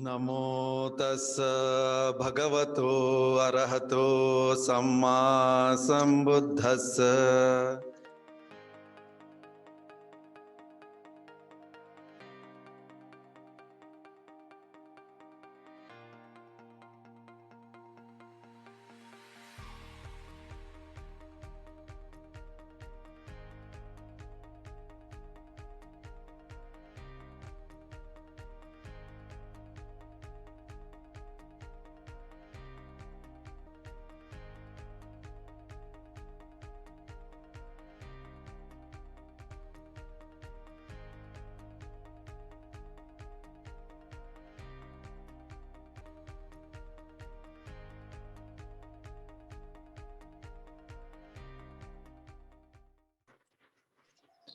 Namo tassa bhagavato arahato samma sambuddhassa.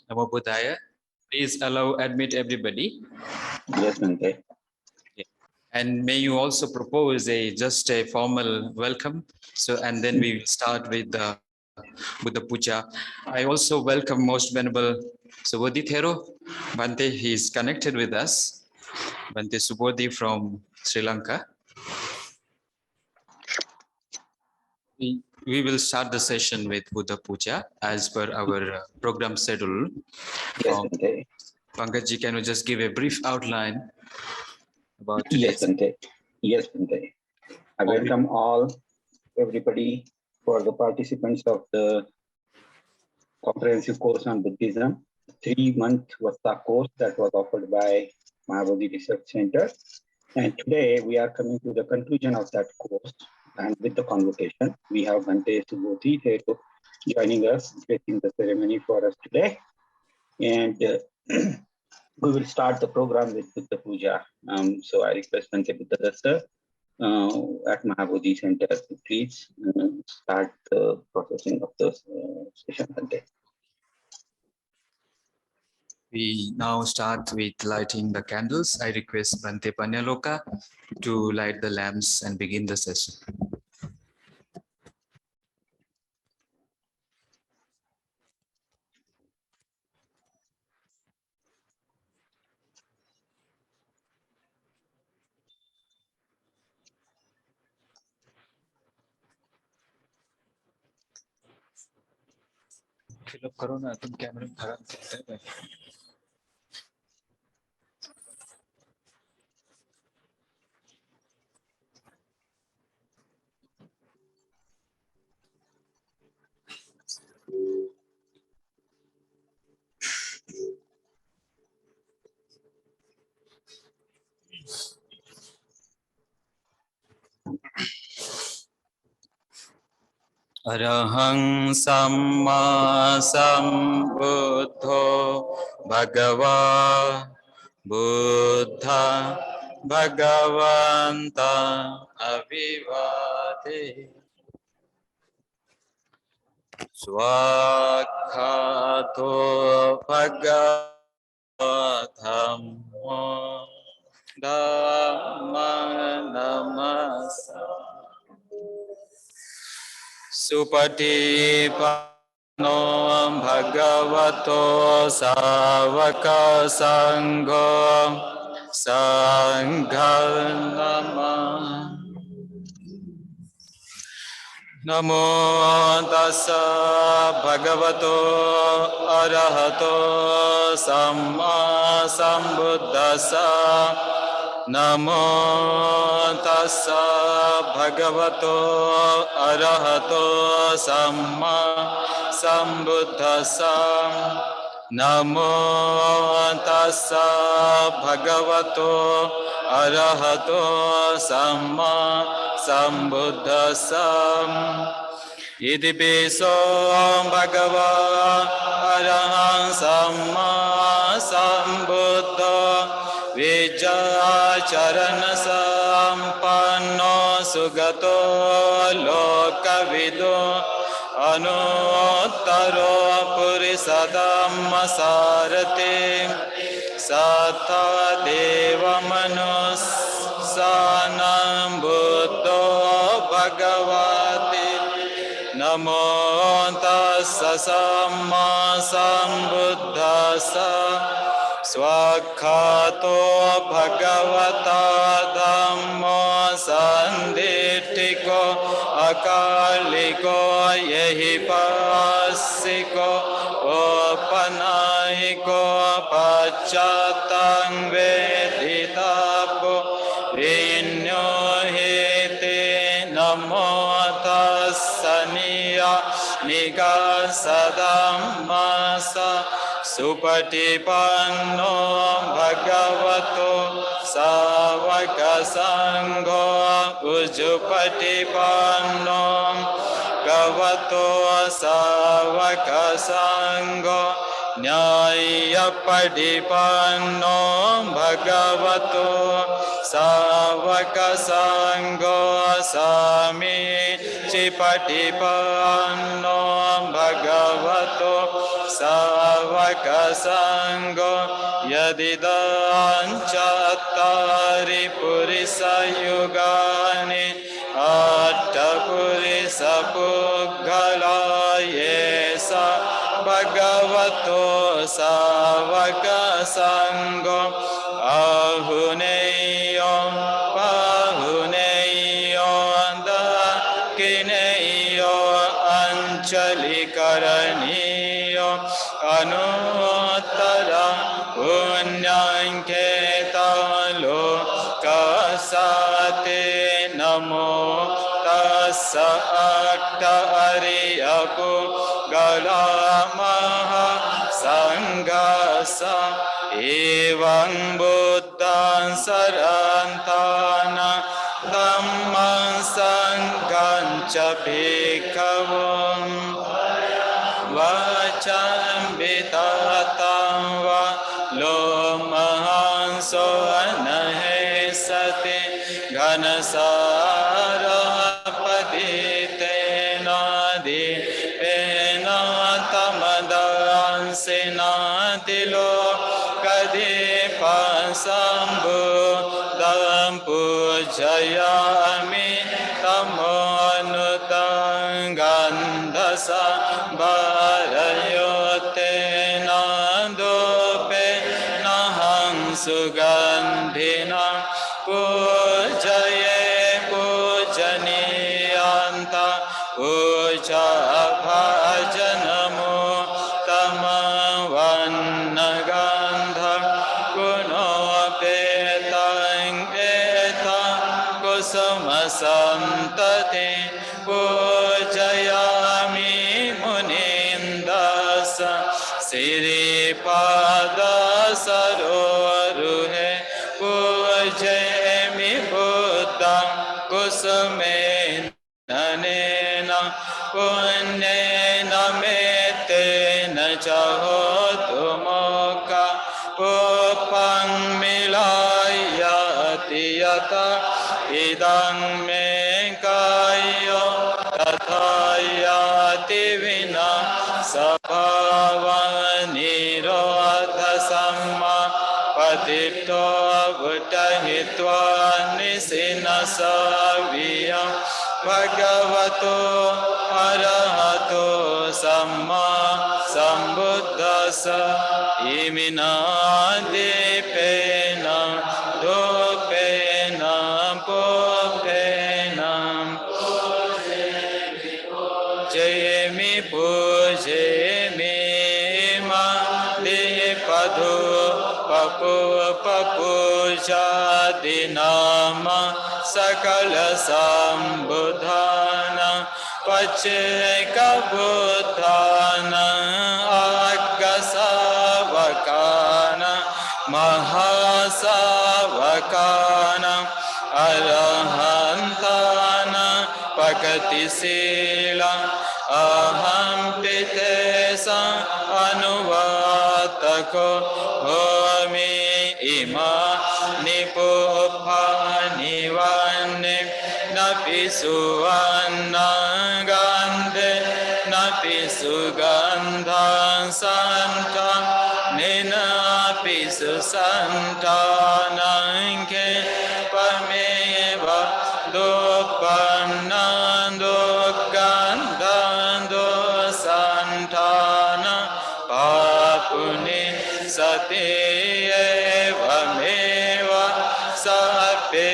Namo Buddhaya. Please admit everybody. Yes, Bhante. And may you also propose just a formal welcome. And then we will start with the Buddha Puja. I also welcome most venerable Subodhi Thero. Bhante, he is connected with us. Bhante Subodhi from Sri Lanka. We will start the session with Buddha Puja as per our program schedule. Yes, Bhante. Pankaj, can you just give a brief outline about Yes, today's? Bhante. Yes, Bhante. I welcome everybody for the participants of the comprehensive course on Buddhism, 3-month Vasta course that was offered by Mahamevnawa Research Center. And today we are coming to the conclusion of that course. And with the convocation, we have Bhante Subodhi Thero joining us, facing the ceremony for us today. And we will start the program with Buddha Puja. So I request Bhante Buddha Dasta at Mahamevnawa Center to please start the processing of the session, Bhante. We now start with lighting the candles. I request Bhante Panyaloka to light the lamps and begin the session. Fill up करो ना तुम कैमरे में खराब करते हैं Arahang Samma Sambuddho Bhagava Buddha Bhagavanta Avivade Swakhato Bhagavatammo Dhamma Namasa Supatipano Bhagavato Savaka Sangho Sangham Namah Namo Tassa Bhagavato Arahato Samma Sambuddhassa Namo Tassa Bhagavato Arahato Samma Sambuddhassa Namo Tassa Bhagavato Arahato Samma Sambuddhassa Idipiso Bhagava Arahang Samma Sambuddha Vijacharana Sampanno Sugato Lokavido Anuttaro Purisadhamma Sarati Sattva Deva Manussanam Buddho Bhagavati Namo Tassa Samma Sambuddhassa Swakhato Bhagavata Dhammo Sanditiko Akaliko Yehi Pasiko Opanayiko Pachatang Veditapo Vinyo Hiti Namo Tassaniya Nikasadhammasa Supatipanno Bhagavato Savaka Sangho Ujupatipanno Bhagavato Savaka Sangho Nyayapadipanno Bhagavato Savaka Sangho Sami Chipatipanno Bhagavato Savaka Sangho Yadidan Chattari Purisa Yugani Atta Purisa Puggala Yesa Bhagavato Savaka Sangho Ahuneyo Pahuneyo Dakineyo Anchalikaraniyo Anuttara Punyanketalo Kasate Namo Tassa Akta Ariyapu Galamaha Sangasa Evang Buddhan Sarantana Dhamman Sangancha Bhikkhavum Vachambitatam va lomahanso anahesati ghanasara paditena dipena tamadansena tilo kadipasambu dam pujayami tamonutangandasa Sugandhina pujaye pujaniyanta puja bhajanamo tamavannagandha kunopetang eta kusumasantati pujayami munindasa siripada saroruhe pujayami buddham kusumenanena punyena metena chahotu mokha pupang milayati yata idang me kayo tathayati vina sabhavaniro samma patito buddhahitva nisinasavya bhagavato arahato samma sambuddhasa imina dipena dopena popena jayemi pujayemi papuja dinama sakala sambudhana pacheka buddhana aggasavakana mahasavakana arahantana pakati sila aham pitesa anuvatako homi ima nipupha nivanne napi suvanagande napi sugandha santa ninapi susantananke pameva dopanando gandando santana papune sate sabbe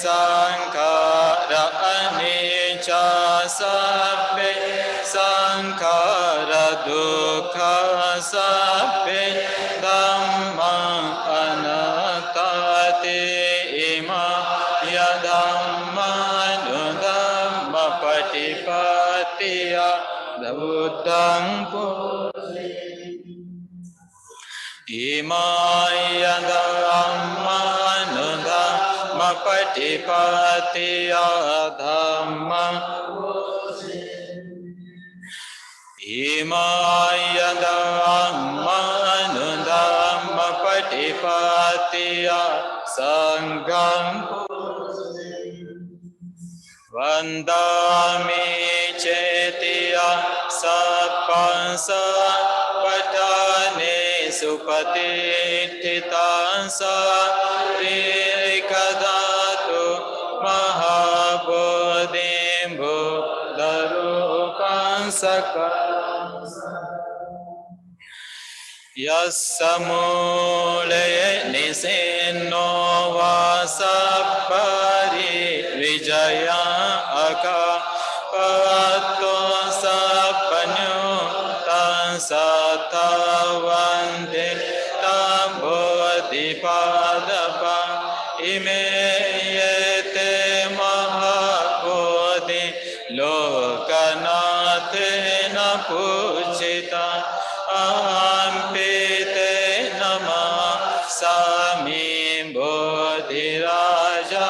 sankhara anicca sabbe sankhara dukkha sabbe dhamma anattati ima yadhamma nudhamma patipattiya buddhaṃ imaya dhamma nudhamma patipattiya dhamma imaya dhamma nudhamma patipattiya sangham vandami cetiya sappansa patane supatithitansa rikadatu mahabodhim buddharupansa yasamule nisinno vasappari vijaya aka patto sappanyo tansatavande tambodhipadapa imeyete mahabodhi lokanathena puchita ampite namah sami bodhiraja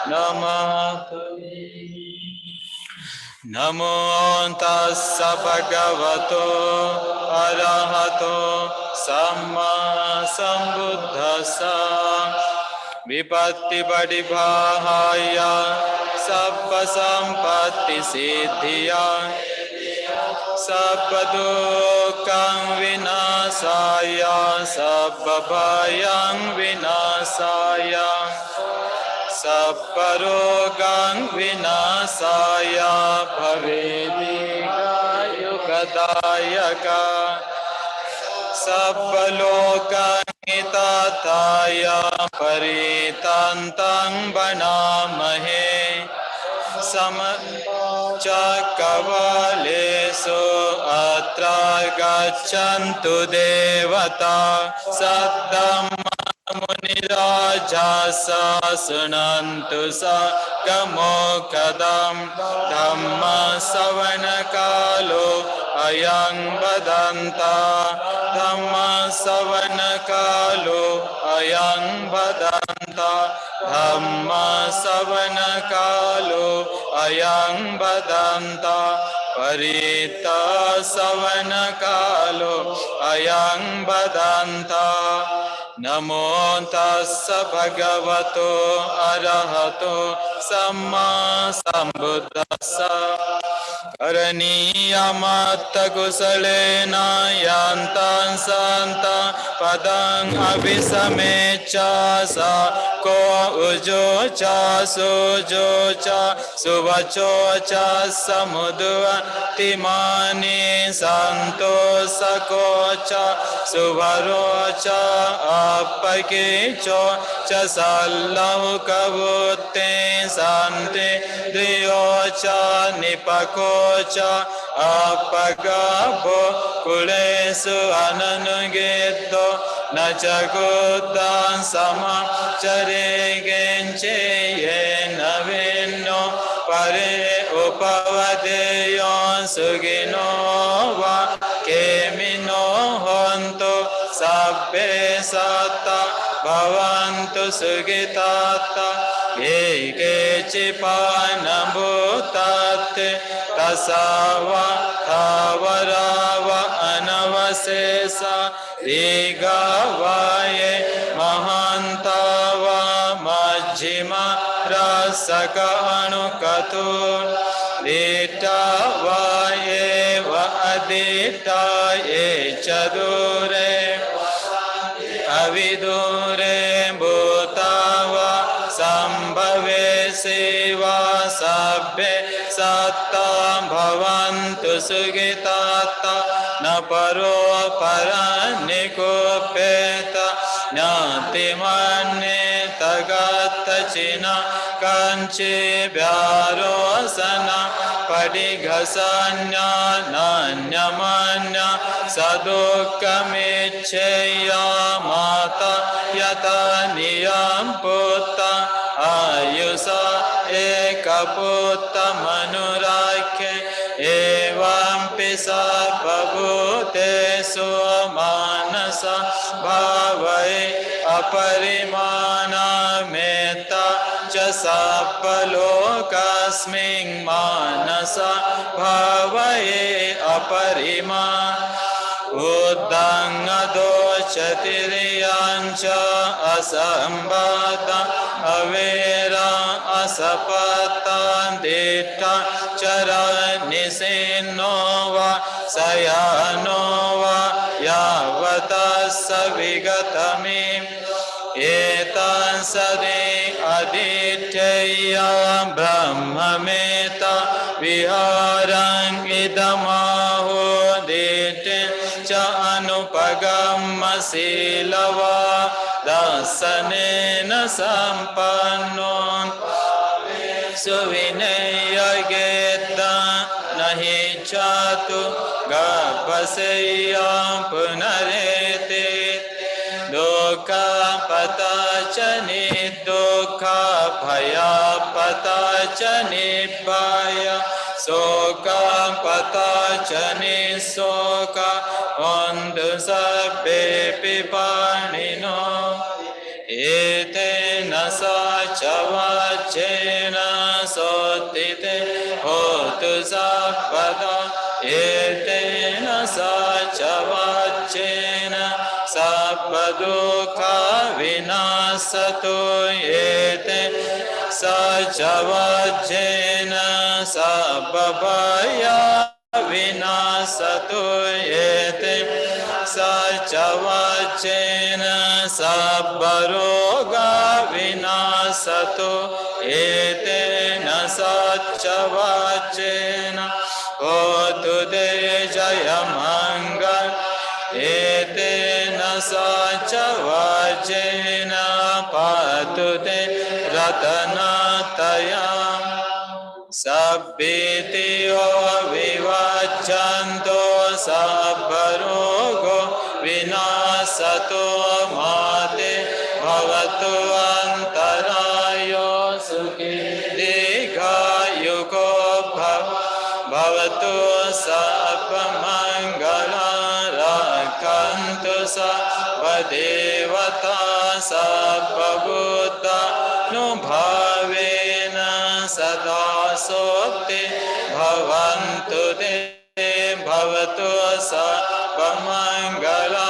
namah namo tassa bhagavato arahato samma sambuddhassa vipatti padibhahaya sabba sampatti siddhiya sabba dukkhaṃ vinasaya sabba bhayaṃ vinasaya sabba rogaṃ vinasaya bhavedika yugadayaka sabba lokaṃ hitataya paritantaṃ vanamahe samacchakavalesu atra gaccantu devata saddhamma munirajasa sunantu sagamokadam dhamma savanakalo ayam badanta dhamma savanakalo ayam badanta dhamma savanakalo ayam badanta parita savanakalo ayam badanta namo tassa bhagavato arahato samma sambuddhassa karaniyamatta kusalena yantan santa padang abhisamecchasa ko ujocha sujocha suvachocha samudva timani santo sakocha suvarocha appakicho cha sallahu kavutte sante driyocha nipakocha appagabo kulesu ananugeddo nachagudan samachare genche yena vinno pare upavadeyon sugino va kemino honto sabbe satta bhavantu sugitata eke chipanambutate tasava thavarava anavasesa digavaye mahantava majjima rasaka anukatur ditavaye va aditaye chadure avidure bhutava sambhave seva sabbe satta bhavantu sugitata na paro paraniko peta nyati manne tagat Tachina Kanchi Vyarosana Padighasanya Nanyamanya Sadukamicheya Mata Yata Niyam Putta Ayusa Ekaputta Manurakhe Evam Pisa Babhutesu Manasa Bhavai Aparimana Metta Jasapalokasming Manasa Bhavai Aparimana Uddangado Chatiriyancha Asambhata Avera Asapata Dita Chara Nisinova Sayanova Yavata Savigatamim Etan Sade Aditya Brahmameta Viharang Idamaho Dite Cha Anupagamma Silava Dasanena Sampannon Suvinaya Geta Nahi Chatu Gapaseyam Punarete Dukha Patachani Dukha Bhaya Patachani Bhaya Soka Patachani Soka Ondu Sabbe Pipanino Etena Sachavachena Sotite Hotu Sabpada Etena Sachavachena Sabbaduka Vinasato Ete Sachavachena Sabbabaya Vinasato Ete Sachavachena Sabbaroga Vinasato Ete Nasachavachena Hotu De Jaya Mangal Ete Nasachavachena Patute Ratanatayam Sabbitiyo Vivachanto Sabbarogo Vinasato Mate Bhavatu Antarayo Sukhi Dikayuko Bhavatu Sappamangala Rakantu Sabbadevata Sabbabuddha Nubhavena Sada Soti Bhavantu De Bhavatu Sappamangala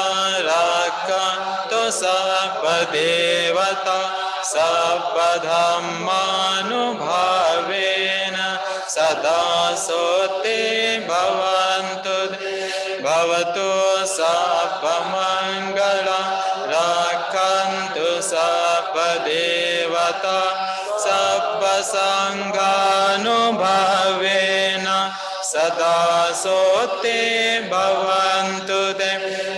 Rakantu Sabbadevata Sabbadhammanubhavena Sada Soti Bhavantu Bhavatu Sappamangala Rakantu Sabbadevata Sappasanghanubhavena Sada Soti Bhavantu Te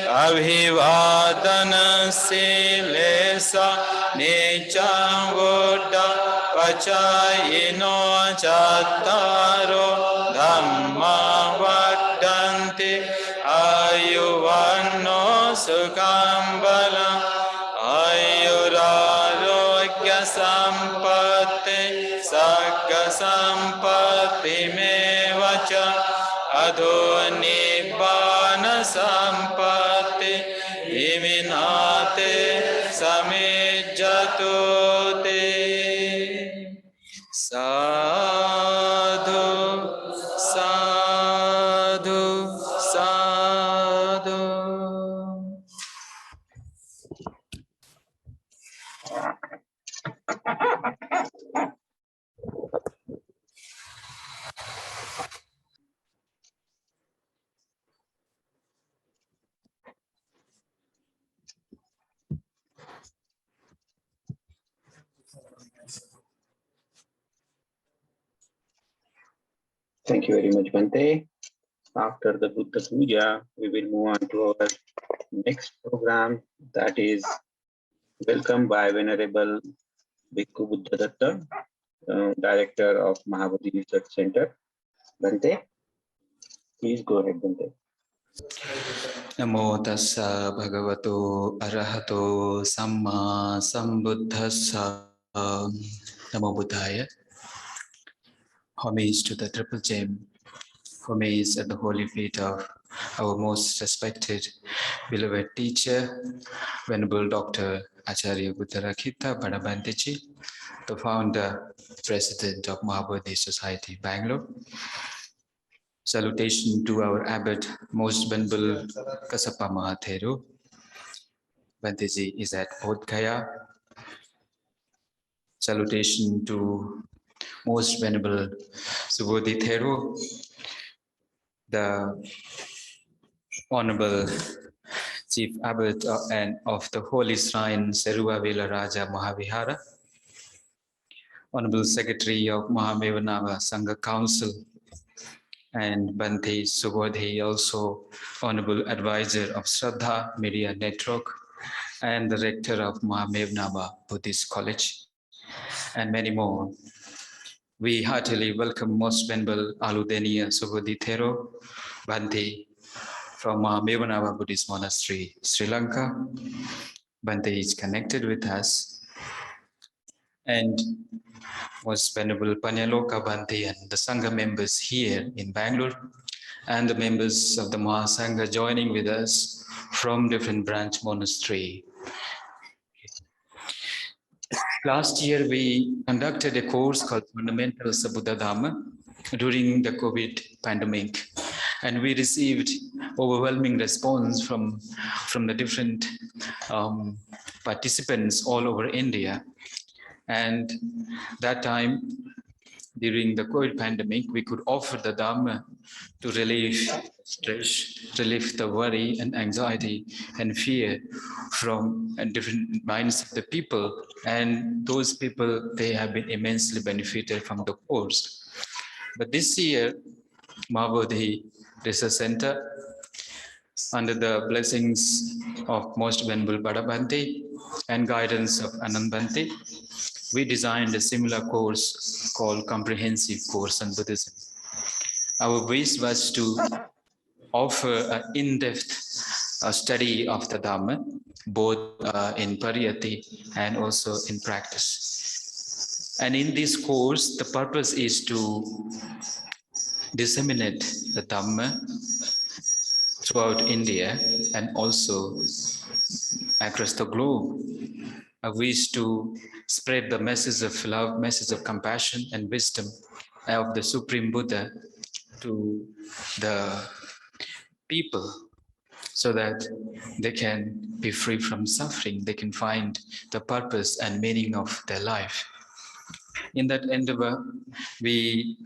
Abhivadana Silesa Nicham Buddha Pachayino Chattaro Dhamma Vaddanti Ayuvanno Sukham Balam Ayurarogya Sampatti Sakka Sampatti Mevacha Adho Nibbana Sampatti Iminate Samijjatu Te Sadhu Sadhu Sadhu. Thank you very much, Bhante. After the Buddha Puja, we will move on to our next program, that is welcome by Venerable Bhikkhu Buddhadatta, Director of Mahabodhi Research Center. Bhante, please go ahead, Bhante. Namo tassa bhagavato arahato samma sambuddhassa. Namo Buddhaya. Homage to the Triple Gem. Homage at the holy feet of our most respected, beloved teacher, Venerable Dr. Acharya Buddharakkhita Bhante, the founder, president of Mahabodhi Society, Bangalore. Salutation to our abbot, most venerable Kasapa Thero. Bhanteji is at Bodh Gaya. Salutation to most venerable Subodhi Thero, the Honorable Chief Abbot and of the Holy Shrine Serua Vela Raja Mahavihara, Honorable Secretary of Mahamevnawa Sangha Council, and Bhante Subodhi, also Honorable Advisor of Shraddha Media Network, and the Rector of Mahamevnawa Buddhist College, and many more. We heartily welcome Most Venerable Aludeniya Subodhi Thero, Bhante from Mahamevnawa Buddhist Monastery, Sri Lanka. Bhante is connected with us. And Most Venerable Panyaloka Bhante and the Sangha members here in Bangalore, and the members of the Mahasangha joining with us from different branch monastery. Last year, we conducted a course called Fundamentals of Buddha Dhamma during the COVID pandemic, and we received overwhelming response from the different participants all over India. And that time, during the COVID pandemic, we could offer the Dhamma to relieve stress, relieve the worry and anxiety and fear from different minds of the people. And those people, they have been immensely benefited from the course. But this year, Mahabodhi Research Center, under the blessings of Most Venerable Bhante and guidance of Anand Bhante, we designed a similar course called Comprehensive Course on Buddhism. Our wish was to offer an in-depth study of the Dhamma, both in pariyatti and also in practice. And in this course, the purpose is to disseminate the Dhamma throughout India and also across the globe. A wish to spread the message of love, message of compassion and wisdom of the Supreme Buddha to the people so that they can be free from suffering, they can find the purpose and meaning of their life. In that endeavor, we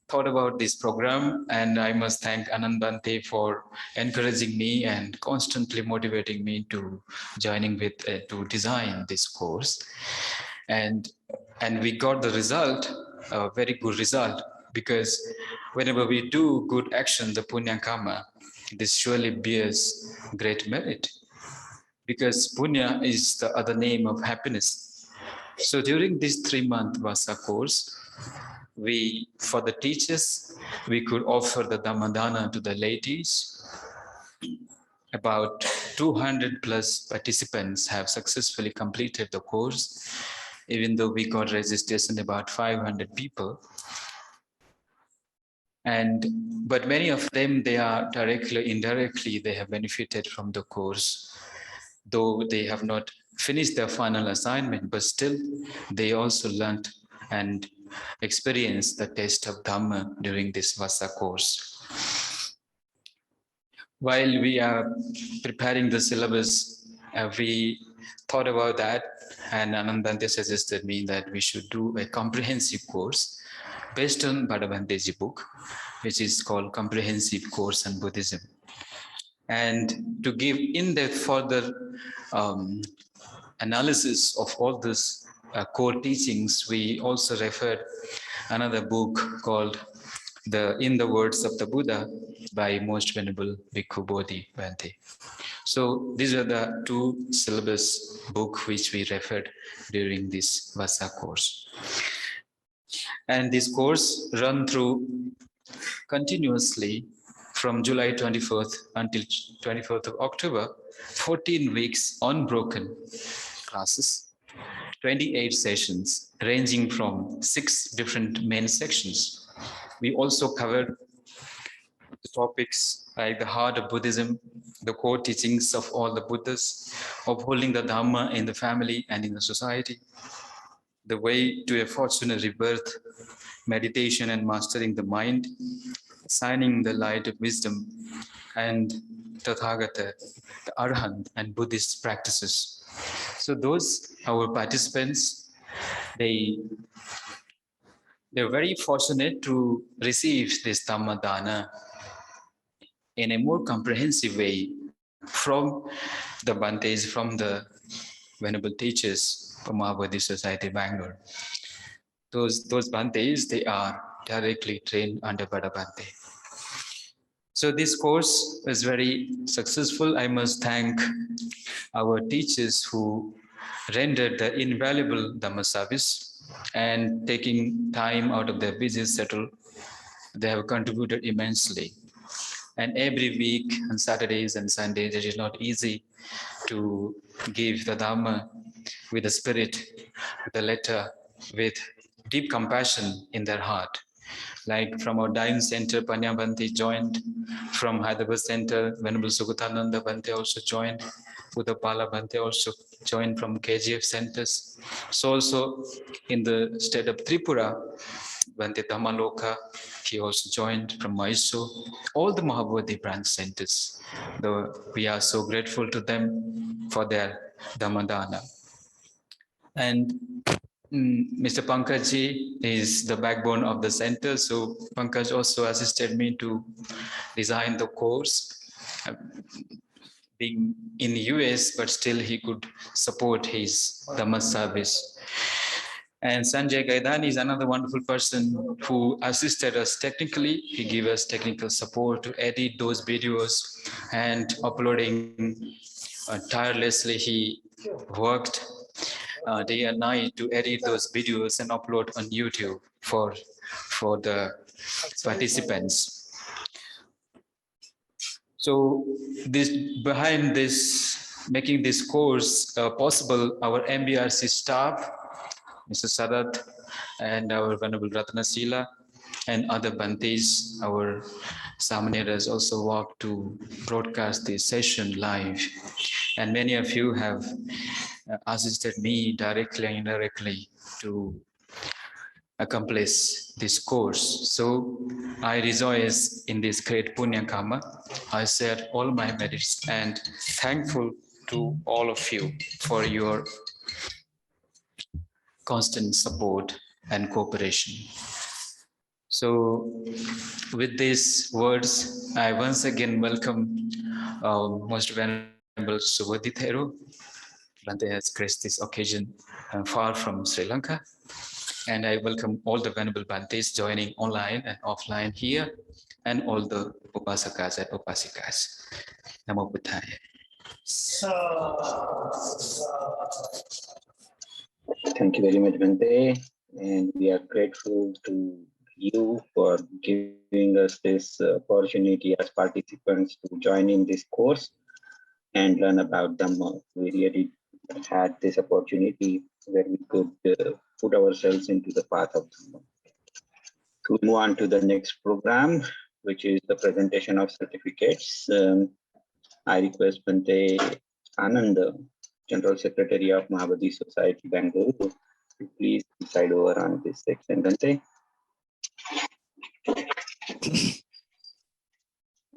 thought about this program, and I must thank Anand Bhante for encouraging me and constantly motivating me to joining with to design this course. And we got the result, a very good result, because whenever we do good action, the punya karma, this surely bears great merit, because punya is the other name of happiness. So during this 3-month Vasa course, for the teachers, we could offer the Dhammadana to the ladies. About 200 plus participants have successfully completed the course, even though we got registration about 500 people. But many of them, they are directly, indirectly, they have benefited from the course, though they have not finished their final assignment, but still they also learned and experienced the taste of Dhamma during this Vasa course. While we are preparing the syllabus, we thought about that, and Anand Bhante suggested me that we should do a comprehensive course based on Bhadavanteji book, which is called Comprehensive Course on Buddhism. And to give in-depth further analysis of all these core teachings, we also referred another book called In the Words of the Buddha by Most Venerable Bhikkhu Bodhi Bhante. So these are the two syllabus book which we referred during this Vasa course. And this course run through continuously from July 24th until 24th of October, 14 weeks unbroken classes, 28 sessions ranging from 6 different main sections. We also covered the topics like the heart of Buddhism, the core teachings of all the Buddhas, upholding the Dhamma in the family and in the society, the way to a fortunate rebirth, meditation and mastering the mind, shining the light of wisdom, and Tathagata, the Arahant and Buddhist practices. So those, our participants, they're very fortunate to receive this Dhammadana in a more comprehensive way from the Bhantes, from the Venerable teachers from Mahavadi Society, Bangalore. Those Bhantes, they are directly trained under Bada Bhante. So this course was very successful. I must thank our teachers who rendered the invaluable Dhamma service and taking time out of their busy schedule. They have contributed immensely. And every week on Saturdays and Sundays, it is not easy to give the Dhamma with the spirit, the letter, with deep compassion in their heart. Like from our Dying Center, Panya Bhante joined. From Hyderabad Center, Venerable Sugatananda Bhante also joined. Udapala Bhante also joined from KGF centers. So also in the state of Tripura, Bhante Dhammaloka, he also joined from Mysore. All the Mahabodhi branch centers. We are so grateful to them for their Dhammadana. And Mr. Pankaj is the backbone of the center. So Pankaj also assisted me to design the course. Being in the US, but still he could support his Dhamma service. And Sanjay Gaidani is another wonderful person who assisted us technically. He gave us technical support to edit those videos and uploading tirelessly. He worked day and night to edit those videos and upload on YouTube for the participants. So behind this, making this course possible, our MBRC staff, Mr. Sadat, and our Venerable Ratna Sila, and other Bhantes, our Samaneras also worked to broadcast this session live. And many of you have assisted me directly and indirectly to accomplish this course. So I rejoice in this great Punya Karma. I share all my merits and thankful to all of you for your constant support and cooperation. So with these words, I once again welcome Most Venerable Subodhi Thero. Bhante has graced this occasion far from Sri Lanka. And I welcome all the Venerable Bhantes joining online and offline here, and all the Upasakas and Upasikas. Namo Buddhaya. Thank you very much, Bhante. And we are grateful to you for giving us this opportunity as participants to join in this course and learn about Dhamma. We really had this opportunity where we could put ourselves into the path of Dhamma. To move on to the next program, which is the presentation of certificates. I request Bhante Ananda, General Secretary of Mahavadi Society, Bangalore, to please preside over on this section. Bhante.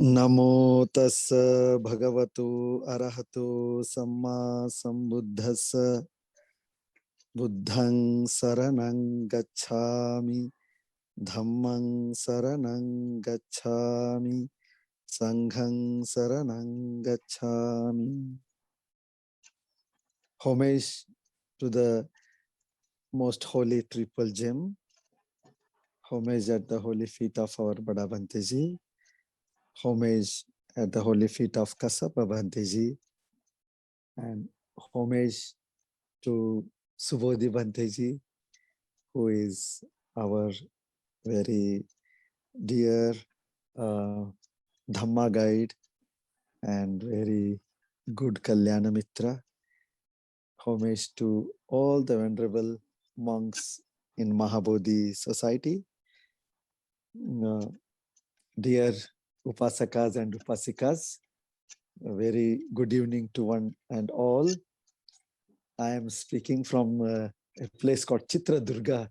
Namo tassa bhagavatu arahatu samma sambuddhassa buddhang saranang gacchami dhammang saranang gacchami sanghang saranang gacchami. Homage to the most holy triple gem. Homage at the holy feet of our Bada Bhante Ji. Homage at the holy feet of Kasapa Bhanteji, and homage to Subodhi Bhanteji, who is our very dear Dhamma guide and very good Kalyana Mitra. Homage to all the venerable monks in Mahabodhi society. Dear Upasakas and Upasikas, a very good evening to one and all. I am speaking from a place called Chitradurga.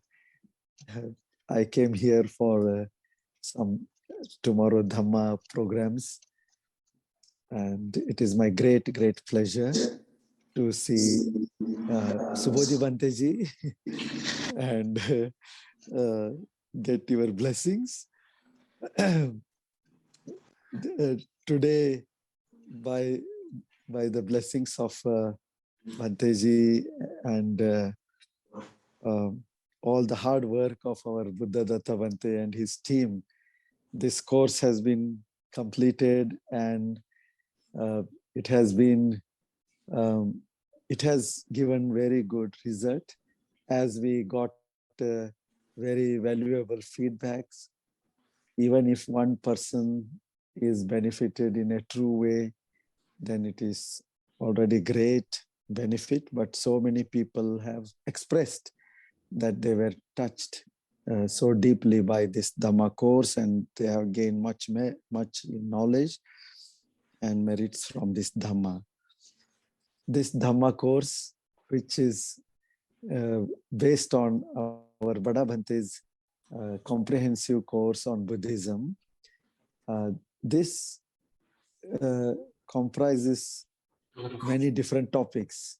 I came here for some tomorrow Dhamma programs, and it is my great pleasure to see Subodhi Bhanteji and get your blessings. Today, by the blessings of Bhanteji and all the hard work of our Buddha Datta Bhante and his team, this course has been completed, and it has been it has given very good result, as we got very valuable feedbacks. Even if one person is benefited in a true way, then it is already great benefit. But so many people have expressed that they were touched so deeply by this Dhamma course, and they have gained much knowledge and merits from this Dhamma. This Dhamma course, which is based on our Bada Bhante's comprehensive course on Buddhism, this comprises many different topics.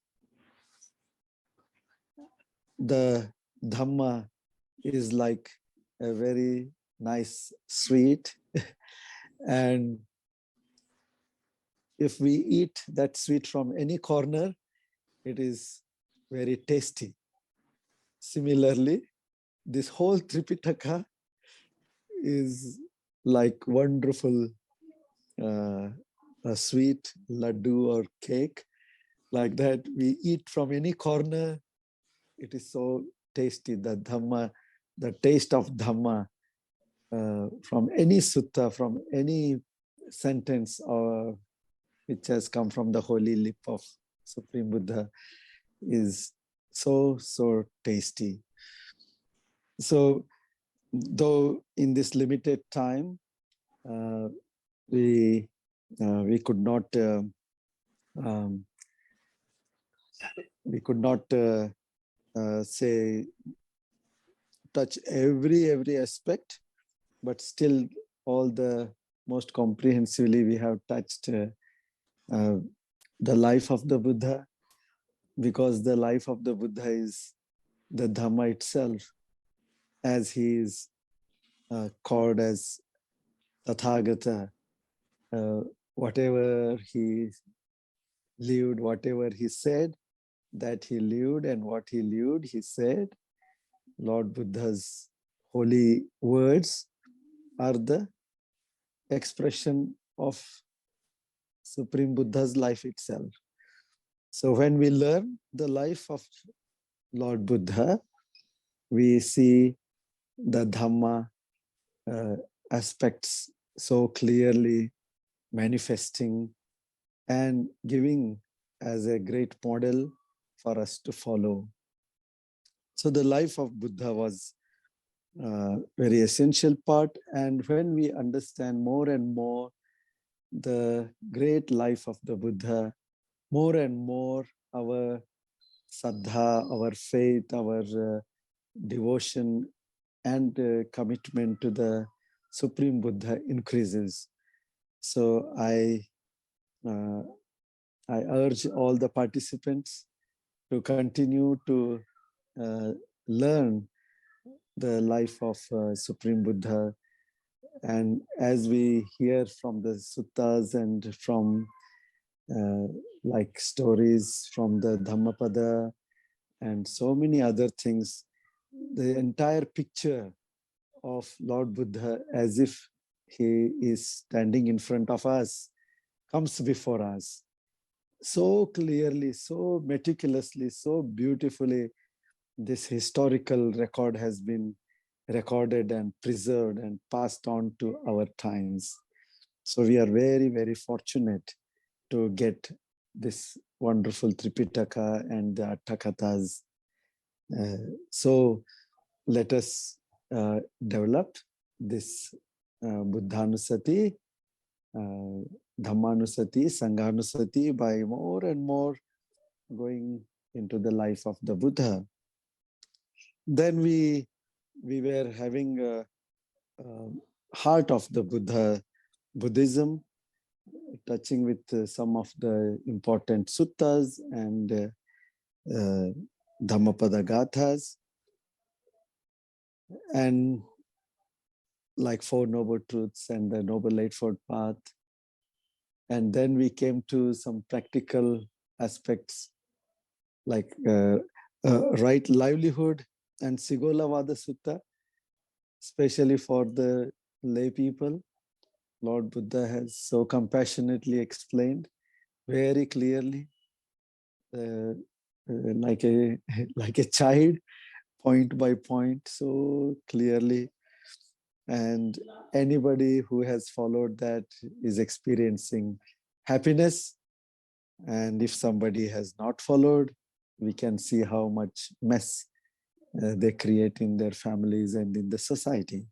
The Dhamma is like a very nice sweet, and if we eat that sweet from any corner, it is very tasty. Similarly, this whole Tripitaka is like wonderful a sweet laddu or cake, like that we eat from any corner. It is so tasty. The Dhamma, the taste of Dhamma from any sutta, from any sentence or which has come from the holy lip of Supreme Buddha is so tasty. So, though in this limited time, we could not say touch every aspect, but still all the most comprehensively we have touched the life of the Buddha, because the life of the Buddha is the Dhamma itself, as he is called as Tathagata. Whatever he lived, whatever he said, that he lived, and what he lived, he said. Lord Buddha's holy words are the expression of Supreme Buddha's life itself. So when we learn the life of Lord Buddha, we see the Dhamma aspects so clearly manifesting and giving as a great model for us to follow. So the life of Buddha was a very essential part, and when we understand more and more the great life of the Buddha, more and more our saddha, our faith, our devotion and commitment to the Supreme Buddha increases. So I urge all the participants to continue to learn the life of Supreme Buddha. And as we hear from the suttas and from like stories from the Dhammapada and so many other things, the entire picture of Lord Buddha as if he is standing in front of us comes before us. So clearly, so meticulously, so beautifully, this historical record has been recorded and preserved and passed on to our times. So we are very, very fortunate to get this wonderful Tripitaka and the Attakathas. So let us develop this Buddhanusati, Dhammanusati, Sanghanusati by more and more going into the life of the Buddha. Then we were having a heart of the Buddha, Buddhism, touching with some of the important suttas and Dhammapada Gathas, and like Four Noble Truths and the Noble Eightfold Path. And then we came to some practical aspects like right livelihood and Sigolavada Sutta, especially for the lay people. Lord Buddha has so compassionately explained very clearly, like a child, point by point, so clearly. And anybody who has followed that is experiencing happiness. And if somebody has not followed, we can see how much mess they create in their families and in the society.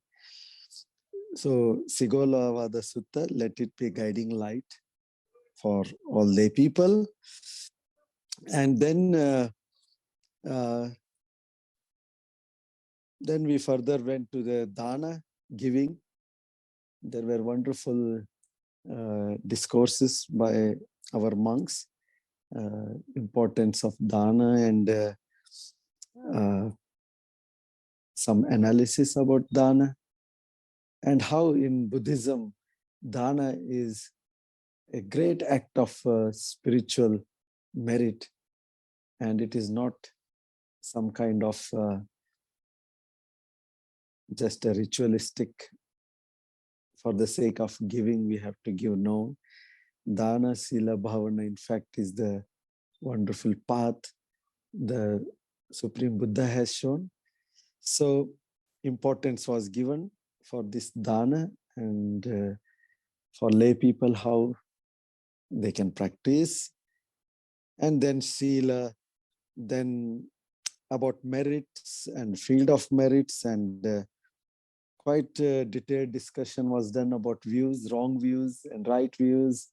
So Sigolavada Sutta, let it be guiding light for all lay people. And then we further went to the dana, giving. There were wonderful discourses by our monks, importance of dana and some analysis about dana, and how in Buddhism, dana is a great act of spiritual merit, and it is not some kind of just a ritualistic, for the sake of giving, we have to give. No, dana, sila, bhavana, in fact, is the wonderful path the Supreme Buddha has shown. So importance was given for this dana, and for lay people, how they can practice. And then sila, then about merits and field of merits, and quite detailed discussion was done about views, wrong views and right views,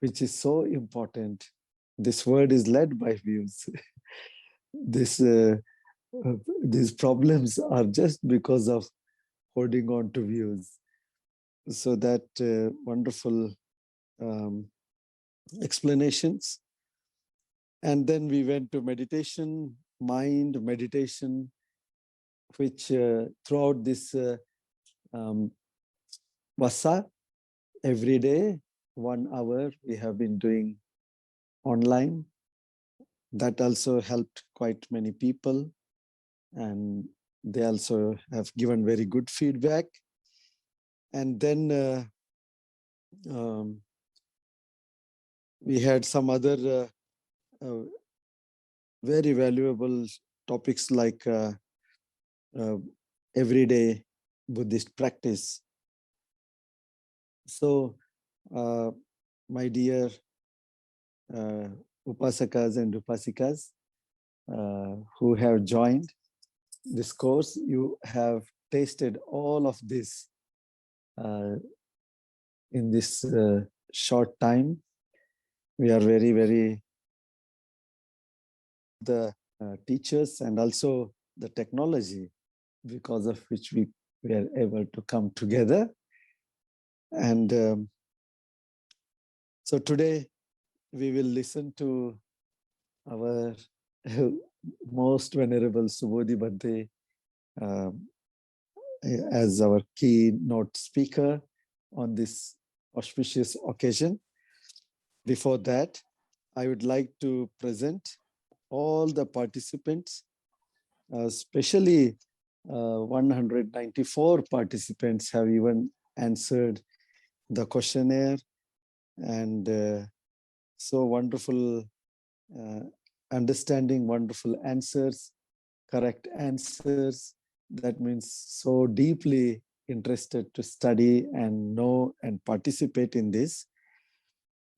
which is so important. This world is led by views. These problems are just because of holding on to views. So that wonderful explanations. And then we went to meditation, mind meditation, which throughout this Vasa, every day, 1 hour, we have been doing online. That also helped quite many people, and they also have given very good feedback. And then we had some other very valuable topics like everyday Buddhist practice. So, my dear Upasakas and Upasikas who have joined this course, you have tasted all of this in this short time. We are very, very the teachers and also the technology, because of which we are able to come together. And so today we will listen to our most venerable Subodhi Bhante as our keynote speaker on this auspicious occasion. Before that, I would like to present all the participants, especially 194 participants have even answered the questionnaire and so wonderful understanding, wonderful answers, correct answers. That means so deeply interested to study and know and participate in this.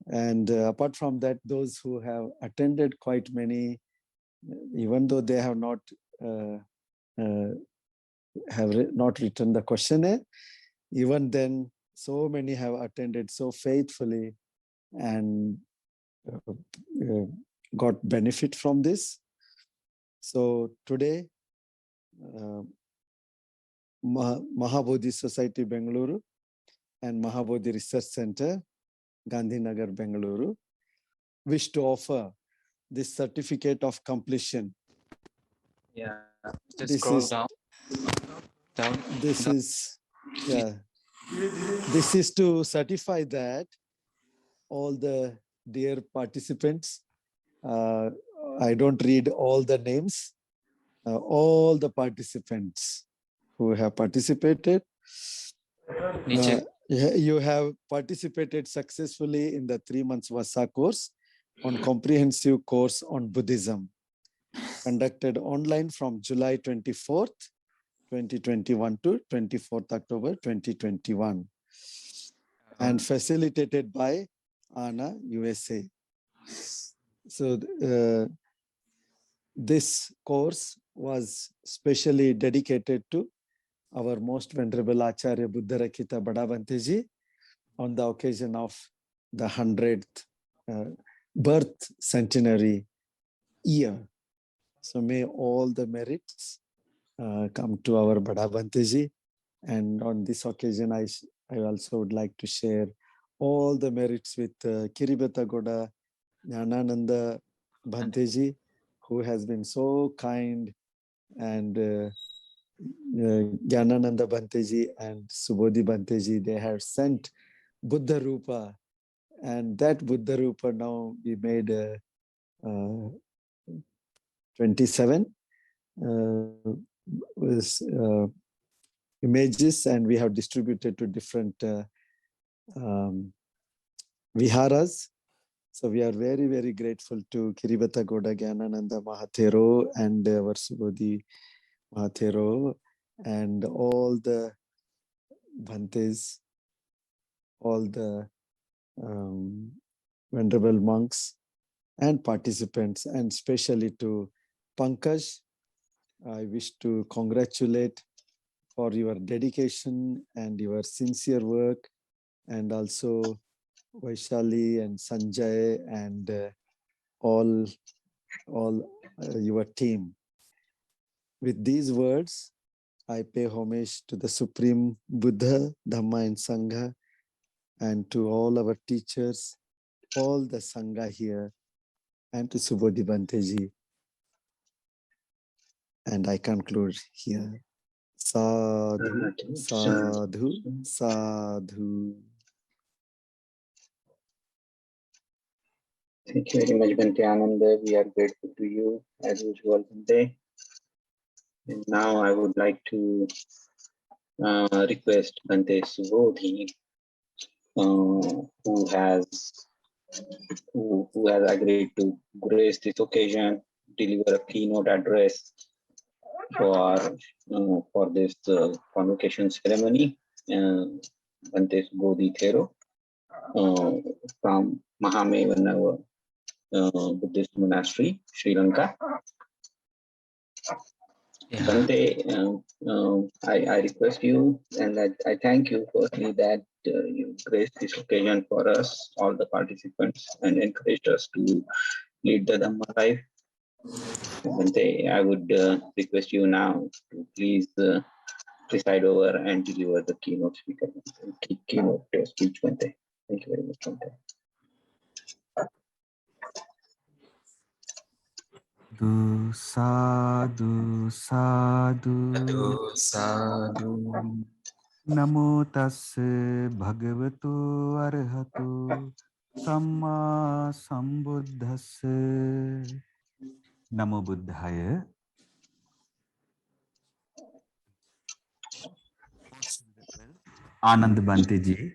And apart from that, those who have attended quite many, even though they have not not written the questionnaire, even then, so many have attended so faithfully and got benefit from this. So today, Mahabodhi Society Bengaluru and Mahabodhi Research Center, Gandhinagar, Bengaluru, wish to offer this certificate of completion. Yeah, just This scroll is down. this is yeah. This is to certify that all the dear participants, I don't read all the names, all the participants who have participated. You have participated successfully in the 3 months Vasa course on comprehensive course on Buddhism, conducted online from July 24th, 2021 to 24th October 2021, and facilitated by ANA USA. So this course was specially dedicated to our most venerable Acharya Buddharakita Bada Bhante Ji on the occasion of the 100th birth centenary year. So may all the merits come to our Bada Bhante Ji. And on this occasion, I also would like to share all the merits with Kiribati Goda Jnanananda Bhante Ji, who has been so kind, and Jnanananda Bhante Ji and Subodhi Bhante Ji, they have sent Buddha Rupa, and that Buddha Rupa now we made 27 images, and we have distributed to different viharas. So we are very, very grateful to Kiribati Goda Gyanananda Thero and our Subodhi Thero and all the Bhantes, all the venerable monks and participants, and especially to Pankaj. I wish to congratulate for your dedication and your sincere work, and also Vaishali and Sanjay and all your team. With these words, I pay homage to the Supreme Buddha, Dhamma and Sangha, and to all our teachers, all the Sangha here, and to Subodhi Bhante Ji. And I conclude here. Sadhu, sadhu, sadhu. Thank you very much, Bhante Ananda. We are grateful to you as usual, Bhante. And now I would like to request Bhante Subodhi, who has agreed to grace this occasion, deliver a keynote address for this convocation ceremony. Bhante Subodhi Thero from Mahamevnawa Buddhist Monastery, Srilanka. Bhante, I request you, and I thank you firstly that you graced this occasion for us, all the participants, and encouraged us to lead the Dhamma life. Bhante, I would request you now to please preside over and deliver the keynote speech, Bhante. Thank you very much, Bhante. Sadhu, sadhu, Sadhu. Namo tassa bhagavato arahato samma sambuddhassa. Namo Buddhaya. Anand Bhante Ji,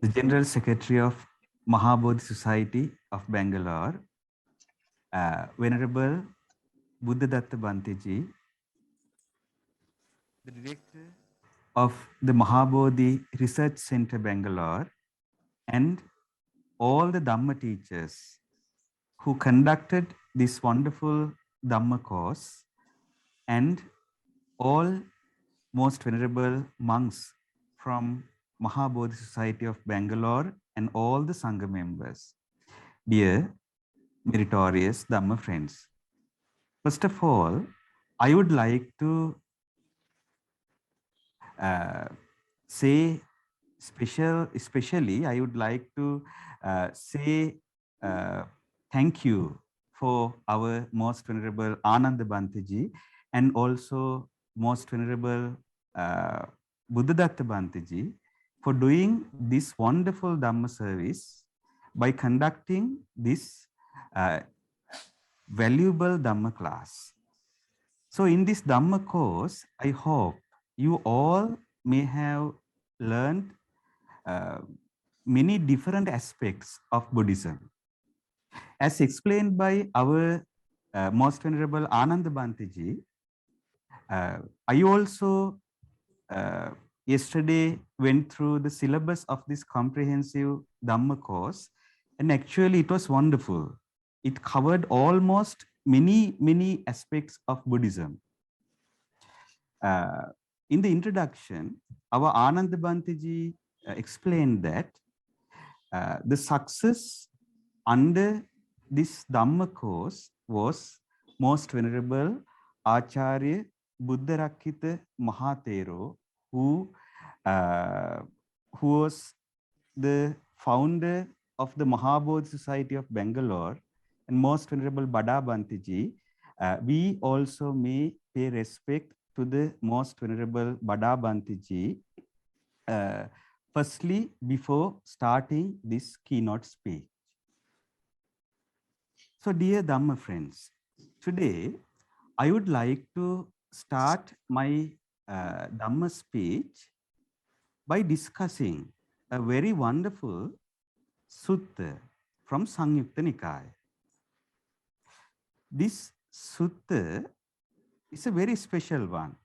the General Secretary of Mahabodhi Society of Bangalore, Venerable Buddhadatta Bhante ji, the Director of the Mahabodhi Research Center, Bangalore, and all the Dhamma teachers who conducted this wonderful Dhamma course, and all most venerable monks from Mahabodhi Society of Bangalore and all the Sangha members. Dear meritorious Dhamma friends, first of all, I would like to say especially I would like to say thank you for our most venerable Ananda Bhante ji, and also most venerable Buddhadatta Bhante ji for doing this wonderful Dhamma service by conducting this valuable Dhamma class. So in this Dhamma course, I hope you all may have learned many different aspects of Buddhism. As explained by our most venerable Ananda Bhante ji, I also yesterday went through the syllabus of this comprehensive Dhamma course, and actually it was wonderful. It covered almost many aspects of Buddhism. In the introduction, our Ananda Bhante ji explained that the success under this Dhamma course was most venerable Acharya Buddharakkhita Mahathero, who was the founder of the Mahabodhi Society of Bangalore, and most venerable Bada Bhante ji. We also may pay respect to the most venerable Bada Bhante ji, firstly, before starting this keynote speech. So dear Dhamma friends, today I would like to start my Dhamma speech by discussing a very wonderful sutta from Samyutta Nikaya. This sutta is a very special one.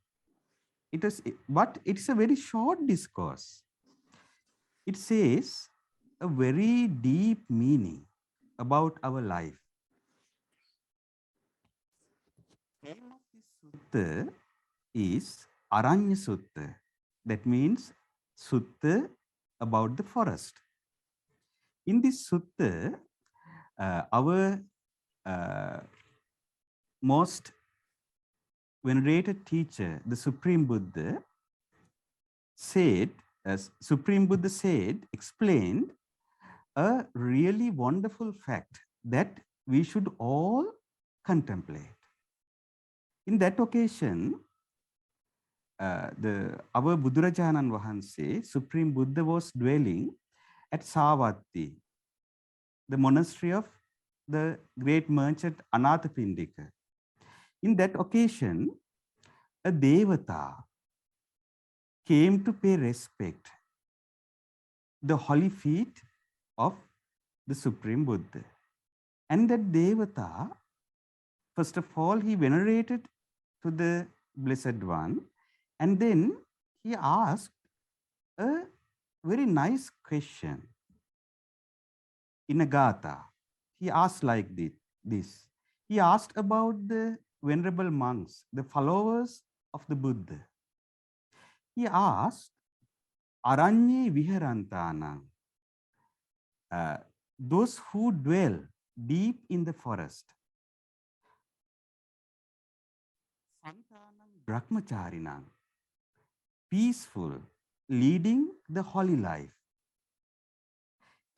But it's a very short discourse. It says a very deep meaning about our life. The name of this sutta is Aranya Sutta. That means sutta about the forest. In this sutta, our most venerated teacher, the Supreme Buddha, explained a really wonderful fact that we should all contemplate. In that occasion, our Buddharajanan Vahanse, Supreme Buddha, was dwelling at Savatthi, the monastery of the great merchant Anathapindika. In that occasion, a Devata came to pay respect the holy feet of the Supreme Buddha. And that Devata, first of all, he venerated to the Blessed One, and then he asked a very nice question in a Gatha. He asked like this. He asked about the venerable monks, the followers of the Buddha. He asked, Aranye Viharantanang, those who dwell deep in the forest, Santanam Brahmacharinam, peaceful, leading the holy life,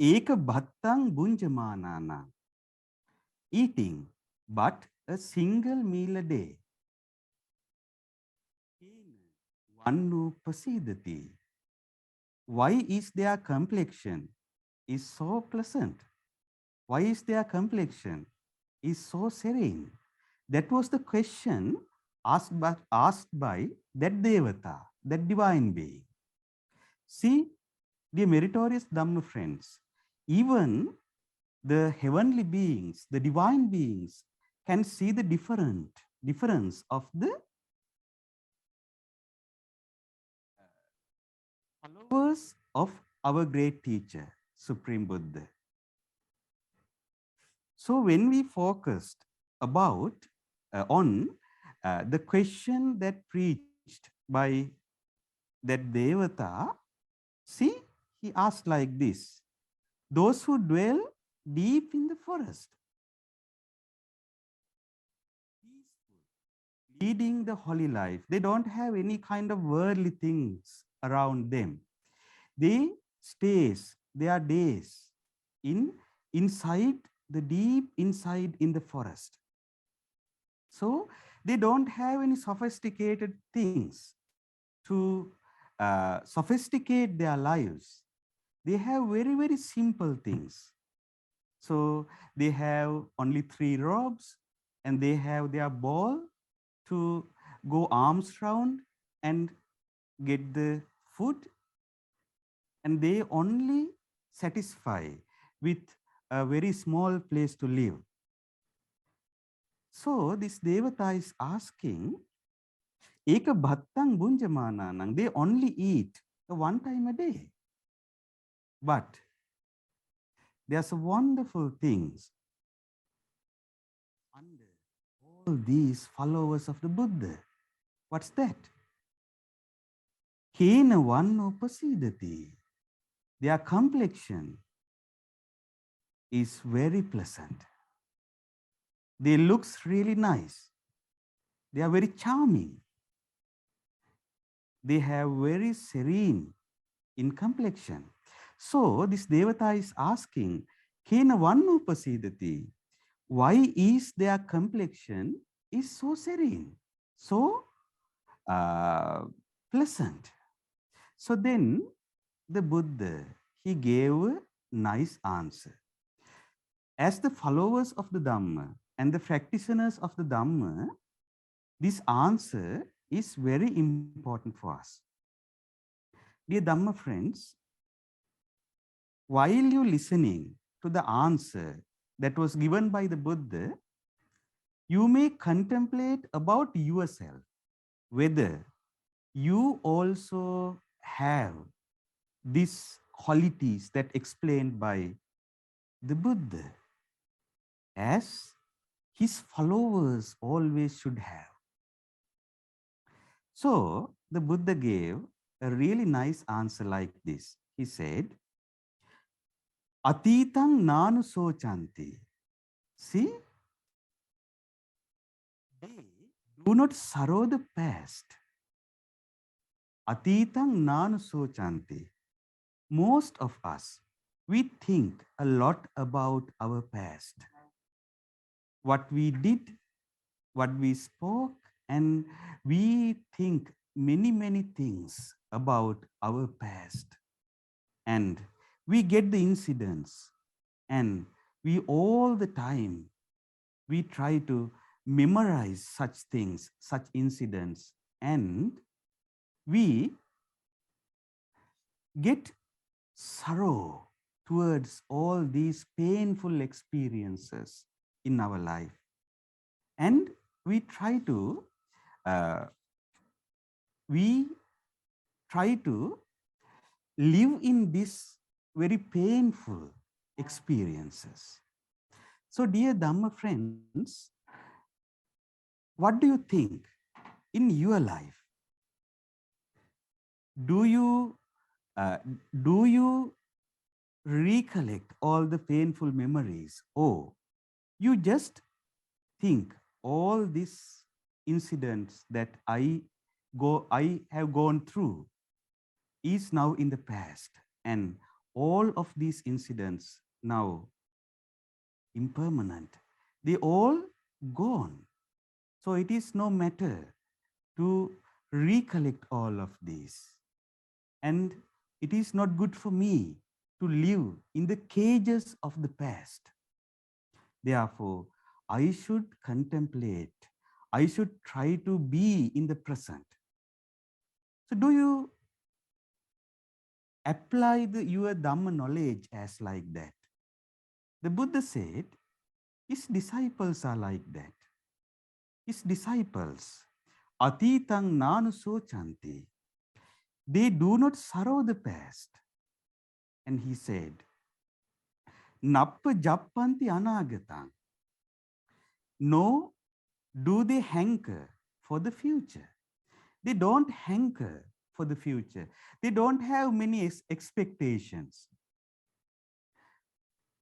Eka Bhattang Bunjamanana, eating but a single meal a day, Vannu Pasidati, why is their complexion is so pleasant? Why is their complexion is so serene? That was the question asked by that Devata, that divine being. See, Dear meritorious Dhamma friends, even the heavenly beings, the divine beings, can see the difference of the followers of our great teacher, Supreme Buddha. So when we focused about on the question that preached by that Devata, see, he asked like this: those who dwell deep in the forest, leading the holy life, they don't have any kind of worldly things around them. They stays, their days inside the deep inside in the forest. So they don't have any sophisticated things to sophisticate their lives. They have very, very simple things. So they have only 3 robes and they have their ball to go arms round and get the food, and they only satisfy with a very small place to live. So this Devata is asking, Eka bhattang bunjamananang, they only eat 1 time a day. But there's a wonderful things under all these followers of the Buddha. What's that? Kena vanno pasidati. Their complexion is very pleasant. They looks really nice. They are very charming. They have very serene in complexion. So this Devata is asking, Kena vanno pasidati. Why is their complexion is so serene, so pleasant? So then the Buddha, he gave a nice answer. As the followers of the Dhamma and the practitioners of the Dhamma, this answer is very important for us. Dear Dhamma friends, while you listening to the answer that was given by the Buddha, you may contemplate about yourself, whether you also have these qualities that explained by the Buddha, as his followers always should have. So the Buddha gave a really nice answer like this. He said, Atitang nanu sochanti. See, they do not sorrow the past. Atitang nanu sochanti. Most of us, we think a lot about our past. What we did, what we spoke, and we think many, many things about our past. And we get the incidents, and we all the time, we try to memorize such things, such incidents, and we get sorrow towards all these painful experiences in our life. And we try to live in these very painful experiences. So dear Dhamma friends, what do you think in your life? Do you recollect all the painful memories, or you just think all these incidents that I have gone through is now in the past, and all of these incidents now impermanent, they all gone. So it is no matter to recollect all of these, and it is not good for me to live in the cages of the past. Therefore, I should contemplate, I should try to be in the present. So do you apply your Dhamma knowledge as like that. The Buddha said, his disciples are like that. His disciples, atitang nanuso chanti. They do not sorrow the past. And he said, nappa jappanti anagatang. No, do they hanker for the future? They don't hanker for the future. They don't have many expectations.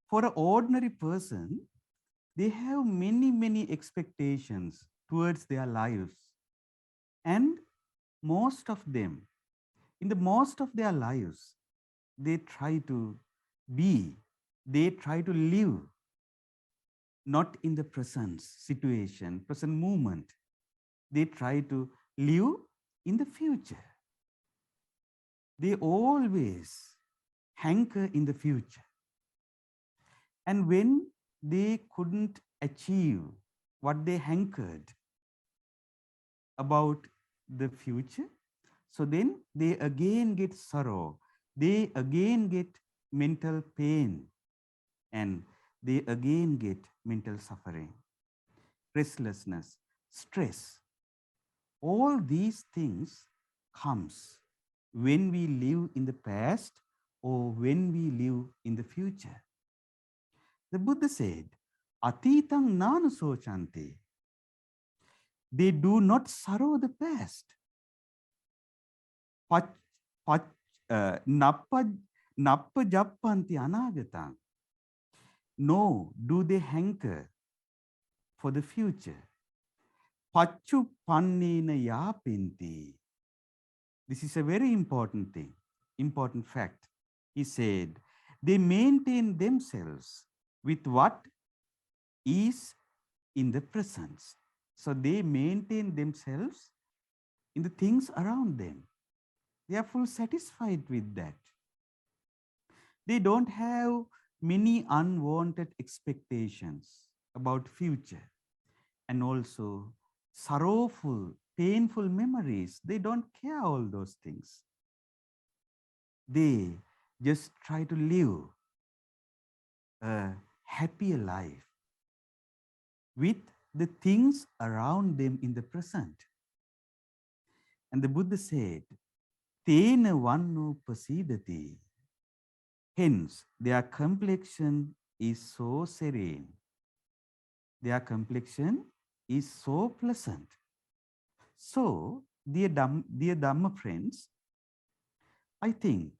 For an ordinary person, they have many expectations towards their lives. And most of them, in the most of their lives, they try to live not in the present situation, present moment. They try to live in the future. They always hanker in the future. And when they couldn't achieve what they hankered about the future, so then they again get sorrow, they again get mental pain, and they again get mental suffering, restlessness, stress. All these things comes when we live in the past or when we live in the future. The Buddha said, atitang nanuso chanti. They do not sorrow the past. Nappa jappanti anagatang. No, do they hanker for the future. Pachu pannina yapinti. This is a very important thing, important fact. He said, they maintain themselves with what is in the presence. So they maintain themselves in the things around them. They are full satisfied with that. They don't have many unwanted expectations about future, and also sorrowful, painful memories. They don't care all those things. They just try to live a happier life with the things around them in the present. And the Buddha said, Tena vannu pasidati. Hence, their complexion is so serene. Their complexion is so pleasant. So, dear Dhamma friends, I think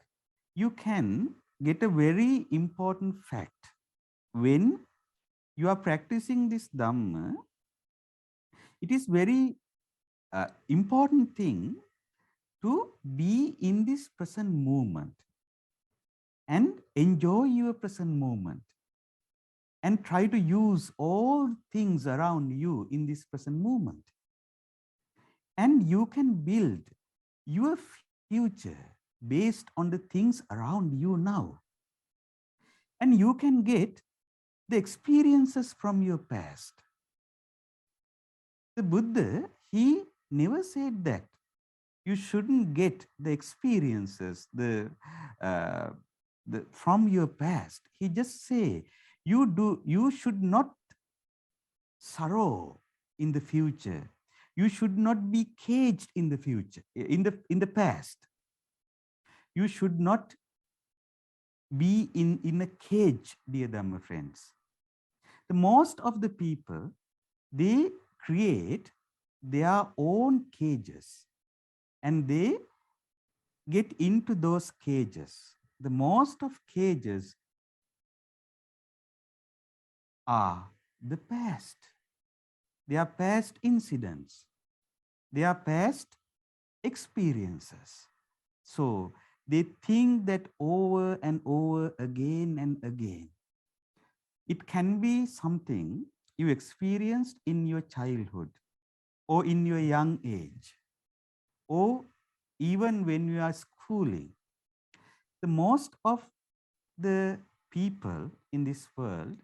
you can get a very important fact. When you are practicing this Dhamma, it is very important thing to be in this present moment and enjoy your present moment and try to use all things around you in this present moment. And you can build your future based on the things around you now. And you can get the experiences from your past. The Buddha, he never said that you shouldn't get the experiences from your past. He just say you should not sorrow in the future. You should not be caged in the future, in the past. You should not be in a cage, dear Dhamma friends. The most of the people, they create their own cages and they get into those cages. The most of cages are the past. They are past incidents. They are past experiences. So they think that over and over again and again. It can be something you experienced in your childhood or in your young age or even when you are schooling. The most of the people in this world,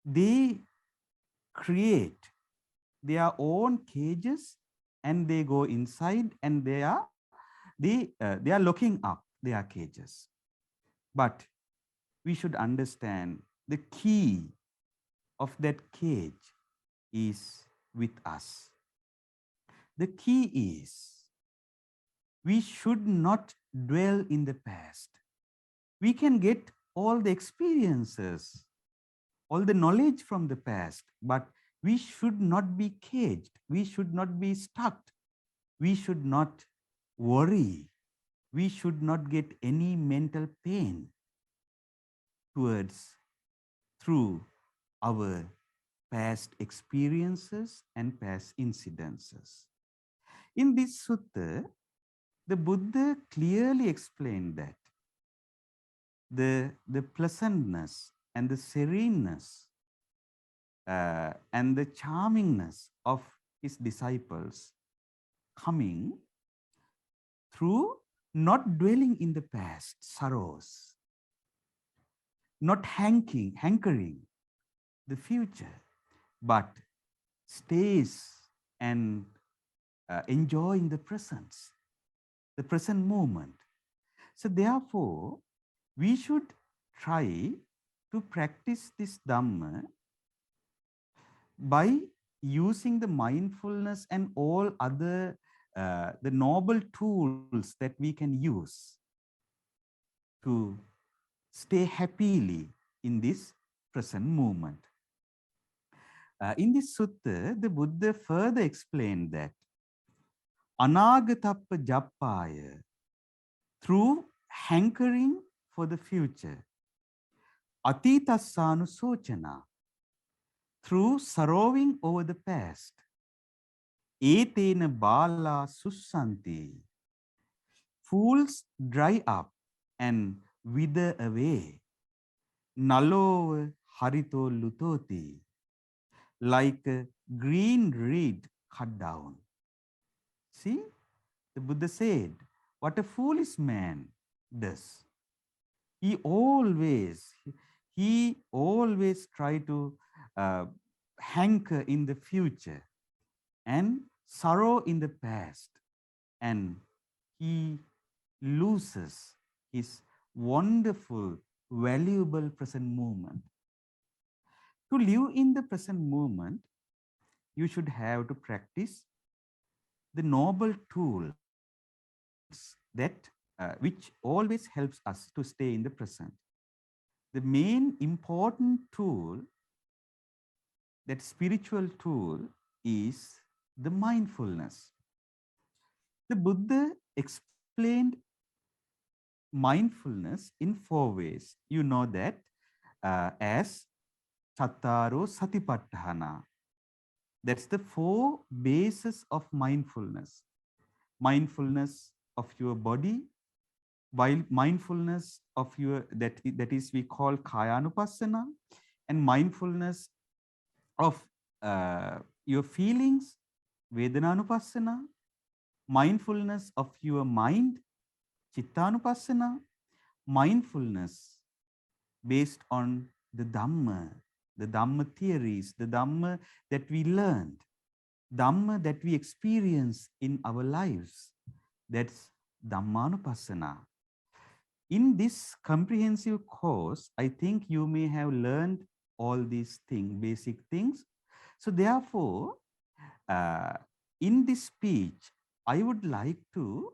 they create their own cages and they go inside and they are they are locking up their cages. But we should understand the key of that cage is with us. The key is we should not dwell in the past. We can get all the experiences, all the knowledge from the past, but we should not be caged. We should not be stuck. We should not worry. We should not get any mental pain through our past experiences and past incidences. In this sutta, the Buddha clearly explained that the pleasantness and the sereneness and the charmingness of his disciples coming through not dwelling in the past sorrows, not hankering the future, but stays and enjoying the present moment. So therefore, we should try to practice this Dhamma by using the mindfulness and all other the noble tools that we can use to stay happily in this present moment. In this sutta, the Buddha further explained that anagatappa jappaya, through hankering for the future, atitassanu sochana, through sorrowing over the past, etena bala sussanti, fools dry up and wither away, nalova harito lutoti, like a green reed cut down. See, the Buddha said, what a foolish man does. He always try to hanker in the future and sorrow in the past, and he loses his wonderful, valuable present moment. To live in the present moment, you should have to practice the noble tools that which always helps us to stay in the present. The main important tool, that spiritual tool, is the mindfulness. The Buddha explained mindfulness in 4 ways. You know that as Chattaro Satipatthana. That's the 4 bases of mindfulness. Mindfulness of your body, while mindfulness of your, that is we call Kayanupassana, and mindfulness of your feelings, Vedananupassana, mindfulness of your mind, Chittanupassana, mindfulness based on the Dhamma theories, the Dhamma that we learned, Dhamma that we experience in our lives. That's Dhammanupassana. In this comprehensive course, I think you may have learned all these things, basic things. So therefore, in this speech, I would like to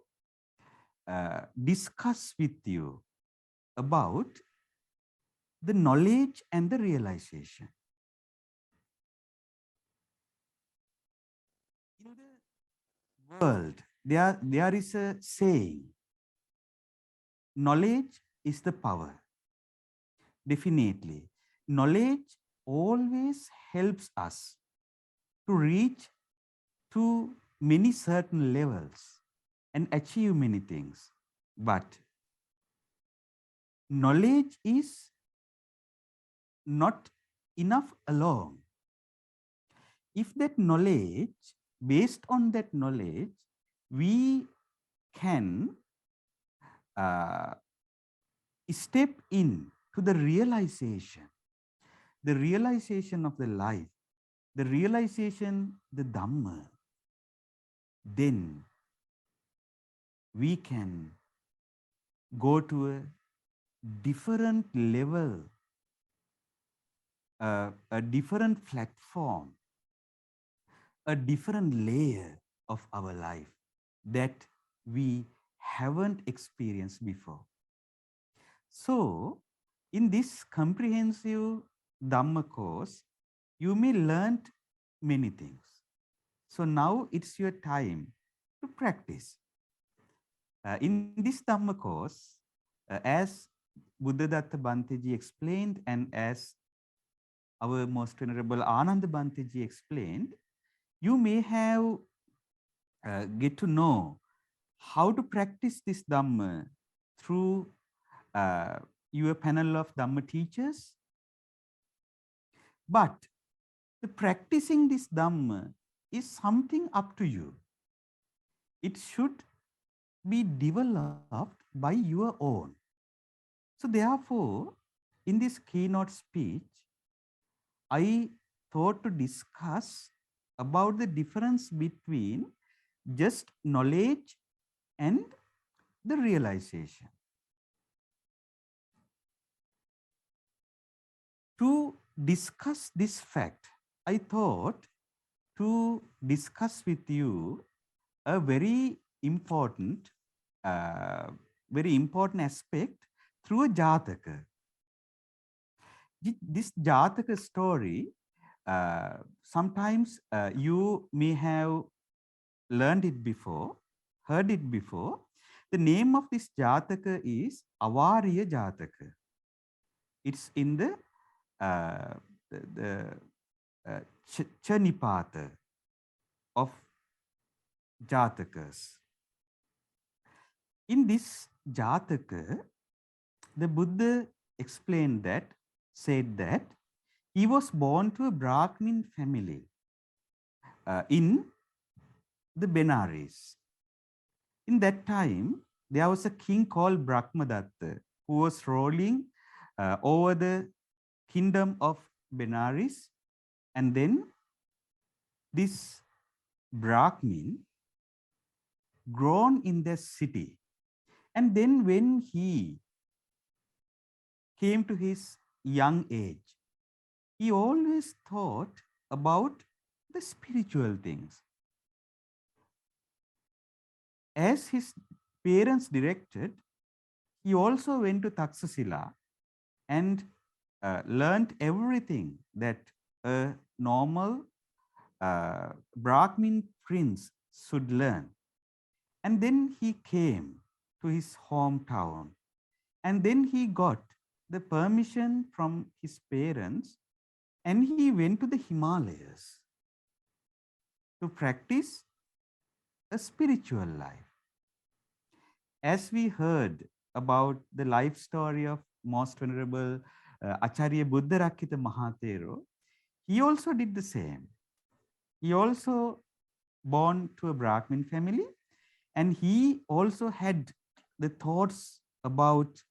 discuss with you about the knowledge and the realization. In the world, there is a saying, knowledge is the power. Definitely, knowledge always helps us to reach to many certain levels and achieve many things. But knowledge is not enough alone. If that knowledge, based on that knowledge, we can step in to the realization of the life, the realization, the Dhamma, then we can go to a different level, a different platform, a different layer of our life that we haven't experienced before. So, in this comprehensive Dhamma course, you may learn many things. So now it's your time to practice. In this Dhamma course, as Buddhadatta Bhanteji explained and as our most venerable Ananda Bhanteji explained, you may have get to know how to practice this Dhamma through your panel of Dhamma teachers. But the practicing this Dhamma is something up to you. It should be developed by your own. So therefore, in this keynote speech, I thought to discuss about the difference between just knowledge and the realization. To discuss this fact, I thought to discuss with you a very important aspect through a Jataka. This Jataka story, sometimes you may have learned it before, heard it before. The name of this Jataka is Avariya Jataka. It's in the Chanipata of Jatakas. In this Jataka, the Buddha said that he was born to a Brahmin family in the Benares. In that time, there was a king called Brahmadatta who was ruling over the kingdom of Benares, and then this Brahmin grown in the city, and then when he came to his young age, he always thought about the spiritual things. As his parents directed, he also went to Taksasila and learned everything that a normal Brahmin prince should learn. And then he came to his hometown, and then he got the permission from his parents, and he went to the Himalayas to practice a spiritual life. As we heard about the life story of most venerable Acharya Buddharakkhita Mahathero, he also did the same. He also born to a Brahmin family, and he also had the thoughts about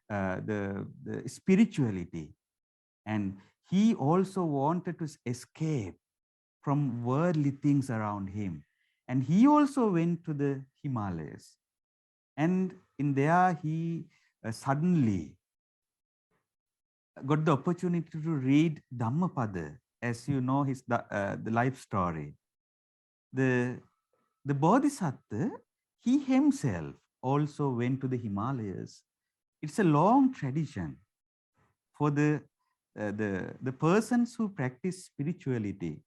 the spirituality, and he also wanted to escape from worldly things around him, and he also went to the Himalayas, and in there he suddenly got the opportunity to read Dhammapada, as you know the life story. The Bodhisattva, he himself also went to the Himalayas. It's a long tradition for the persons who practice spirituality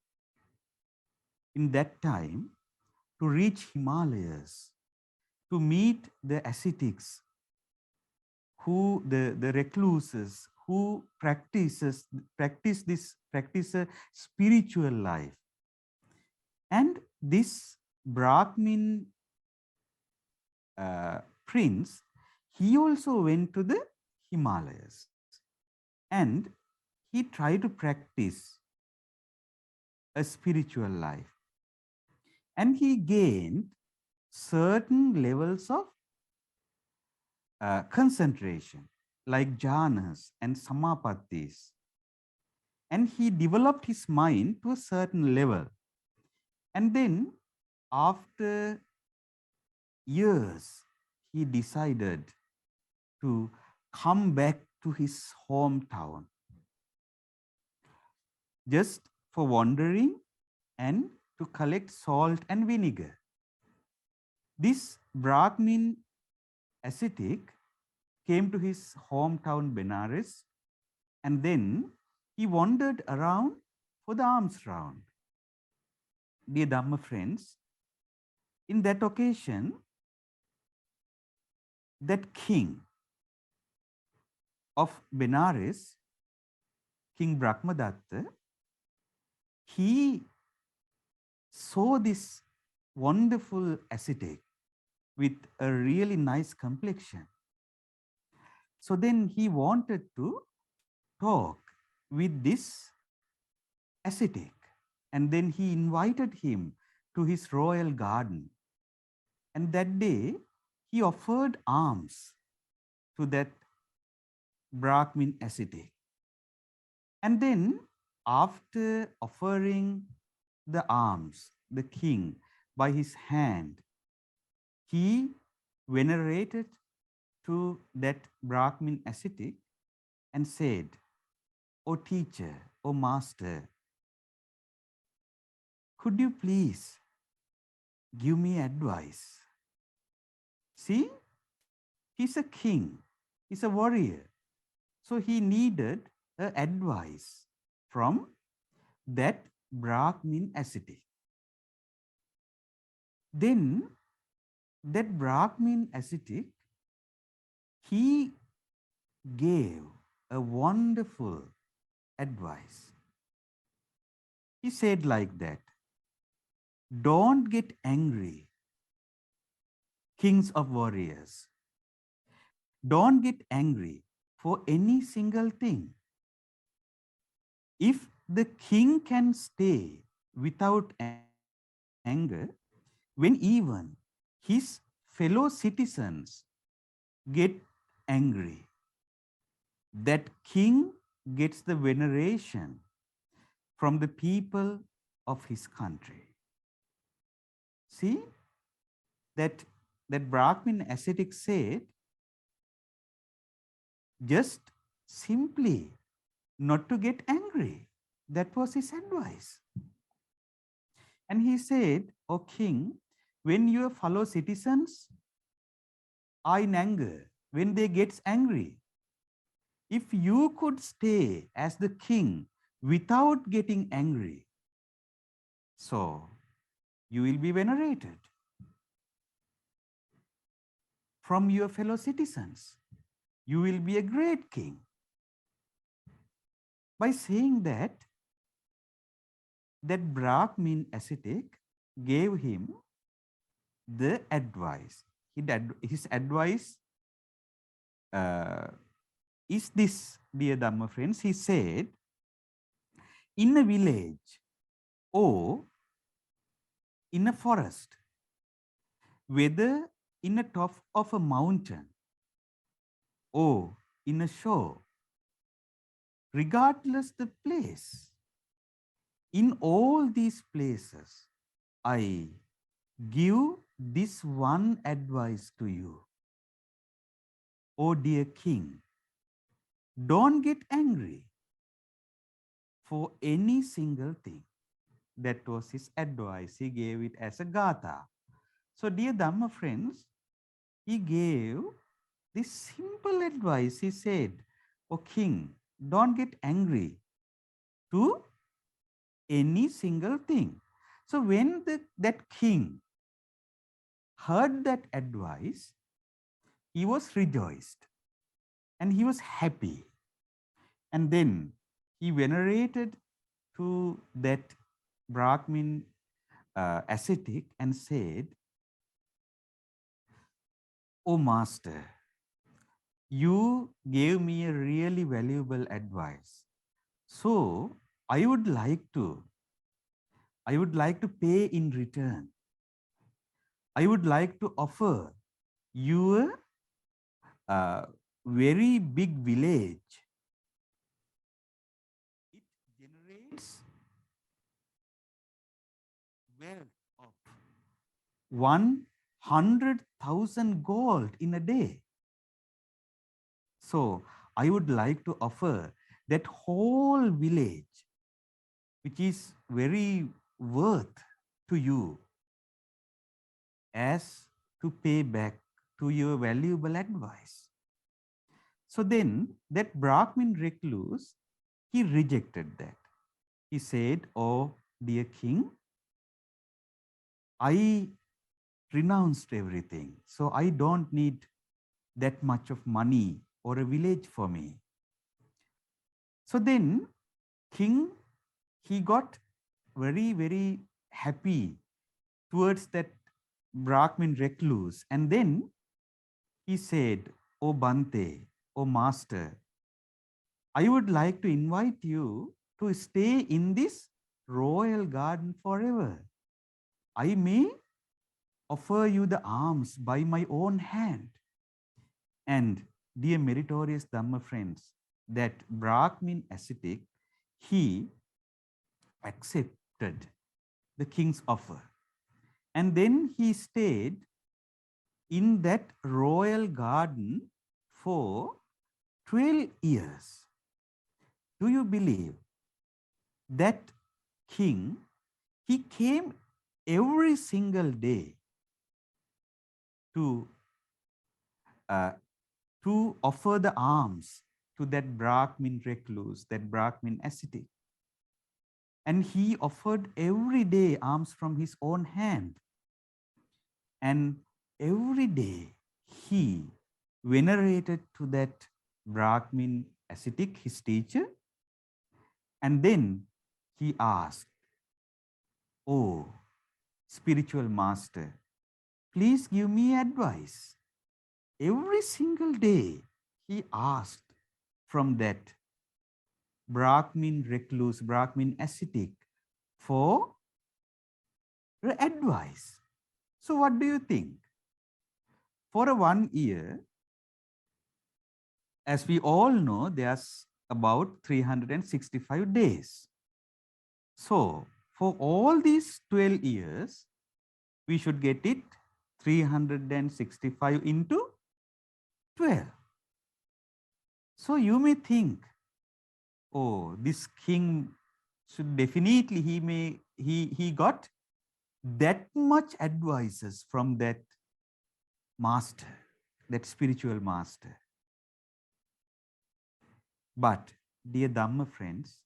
in that time to reach Himalayas, to meet the ascetics, who the recluses who practice a spiritual life. And this Brahmin prince, he also went to the Himalayas, and he tried to practice a spiritual life, and he gained certain levels of concentration, like jhanas and samapattis, and he developed his mind to a certain level. And then after years he decided to come back to his hometown just for wandering and to collect salt and vinegar. This Brahmin ascetic came to his hometown Benares, and then he wandered around for the alms round. Dear Dhamma friends, in that occasion, that king of Benares, King Brahmadatta, he saw this wonderful ascetic with a really nice complexion. So then he wanted to talk with this ascetic, and then he invited him to his royal garden. And that day he offered alms to that Brahmin ascetic. And then after offering the alms, the king by his hand, he venerated to that Brahmin ascetic and said, "O teacher, O master, could you please give me advice?" See, he's a king, he's a warrior. So he needed advice from that Brahmin ascetic. Then that Brahmin ascetic, he gave a wonderful advice. He said like that, "Don't get angry, kings of warriors. Don't get angry for any single thing. If the king can stay without anger, when even his fellow citizens get angry, that king gets the veneration from the people of his country." See, that Brahmin ascetic said, just simply not to get angry. That was his advice. And he said, "O king, when your fellow citizens are in anger, when they get angry, if you could stay as the king without getting angry, so you will be venerated from your fellow citizens. You will be a great king." By saying that, that Brahmin ascetic gave him the advice. His advice is this, dear Dhamma friends. He said, in a village or in a forest, whether in a top of a mountain or in a shore, regardless the place, in all these places, I give this one advice to you. O dear king, don't get angry for any single thing. That was his advice. He gave it as a gatha. So dear Dhamma friends, he gave this simple advice. He said, "O king, don't get angry to any single thing." So when that king heard that advice, he was rejoiced and he was happy. And then he venerated to that Brahmin ascetic and said, "O master, you gave me a really valuable advice. So I would like to pay in return. I would like to offer you a very big village. It generates wealth of 100,000 gold in a day. So I would like to offer that whole village, which is very worth to you, as to pay back to your valuable advice. So then that Brahmin recluse, he rejected that. He said, "Oh, dear king, I renounced everything. So I don't need that much of money or a village for me." So then king, he got very, very happy towards that Brahmin recluse. And then he said, "Oh Bhante, oh master, I would like to invite you to stay in this royal garden forever. I may offer you the alms by my own hand." And dear meritorious Dhamma friends, that Brahmin ascetic, he accepted the king's offer. And then he stayed in that royal garden for 12 years. Do you believe that king, he came every single day to offer the alms to that Brahmin recluse, that Brahmin ascetic. And he offered every day alms from his own hand. And every day he venerated to that Brahmin ascetic, his teacher. And then he asked, "Oh, spiritual master, please give me advice." Every single day he asked from that Brahmin recluse, Brahmin ascetic for advice. So what do you think? For a 1 year, as we all know, there's about 365 days. So for all these 12 years, we should get it 365 into 12. So you may think, oh, this king should definitely, he got that much advices from that master, that spiritual master. But dear Dhamma friends,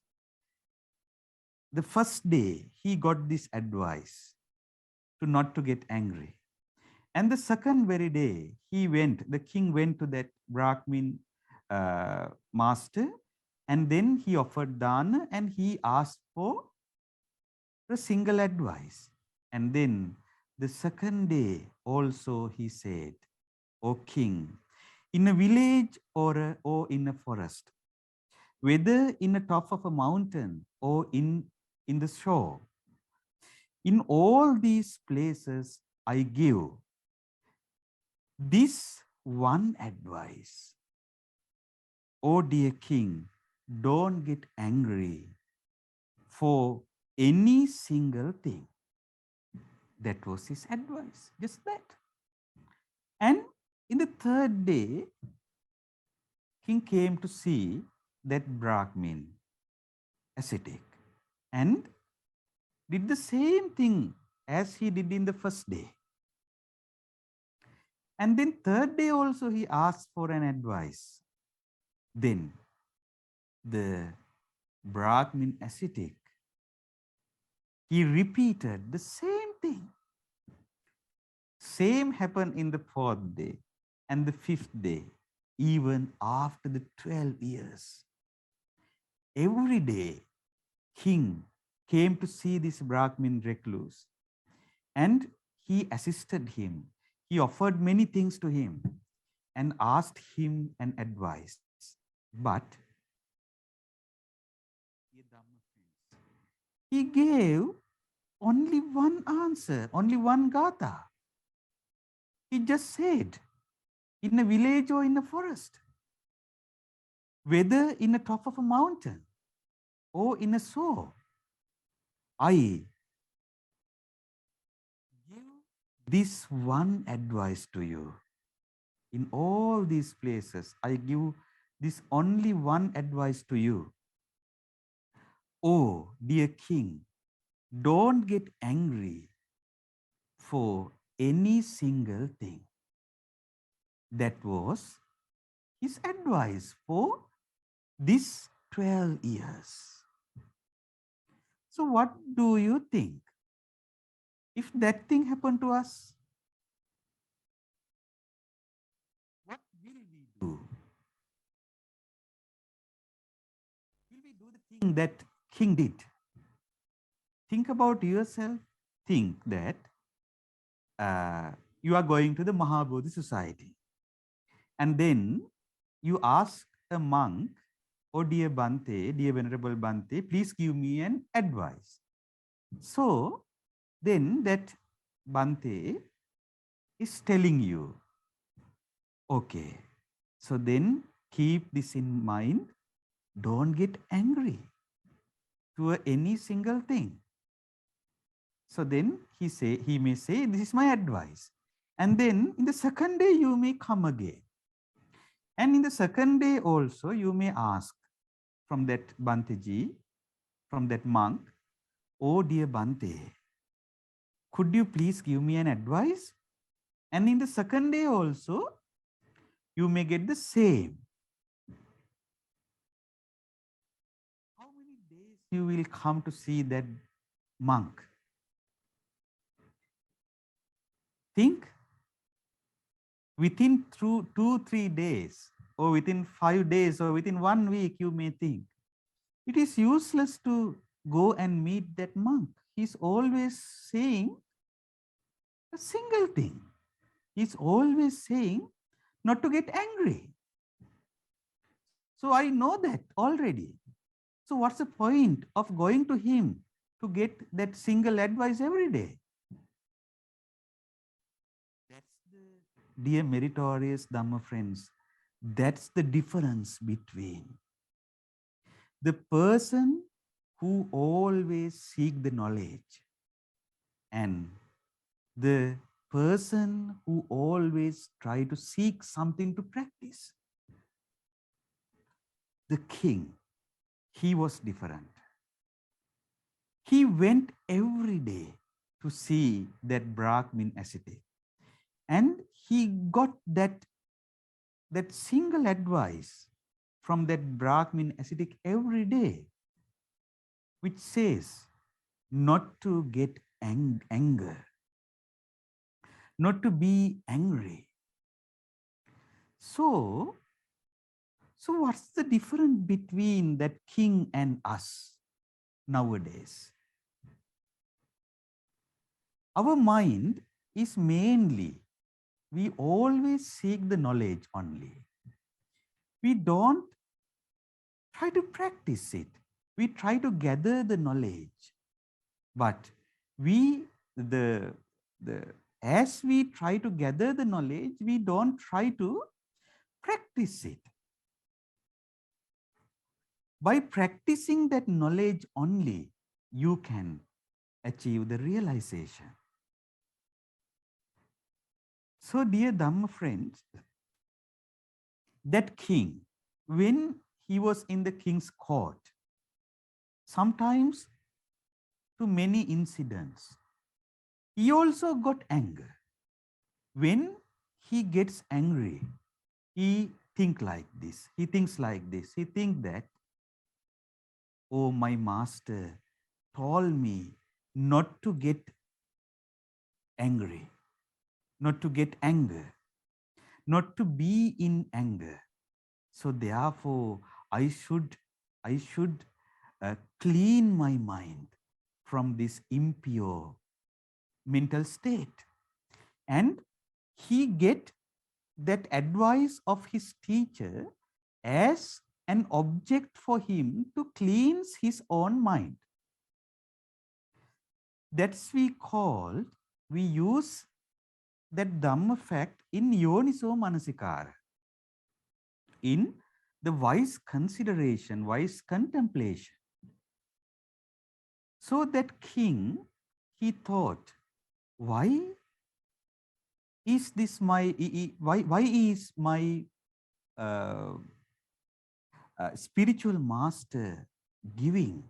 the first day he got this advice to not to get angry. And the second very day, the king went to that Brahmin master, and then he offered dana and he asked for a single advice. And then the second day also he said, "O king, in a village or in a forest, whether in the top of a mountain or in the shore, in all these places I give this one advice. O dear king, don't get angry for any single thing." That was his advice, just that. And in the third day, king came to see that Brahmin ascetic and did the same thing as he did in the first day. And then third day also he asked for an advice. Then the Brahmin ascetic, he repeated the same thing. Same happened in the fourth day and the fifth day, even after the 12 years. Every day, king came to see this Brahmin recluse and he assisted him. He offered many things to him and asked him an advice. But he gave only one answer, only one gatha. He just said, in a village or in a forest, whether in the top of a mountain or in a shore, I give this one advice to you. In all these places, I give this only one advice to you. Oh, dear king, don't get angry for any single thing. That was his advice for this 12 years. So what do you think? If that thing happened to us, what will we do? Will we do the thing that king did? Think about yourself. Think that you are going to the Mahabodhi society. And then you ask a monk, oh dear Bhante, dear Venerable Bhante, please give me an advice. So then that Bhante is telling you, okay, so then keep this in mind. Don't get angry to any single thing. So then he may say, this is my advice. And then in the second day, you may come again. And in the second day also, you may ask from that Bhanteji, from that monk, oh dear Bhante, could you please give me an advice? And in the second day also, you may get the same. How many days you will come to see that monk? Think. Within 2-3 days, or within 5 days, or within 1 week, you may think, it is useless to go and meet that monk. He's always saying a single thing. He's always saying not to get angry. So I know that already. So what's the point of going to him to get that single advice every day? Dear meritorious Dhamma friends, that's the difference between the person who always seek the knowledge and the person who always try to seek something to practice. The king, he was different. He went every day to see that Brahmin ascetic. And he got that single advice from that Brahmin ascetic every day, which says not to get anger, not to be angry. So what's the difference between that king and us nowadays? Our mind is mainly, we always seek the knowledge only. We don't try to practice it. We try to gather the knowledge. But as we try to gather the knowledge, we don't try to practice it. By practicing that knowledge only, you can achieve the realization. So, dear Dhamma friends, that king, when he was in the king's court, sometimes to many incidents, he also got anger. When he gets angry, he thinks like this. He thinks that, oh, my master told me not to get angry, not to get anger, not to be in anger. So therefore, I should clean my mind from this impure mental state. And he get that advice of his teacher as an object for him to cleanse his own mind. That's we use that Dhamma fact in Yoniso Manasikara, in the wise consideration, wise contemplation. So that king, he thought, why is this my, why is my uh, spiritual master giving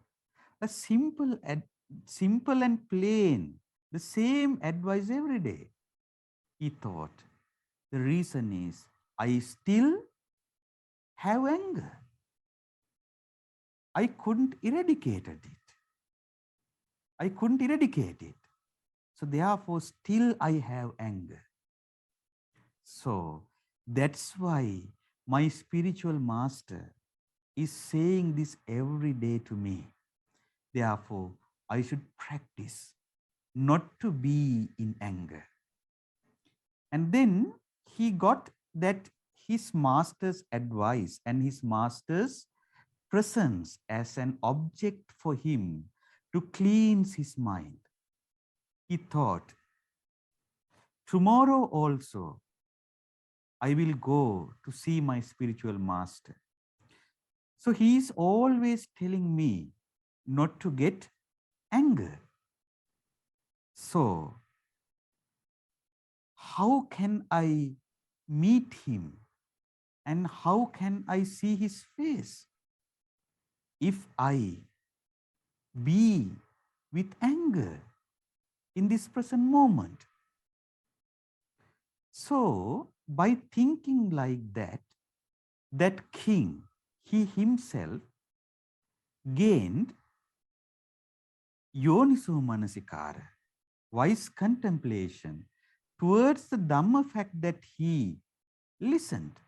a simple and plain, the same advice every day? He thought, the reason is I still have anger. I couldn't eradicate it. I couldn't eradicate it. So therefore, still I have anger. So that's why my spiritual master is saying this every day to me. Therefore, I should practice not to be in anger. And then he got that his master's advice and his master's presence as an object for him to cleanse his mind. He thought, tomorrow also I will go to see my spiritual master. So he is always telling me not to get anger. So how can I meet him and how can I see his face if I be with anger in this present moment? So by thinking like that, that king, he himself gained yoniso manasikara, wise contemplation towards the Dhamma fact that he listened,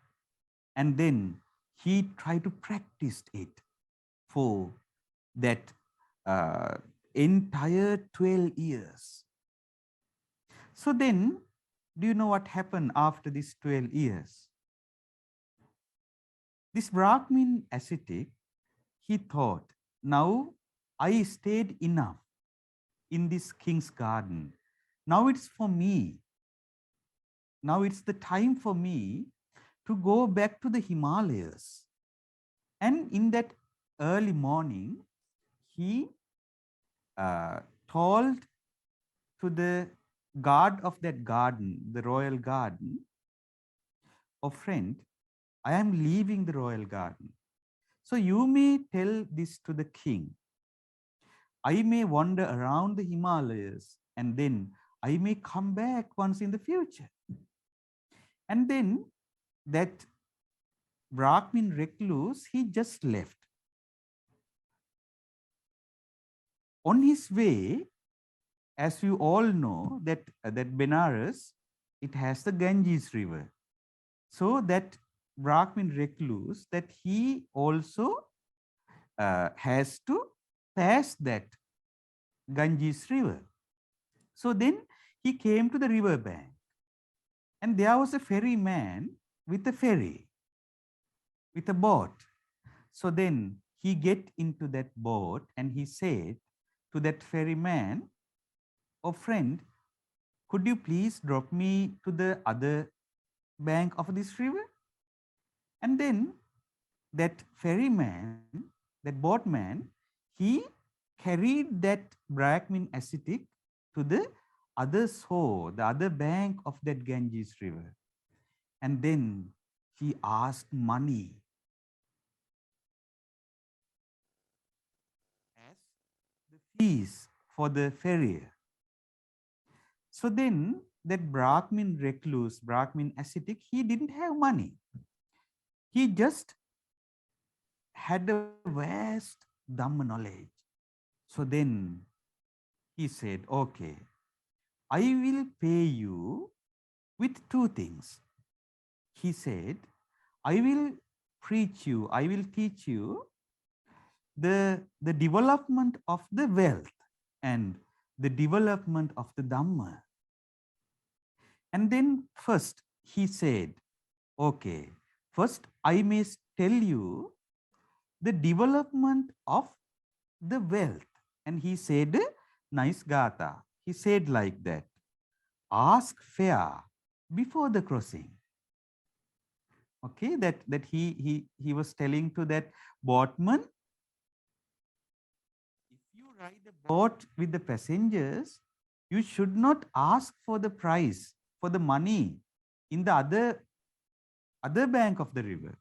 and then he tried to practice it for that entire 12 years. So then, do you know what happened after these 12 years? This Brahmin ascetic, he thought, now I stayed enough in this king's garden. Now it's for me. Now it's the time for me to go back to the Himalayas. And in that early morning, he told to the guard of that garden, the royal garden, oh friend, I am leaving the royal garden. So you may tell this to the king. I may wander around the Himalayas and then I may come back once in the future. And then that Brahmin recluse, he just left. On his way, as you all know, that Benares, it has the Ganges river. So that Brahmin recluse, that he also has to pass that Ganges river. So then he came to the river bank, and there was a ferryman with a ferry, with a boat. So then he get into that boat and he said to that ferryman, oh friend, could you please drop me to the other bank of this river? And then that ferryman, that boatman, he carried that Brahmin ascetic to the other shore, the other bank of that Ganges river. And then he asked money as the fees for the farrier. So then that Brahmin recluse, Brahmin ascetic, he didn't have money. He just had a vast Dhamma knowledge. So then he said, okay, I will pay you with two things. He said, I will preach you, I will teach you the development of the wealth and the development of the Dhamma. And then first he said, okay, first I may tell you the development of the wealth. And he said, nice Gata. He said like that, ask fare before the crossing. Okay, that he was telling to that boatman, if you ride a boat with the passengers, you should not ask for the price for the money in the other bank of the river,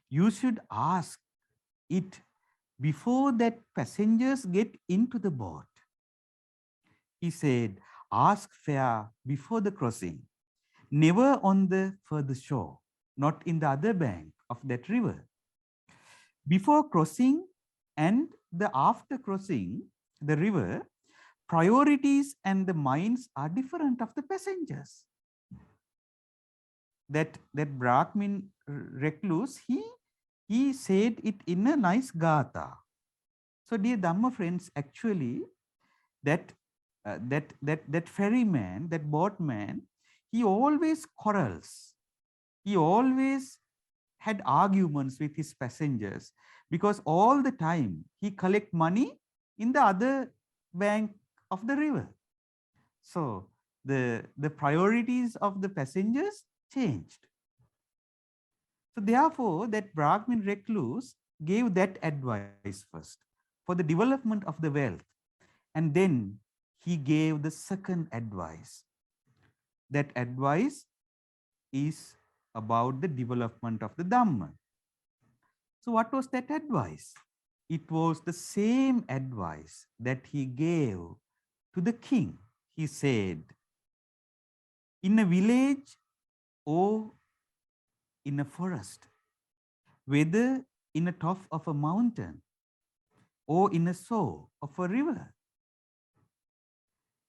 you should ask it before that passengers get into the boat. He said, ask fare before the crossing, never on the further shore, not in the other bank of that river. Before crossing and the after crossing the river, priorities and the minds are different of the passengers. That Brahmin recluse, he said it in a nice gatha. So dear Dhamma friends, actually that ferryman, that boatman, he always quarrels. He always had arguments with his passengers because all the time he collect money in the other bank of the river. So the priorities of the passengers changed. So therefore, that Brahmin recluse gave that advice first for the development of the wealth. And then he gave the second advice. That advice is about the development of the Dhamma. So what was that advice? It was the same advice that he gave to the king. He said, in a village or in a forest, whether in a top of a mountain or in a shore of a river,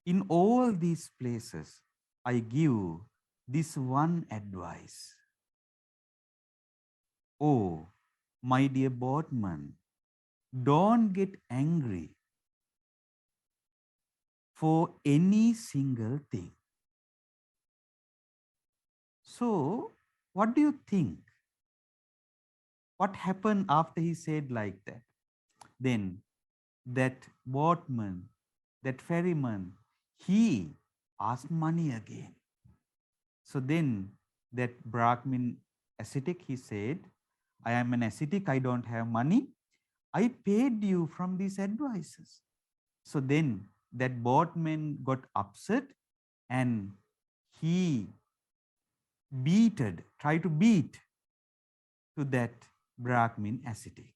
in all these places, I give this one advice. Oh, my dear boatman, don't get angry for any single thing. So, what do you think? What happened after he said like that? Then that boatman, that ferryman, he asked money again. So then that Brahmin ascetic, he said, I am an ascetic, I don't have money. I paid you from these advices. So then that boatman got upset and he tried to beat to that Brahmin ascetic.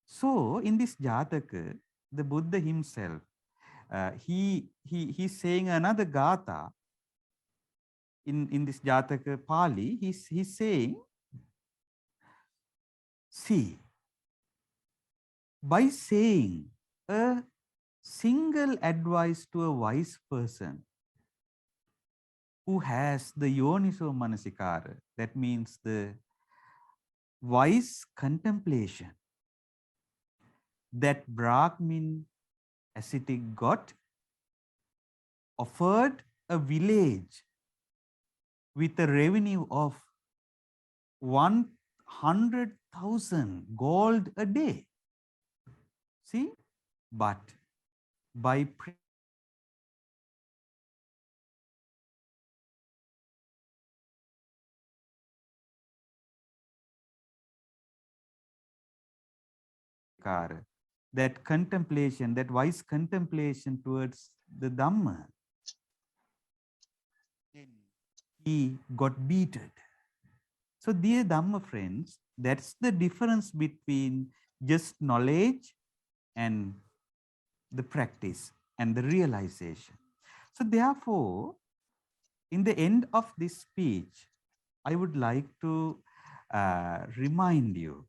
So in this Jataka, the Buddha himself, he's saying another gatha in this Jataka Pali. He's saying, see, by saying a single advice to a wise person who has the yoniso manasikara, that means the wise contemplation, that Brahmin ascetic got offered a village with a revenue of 100,000 gold a day. See, but by that contemplation, that wise contemplation towards the Dhamma, he got beaten. So dear Dhamma friends, that's the difference between just knowledge and the practice and the realization. So therefore, in the end of this speech, I would like to remind you.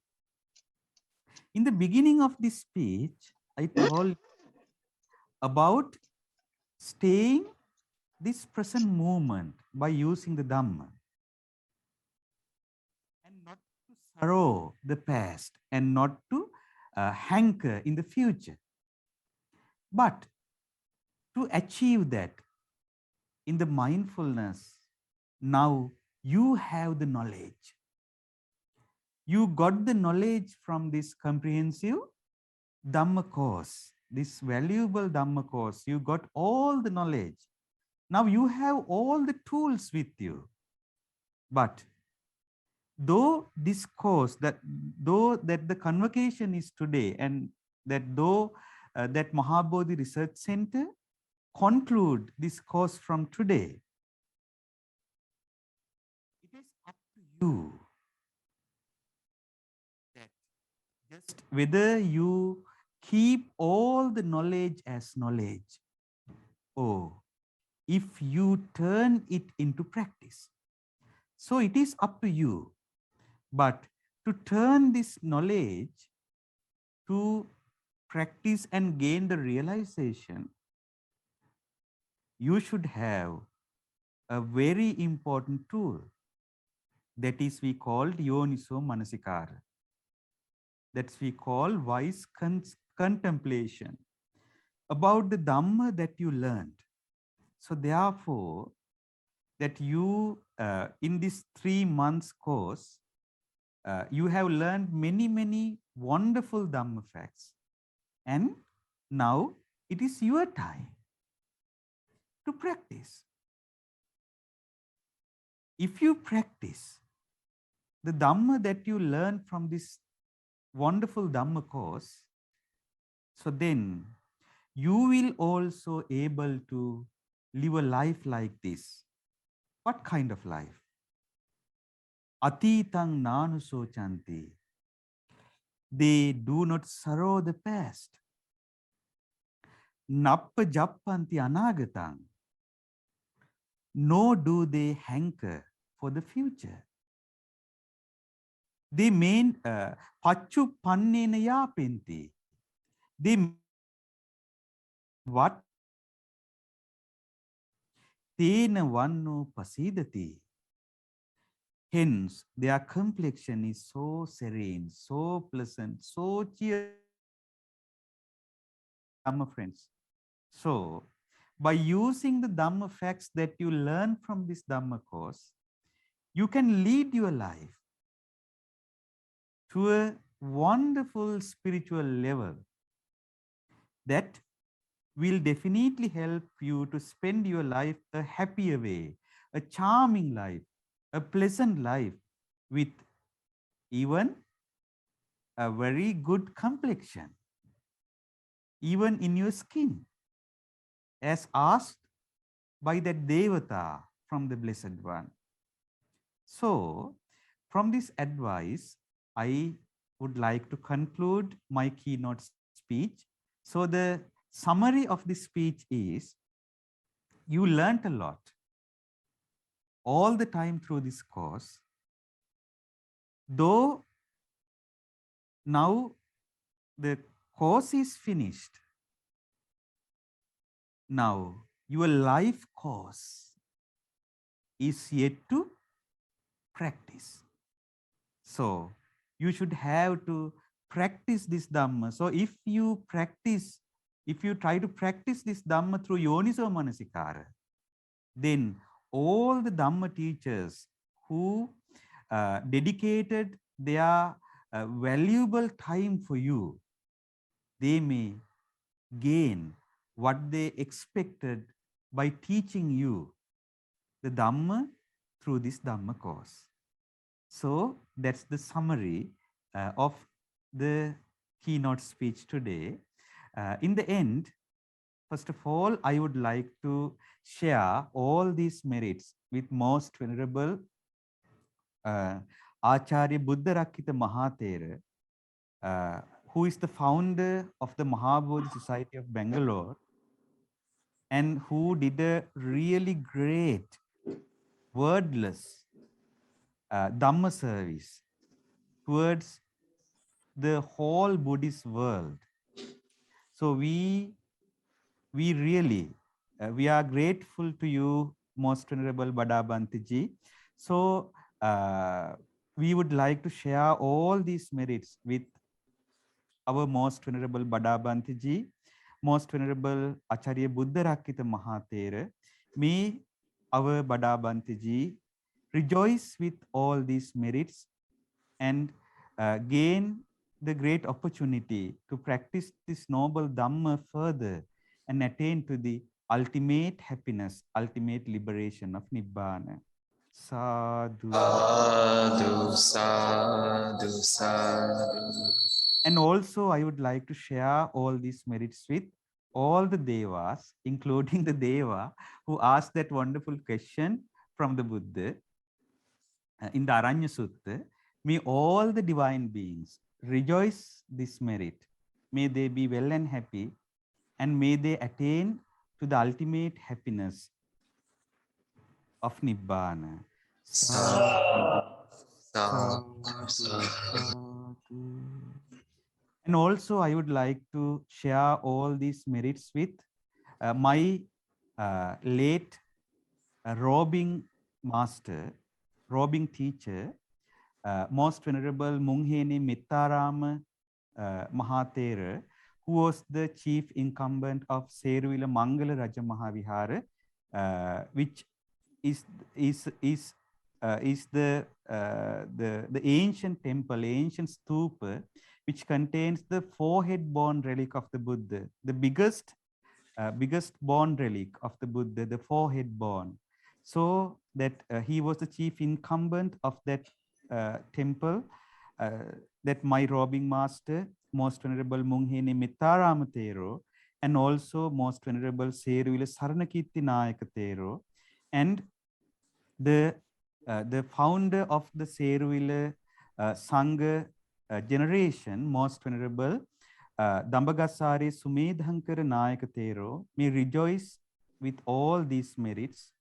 In the beginning of this speech, I told about staying this present moment by using the Dhamma and not to sorrow the past and not to hanker in the future. But to achieve that in the mindfulness, now you have the knowledge. You got the knowledge from this comprehensive Dhamma course, this valuable Dhamma course. You got all the knowledge. Now you have all the tools with you. But though this course, though the convocation is today, and though that Mahabodhi Research Center conclude this course from today, you. That just whether you keep all the knowledge as knowledge, or if you turn it into practice. So it is up to you. But to turn this knowledge to practice and gain the realization, you should have a very important tool. That is we called yoniso manasikara. That's we call wise contemplation about the Dhamma that you learned. So therefore, that you, in this 3 months course, you have learned many wonderful Dhamma facts. And now it is your time to practice. If you practice the Dhamma that you learn from this wonderful Dhamma course, so then you will also able to live a life like this. What kind of life? Atitang nanuso chanti. They do not sorrow the past. Nappa jappanti anagatang. Nor do they hanker for the future. They mean pachu pannena yapenti. They what tena vanno pasidati. Hence, their complexion is so serene, so pleasant, so cheerful. Dhamma friends. So, by using the Dhamma facts that you learn from this Dhamma course, you can lead your life to a wonderful spiritual level that will definitely help you to spend your life a happier way, a charming life, a pleasant life with even a very good complexion, even in your skin, as asked by that Devata from the Blessed One. So, from this advice, I would like to conclude my keynote speech. So, the summary of this speech is, you learnt a lot all the time through this course, though now the course is finished. Now, your life course is yet to practice. So, you should have to practice this Dhamma. So, if you try to practice this Dhamma through Yoniso Manasikara, then all the Dhamma teachers who dedicated their valuable time for you, they may gain what they expected by teaching you the Dhamma through this Dhamma course. So that's the summary of the keynote speech today. In the end, first of all, I would like to share all these merits with Most Venerable Acharya Buddharakkhita Mahathera, who is the founder of the Mahabodhi Society of Bangalore, and who did a really great, wordless Dhamma service towards the whole Buddhist world. So we really, we are grateful to you, Most Venerable Bhante Ji. So we would like to share all these merits with our Most Venerable Bhante Ji, Most Venerable Acharya Buddharakkhita Mahathera. May our Bhante Ji rejoice with all these merits and gain the great opportunity to practice this noble Dhamma further and attain to the ultimate happiness, ultimate liberation of Nibbana. Sadhu. Sadhu, sadhu, sadhu. And also, I would like to share all these merits with all the Devas, including the Deva who asked that wonderful question from the Buddha. in the Aranya Sutta, may all the divine beings rejoice this merit. May they be well and happy, and may they attain to the ultimate happiness of Nibbana. Sadhu, sadhu, sadhu. And also, I would like to share all these merits with my late robbing master, robbing teacher, most venerable Mungheni Mittarama Mahathera, who was the chief incumbent of Seruvila Mangala Raja Mahavihara, which is the ancient temple, ancient stupa, which contains the forehead bone relic of the Buddha, the biggest bone relic of the Buddha, the forehead bone. So that he was the chief incumbent of that temple, that my robbing master, most venerable Mungheni Mittarama Thero, and also most venerable Seruvila Saranakirti Nayaka Thero, and the founder of the Seruvila Sangha generation, most venerable Dambagasari Sumedhankara Nayaka Thero, may rejoice with all these merits.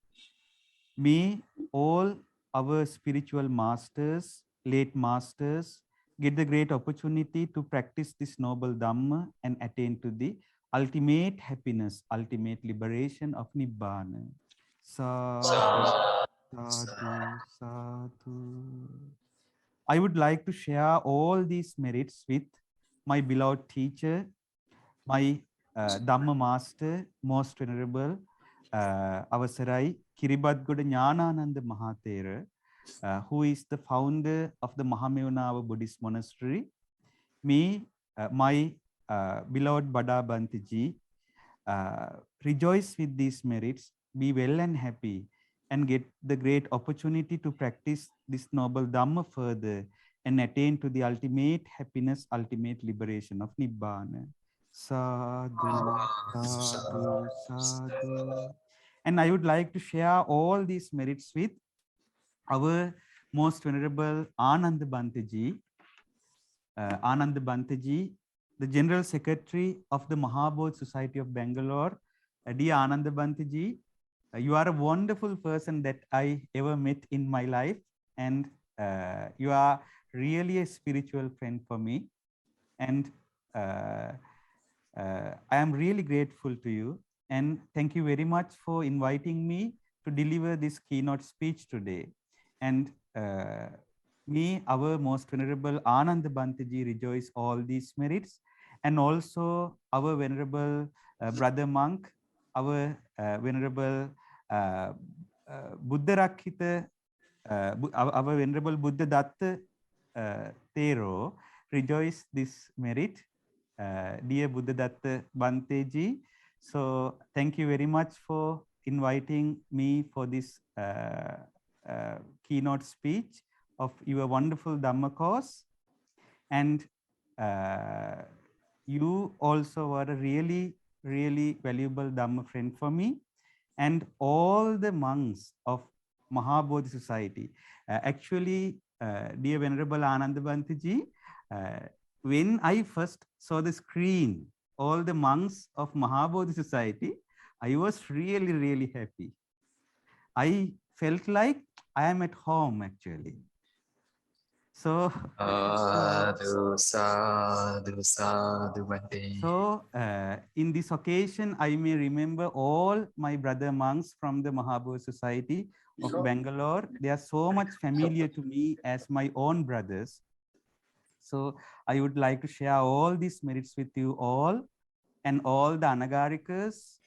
May all our spiritual masters, late masters, get the great opportunity to practice this noble Dhamma and attain to the ultimate happiness, ultimate liberation of Nibbana. Sadhu, sadhu, sadhu. I would like to share all these merits with my beloved teacher, my Dhamma master, most venerable Avasarai Kiribadgoda Jnanananda Mahathera, who is the founder of the Mahamevnawa Buddhist Monastery. Me, my beloved Bada Bhante rejoice with these merits, be well and happy, and get the great opportunity to practice this noble Dhamma further and attain to the ultimate happiness, ultimate liberation of Nibbana. Sadhu, sadhu, sadhu. And I would like to share all these merits with our most venerable Anand Bhante, Anand Bhante, the General Secretary of the Mahabodh Society of Bangalore. Dear Anand Bhante, you are a wonderful person that I ever met in my life, and you are really a spiritual friend for me. And I am really grateful to you. And thank you very much for inviting me to deliver this keynote speech today. And me, our most venerable Anand Bhante, rejoice all these merits, and also our venerable brother monk, our venerable Buddha Rakhita, our venerable Buddha Datta Thero, rejoice this merit. Dear Buddha Datta Bhante. So thank you very much for inviting me for this keynote speech of your wonderful Dhamma course. And you also were a really, really valuable Dhamma friend for me, and all the monks of Mahabodhi Society. Actually, dear Venerable Ananda Bhante, when I first saw the screen, all the monks of Mahabodhi Society, I was really, really happy. I felt like I am at home, actually. So, sadhu, Bhante. So, in this occasion, I may remember all my brother monks from the Mahabodhi Society of Bangalore. They are so much familiar to me as my own brothers. So, I would like to share all these merits with you all and all the Anagarikas.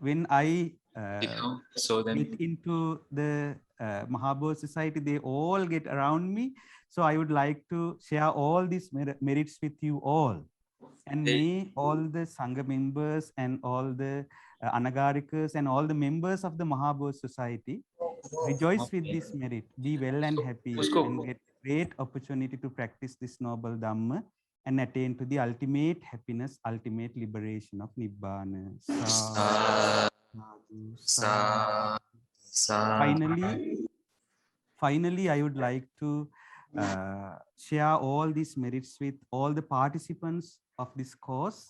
When I get into the Mahabodhi Society, they all get around me. So I would like to share all these merits with you all. And may all the Sangha members and all the Anagarikas and all the members of the Mahabodhi Society rejoice with this merit, be well and happy, and get great opportunity to practice this noble Dhamma and attain to the ultimate happiness, ultimate liberation of Nibbana. Finally, finally, I would like to share all these merits with all the participants of this course.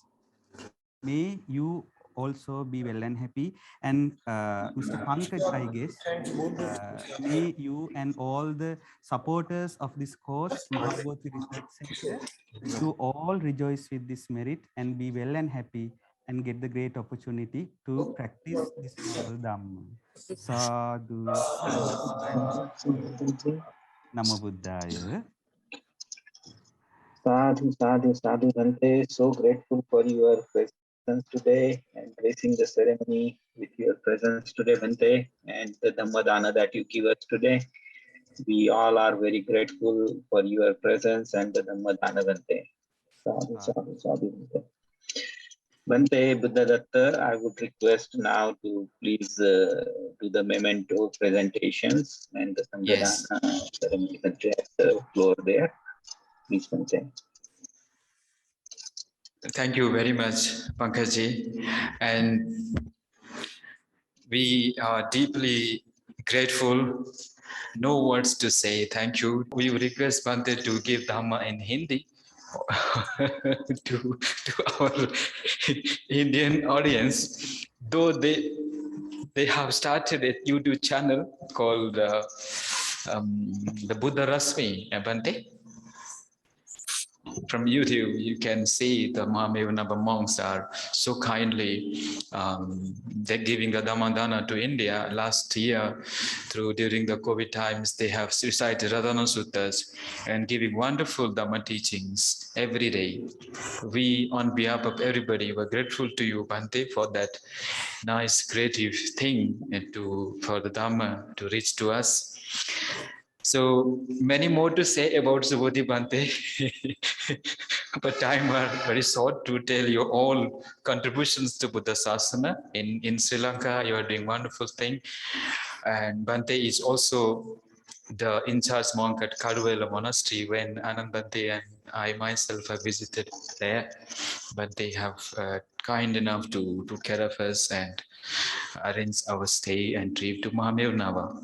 May you also be well and happy. And Mr. Pankaj, I guess, may you and all the supporters of this course, Mahabodhi Research Center, you all rejoice with this merit and be well and happy and get the great opportunity to practice this noble Dhamma. Sadhu, Namo Buddhaya. Sadhu, sadhu, sadhu, Bhante. So grateful for your presence today and gracing the ceremony with your presence today, Bhante, and the Dhammadana that you give us today. We all are very grateful for your presence and the Dhammadana, Bhante. Sadhu, sadhu, sadhu, Bhante. Bhante Buddhadatta, I would request now to please do the memento presentations and the Yes. Dhammadana ceremony, Bhante, at the floor there. Please, Bhante. Thank you very much, Pankajji. And we are deeply grateful. No words to say thank you. We request Bhante to give Dhamma in Hindi to our Indian audience, though they have started a YouTube channel called the Buddha Rasmi, Bhante. From YouTube, you can see the Mahamevnawa monks are so kindly they're giving the Dhammadana to India. Last year, during the COVID times, they have recited Radhana Suttas and giving wonderful Dhamma teachings every day. We, on behalf of everybody, were grateful to you, Bhante, for that nice creative thing for the Dhamma to reach to us. So many more to say about Subodhi, Bhante, but time are very short to tell you all contributions to Buddha Sasana. In Sri Lanka, you are doing wonderful thing. And Bhante is also the in-charge monk at Karuwela Monastery. When Anand Bhante and I myself have visited there, but they have kind enough to take care of us and arrange our stay and trip to Mahamevnawa.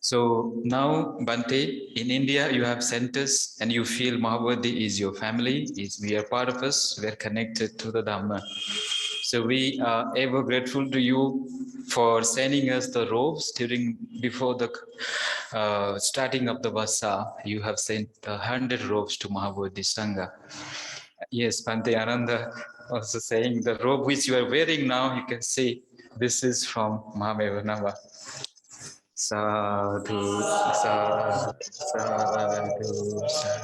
So now, Bhante, in India, you have sent us and you feel Mahabodhi is your family, we are part of us, we are connected to the Dhamma. So we are ever grateful to you for sending us the robes before the starting of the Vasa. You have sent 100 robes to Mahabodhi Sangha. Yes, Bhante Ananda also saying the robe which you are wearing now, you can see this is from Mahamevnawa. Sadhu, sadhu, sadhu, sadhu.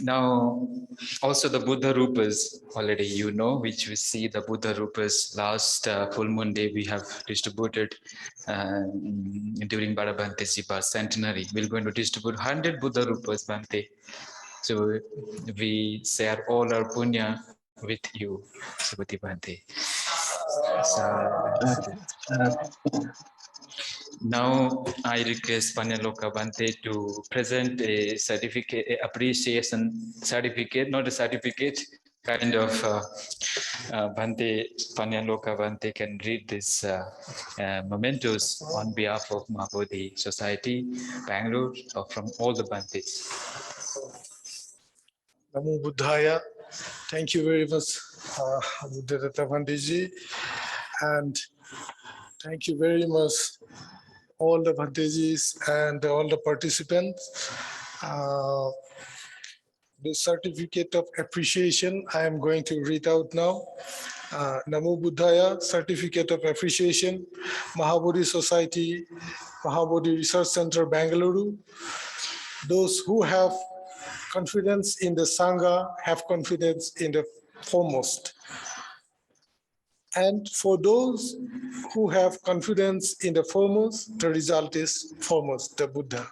Now, also the Buddha Rupas, already you know, which we see the Buddha Rupas last full moon day we have distributed during Bada Bhante's centenary. We're going to distribute 100 Buddha Rupas, Bhante. So we share all our punya with you, Subodhi Bhante. Now I request Panyaloka Bhante to present a certificate, appreciation certificate, not a certificate, kind of Bhante, Panyaloka Bhante can read this mementos on behalf of Mahabodhi Society, Bangalore, or from all the Bhantes. Namo Buddhaya. Thank you very much, Buddhadatta Bhanteji, and thank you very much all the Bhantejis and all the participants. The certificate of appreciation I am going to read out now. Namo Buddhaya, certificate of appreciation, Mahabodhi Society, Mahabodhi Research Center, Bangalore. Those who have confidence in the Sangha have confidence in the foremost. And for those who have confidence in the foremost, the result is foremost, the Buddha.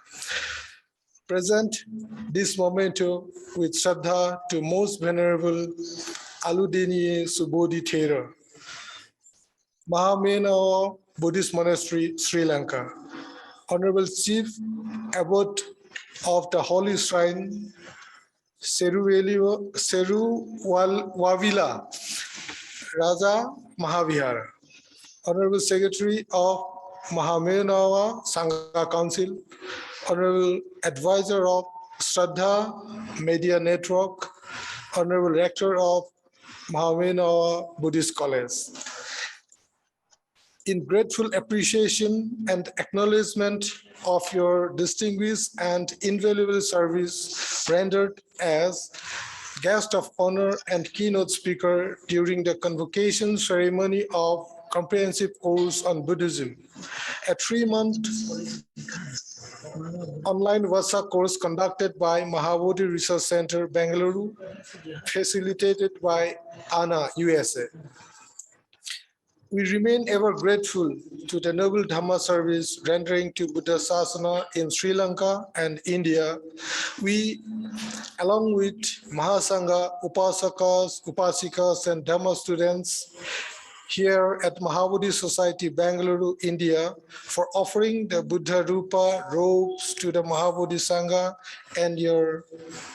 Present this memento with Shraddha to Most Venerable Aludeniye Subodhi Thero, Mahamevnawa Buddhist Monastery, Sri Lanka. Honorable Chief Abbot of the Holy Shrine, Seruwavila Raja Mahavihara. Honorable Secretary of Mahamevnawa Sangha Council, Honorable Advisor of Shraddha Media Network, Honorable Rector of Mahamevnawa Buddhist College. In grateful appreciation and acknowledgement of your distinguished and invaluable service rendered as guest of honor and keynote speaker during the convocation ceremony of comprehensive course on Buddhism, a 3-month online Vasa course conducted by Mahabodhi Research Center, Bengaluru, facilitated by ANA, USA. We remain ever grateful to the noble Dhamma service rendering to Buddha Sasana in Sri Lanka and India. We, along with Mahasangha, Upasakas, Upasikas, and Dhamma students here at Mahabodhi Society, Bengaluru, India, for offering the Buddha Rupa robes to the Mahabodhi Sangha and your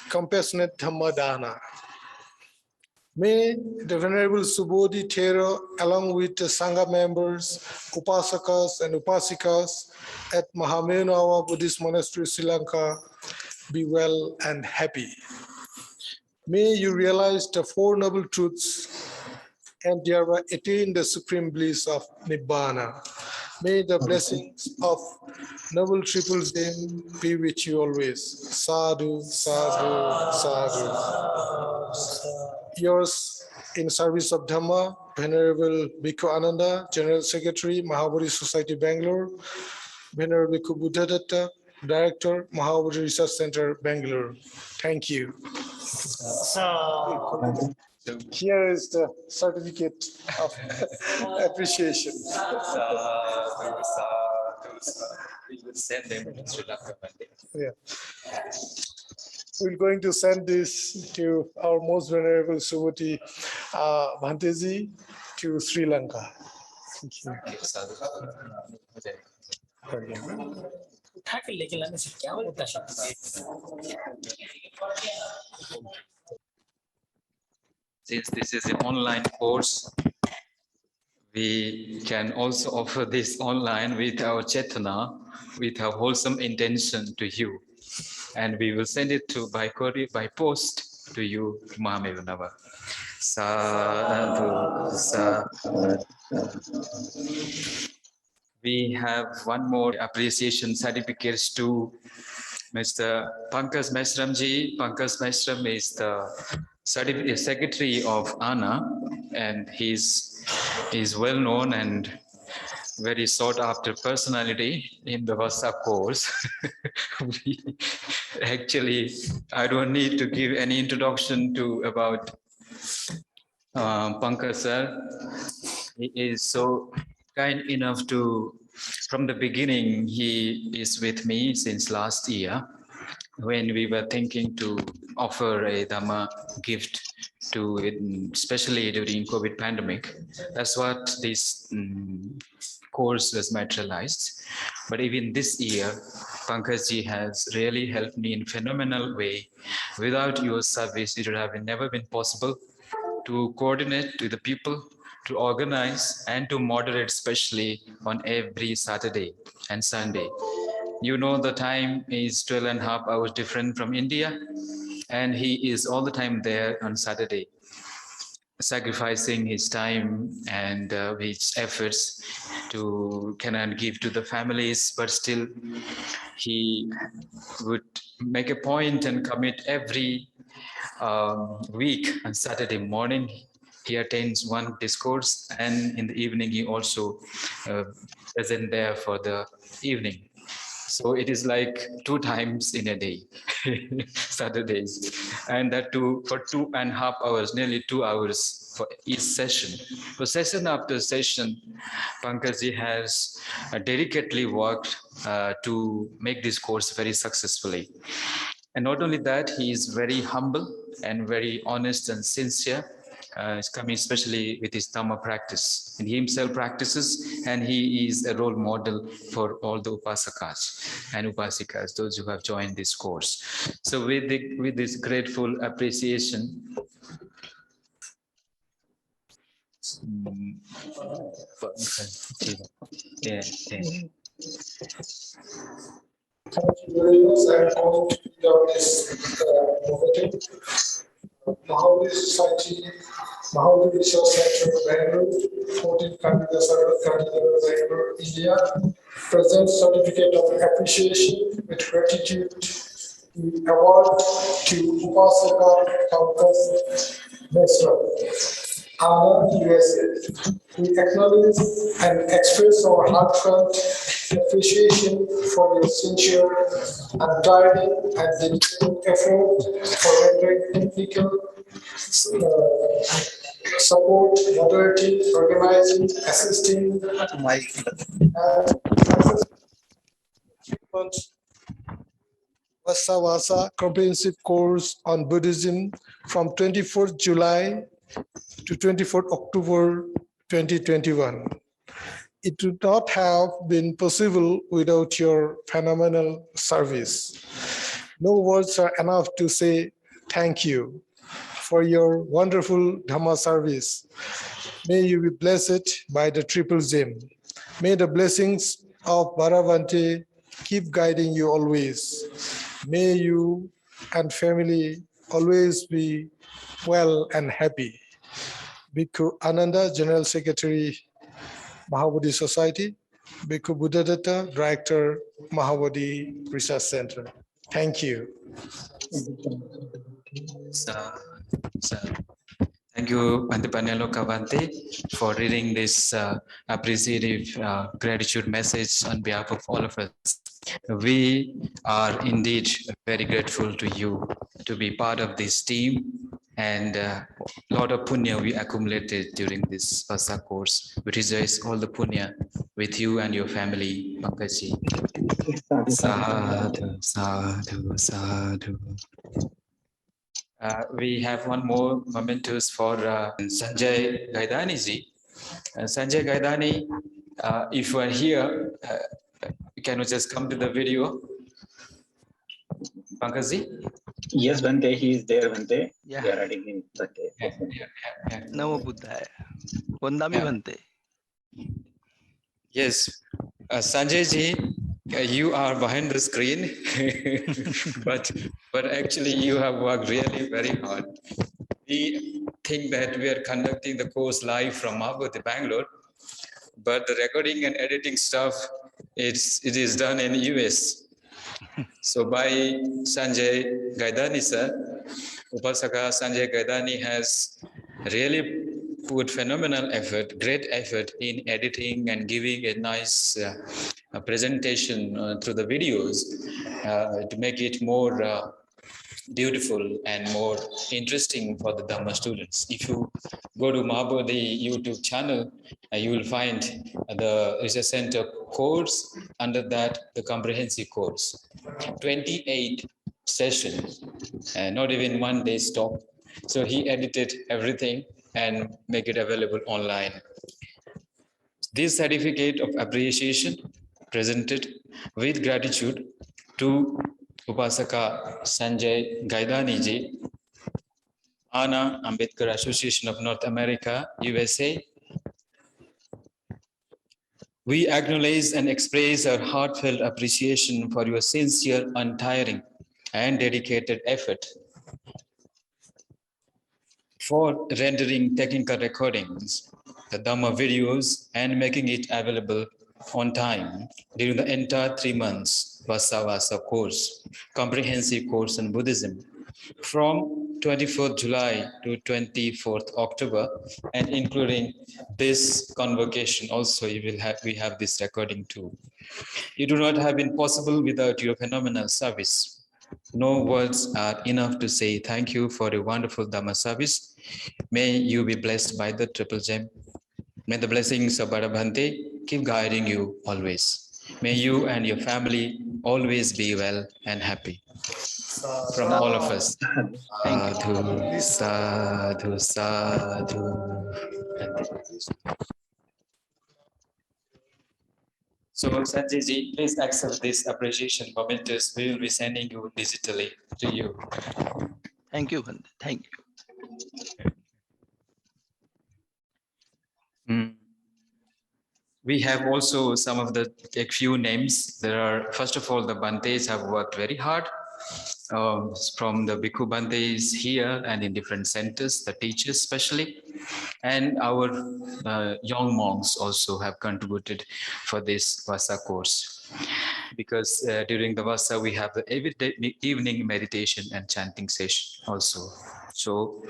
compassionate Dhamma Dana. May the Venerable Subodhi Thero, along with the Sangha members, Upasakas and Upasikas at Mahamevnawa Buddhist Monastery, Sri Lanka, be well and happy. May you realize the Four Noble Truths and thereby attain the supreme bliss of Nibbana. May the blessings of Noble Triple Zen be with you always. Sadhu, sadhu, sadhu. Yours in service of Dhamma, Venerable Bhikkhu Ananda, General Secretary, Mahabodhi Society, Bangalore, Venerable Bhikkhu Buddhadatta, Director, Mahabodhi Research Center, Bangalore. Thank you. Here is the certificate of appreciation. We will send them to Srilanka one day. Yeah. We're going to send this to our most venerable Subodhi Bhante to Sri Lanka. Thank you. Since this is an online course, we can also offer this online with our Chetana, with our wholesome intention to you. And we will send it to by courier, by post to you, Mahamevnawa. Sadhu, sadhu. We have one more appreciation certificates to Mr. Pankaj Meshramji. Pankaj Meshram is the secretary of ANA, and he's well known and very sought after personality in the Vasa course. Actually, I don't need to give any introduction to about Pankaj sir. He is so kind enough to, from the beginning, he is with me since last year when we were thinking to offer a Dhamma gift to, especially during COVID pandemic. That's what this course was materialized. But even this year, Pankajji has really helped me in phenomenal way. Without your service, it would have never been possible to coordinate with the people, to organize and to moderate, especially on every Saturday and Sunday. You know, the time is 12.5 hours different from India, and he is all the time there on Saturday, sacrificing his time and his efforts to cannot give to the families, but still he would make a point and commit every week on Saturday morning. He attends one discourse, and in the evening he also present there for the evening. So it is like 2 times in a day, Saturdays, and that too for 2.5 hours, nearly 2 hours for each session. So session after session, Pankajji has dedicatedly worked to make this course very successfully. And not only that, he is very humble and very honest and sincere. It's coming especially with his Dhamma practice. And he himself practices, and he is a role model for all the Upasakas and Upasikas, those who have joined this course. So with this grateful appreciation, Yeah. Thank you very much. I'm going to read out this bulletin. Mahamevnawa Society, Mahamevnawa Research Center, Bangalore, 14 Kandida Bangalore, India, presents certificate of appreciation with gratitude the award to Upasaka Campus Mesra, Anna, USA. We acknowledge and express our heartfelt appreciation for your sincere, untiring, and dedicated effort for rendering technical support, moderating, organizing, assisting, and Vasa comprehensive course on Buddhism from 24th July to 24th October 2021. It would not have been possible without your phenomenal service. No words are enough to say thank you for your wonderful Dhamma service. May you be blessed by the triple gem. May the blessings of Bhante keep guiding you always. May you and family always be well and happy. Bhikkhu Ananda, General Secretary, Mahabodhi Society. Bhikkhu Buddhadatta, Director, Mahabodhi Research Center. Thank you. Thank you, Bhante Bhante, for reading this appreciative gratitude message on behalf of all of us. We are indeed very grateful to you to be part of this team, and a lot of punya we accumulated during this Vasa course. We rejoice all the punya with you and your family, Pankajji. Sadhu, sadhu, sadhu. We have one more mementos for Sanjay Gaidani ji. Sanjay Gaidani, if you are here, can you just come to the video? Pankaj ji? Yes, Bhante, he is there, Bhante. Yeah. We are adding him, Bhante. Yeah. Namo Buddhaya. Vandami Bhante. Yes, Sanjay ji, you are behind the screen, but actually you have worked really very hard. We think that we are conducting the course live from Mahamevnawa, Bangalore, but the recording and editing stuff, it is done in US. So by Sanjay Gaidani sir, Upasaka Sanjay Gaidani has really put phenomenal effort, great effort in editing and giving a nice presentation through the videos to make it more beautiful and more interesting for the Dhamma students. If you go to Mahabodhi YouTube channel, you will find the Research Center course, under that the comprehensive course. 28 sessions, not even one day stop. So he edited everything and make it available online. This certificate of appreciation presented with gratitude to Upasaka Sanjay Gaidani ji, Anna Ambedkar Association of North America, USA. We acknowledge and express our heartfelt appreciation for your sincere, untiring, and dedicated effort for rendering technical recordings, the Dhamma videos, and making it available on time during the entire 3 months Vasa course, comprehensive course on Buddhism, from 24th July to 24th October, and including this convocation also, we have this recording too. It would not have been possible without your phenomenal service. No words are enough to say thank you for your wonderful Dhamma service. May you be blessed by the triple gem. May the blessings of Bhante keep guiding you always. May you and your family always be well and happy. From all of us. Sadhu, sadhu, sadhu. So Sanjay ji, please accept this appreciation mementos. We will be sending you digitally to you. Thank you, Bhante. Thank you. Mm. We have also some of a few names. There are, first of all, the Bhantes have worked very hard. From the Bhikkhu Bhantes here and in different centers, the teachers especially, and our young monks also have contributed for this Vasa course. Because during the Vasa, we have the every evening meditation and chanting session also. So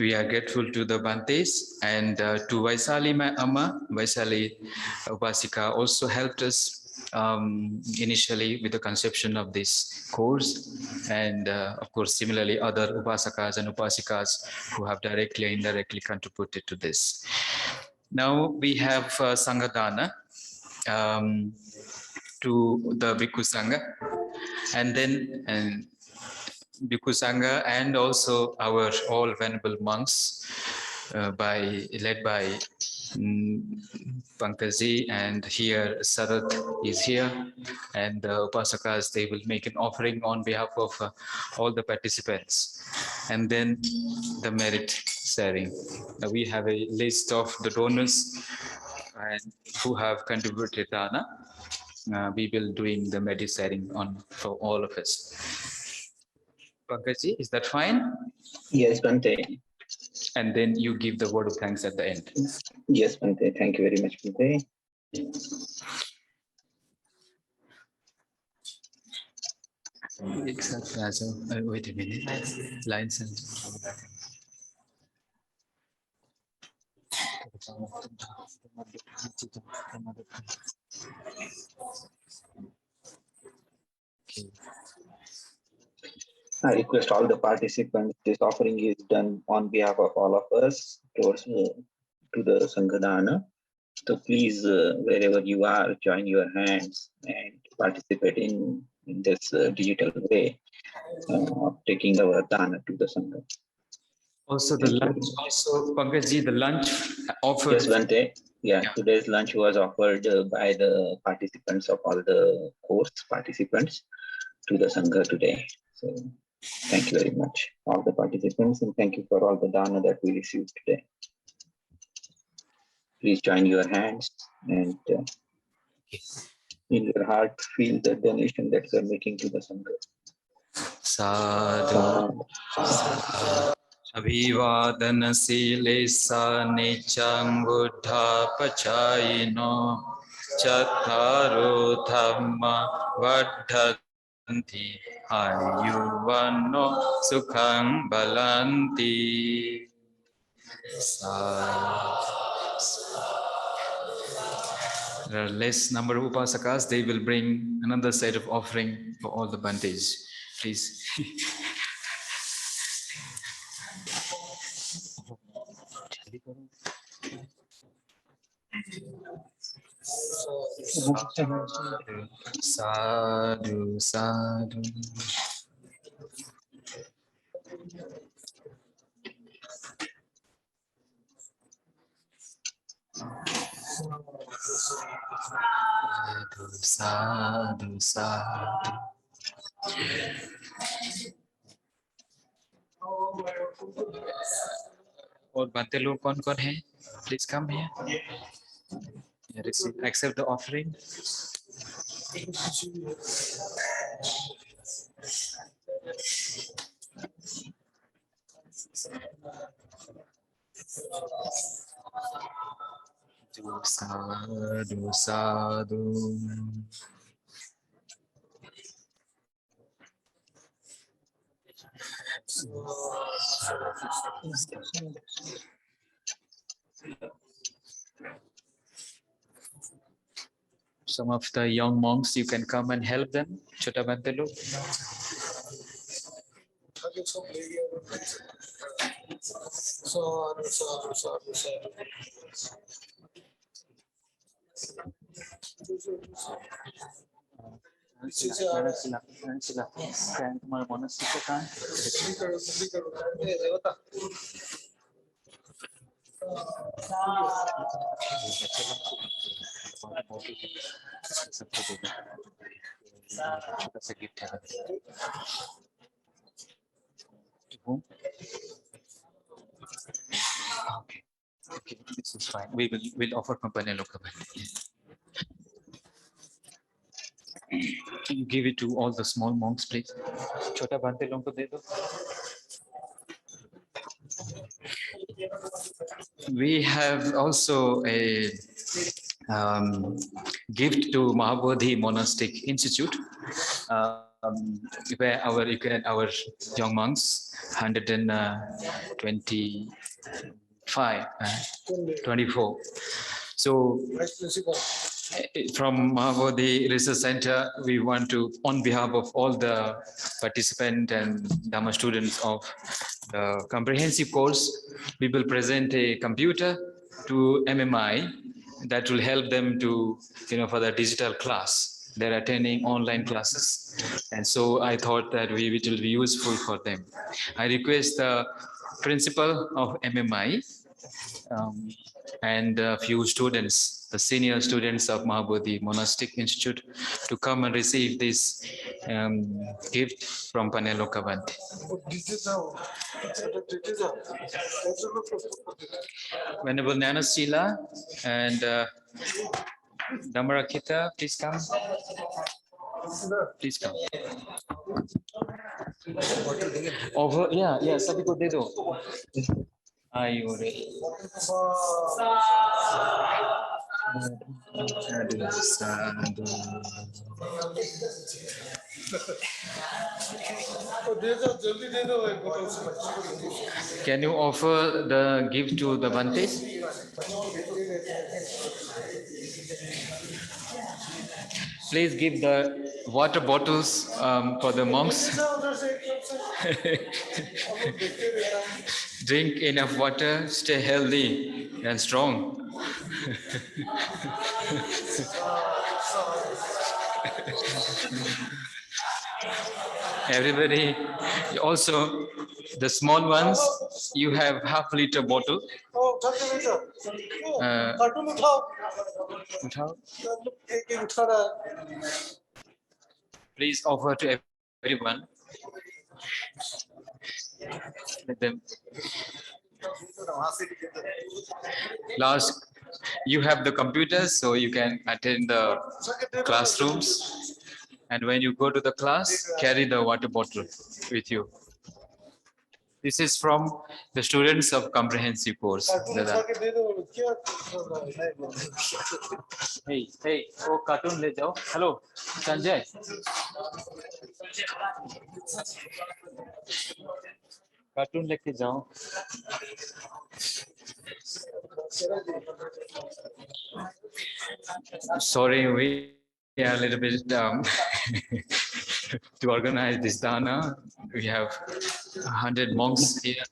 we are grateful to the Bhantes and to Vaisali Amma. Vaisali Upasika also helped us initially with the conception of this course. And of course, similarly, other Upasakas and Upasikas who have directly or indirectly contributed to this. Now we have Sanghadana to the Bhikkhu Sangha, and then Bhikkhu Sangha and also our all venerable monks led by Pankaj and here Sarat is here, and the Upasakas, they will make an offering on behalf of all the participants, and then the merit sharing. Now we have a list of the donors and who have contributed dana. We will doing the merit sharing on for all of us. Pankaj, is that fine? Yes, Bhante. And then you give the word of thanks at the end. Yes, Bhante. Thank you very much, Bhante. Wait a minute. Lines and I request all the participants, this offering is done on behalf of all of us towards to the Sanghadana. So please, wherever you are, join your hands and participate in this digital way of taking our dana to the Sangha. also the lunch, also Pankaj, the lunch offered. Yes, Bhante. Yeah, today's lunch was offered by the participants of all the course participants to the Sangha today. So thank you very much, all the participants, and thank you for all the dana that we received today. Please join your hands and in your heart feel the donation that you are making to the Sangha. Sadhu. Abhivadana silesa nichang buddha pachayino chattaro dhamma vaddhanti ayuvano sukhang balanti. There are less number of upasakas. They will bring another set of offering for all the Bhantes. Please. Sadhu, sadhu. Sadhu, sadhu. और बातें लोग कौन-कौन है? Please come here. Receive, accept the offering. Sadhu, sadhu. Some of the young monks, you can come and help them. Chota Bhante log. छोटा सा gift है okay Okay, this is fine. We'll offer company local. Can you give it to all the small monks, please? Chota Bhante लोगों को दे दो. We have also a gift to Mahabodhi Monastic Institute, where our young monks, 125, 24. So from Mahabodhi Research Center, we want to, on behalf of all the participants and Dhamma students of the comprehensive course, we will present a computer to MMI that will help them to, for the digital class. They're attending online classes. And so I thought that it will be useful for them. I request the principal of MMI and a few students, the senior students of Mahabodhi Monastic Institute, to come and receive this gift from Paneloka Bhante. Venerable Nana Sila and Dhammarakita, please come. Please come. Over, yeah, sabhi ko de do. Ayure. Can you offer the gift to the Bhantes? Please give the water bottles for the monks. Drink enough water, stay healthy and strong. Everybody, also the small ones, you have half-liter bottle. Please offer to everyone. Let them. Last, you have the computers, so you can attend the classrooms. And when you go to the class, carry the water bottle with you. This is from the students of comprehensive course. Dada. Hey, oh, cartoon le jao. Hello, Sanjay. Cartoon लेके जाओ. Sorry, we are a little bit to organize this dana. We have 100 monks here.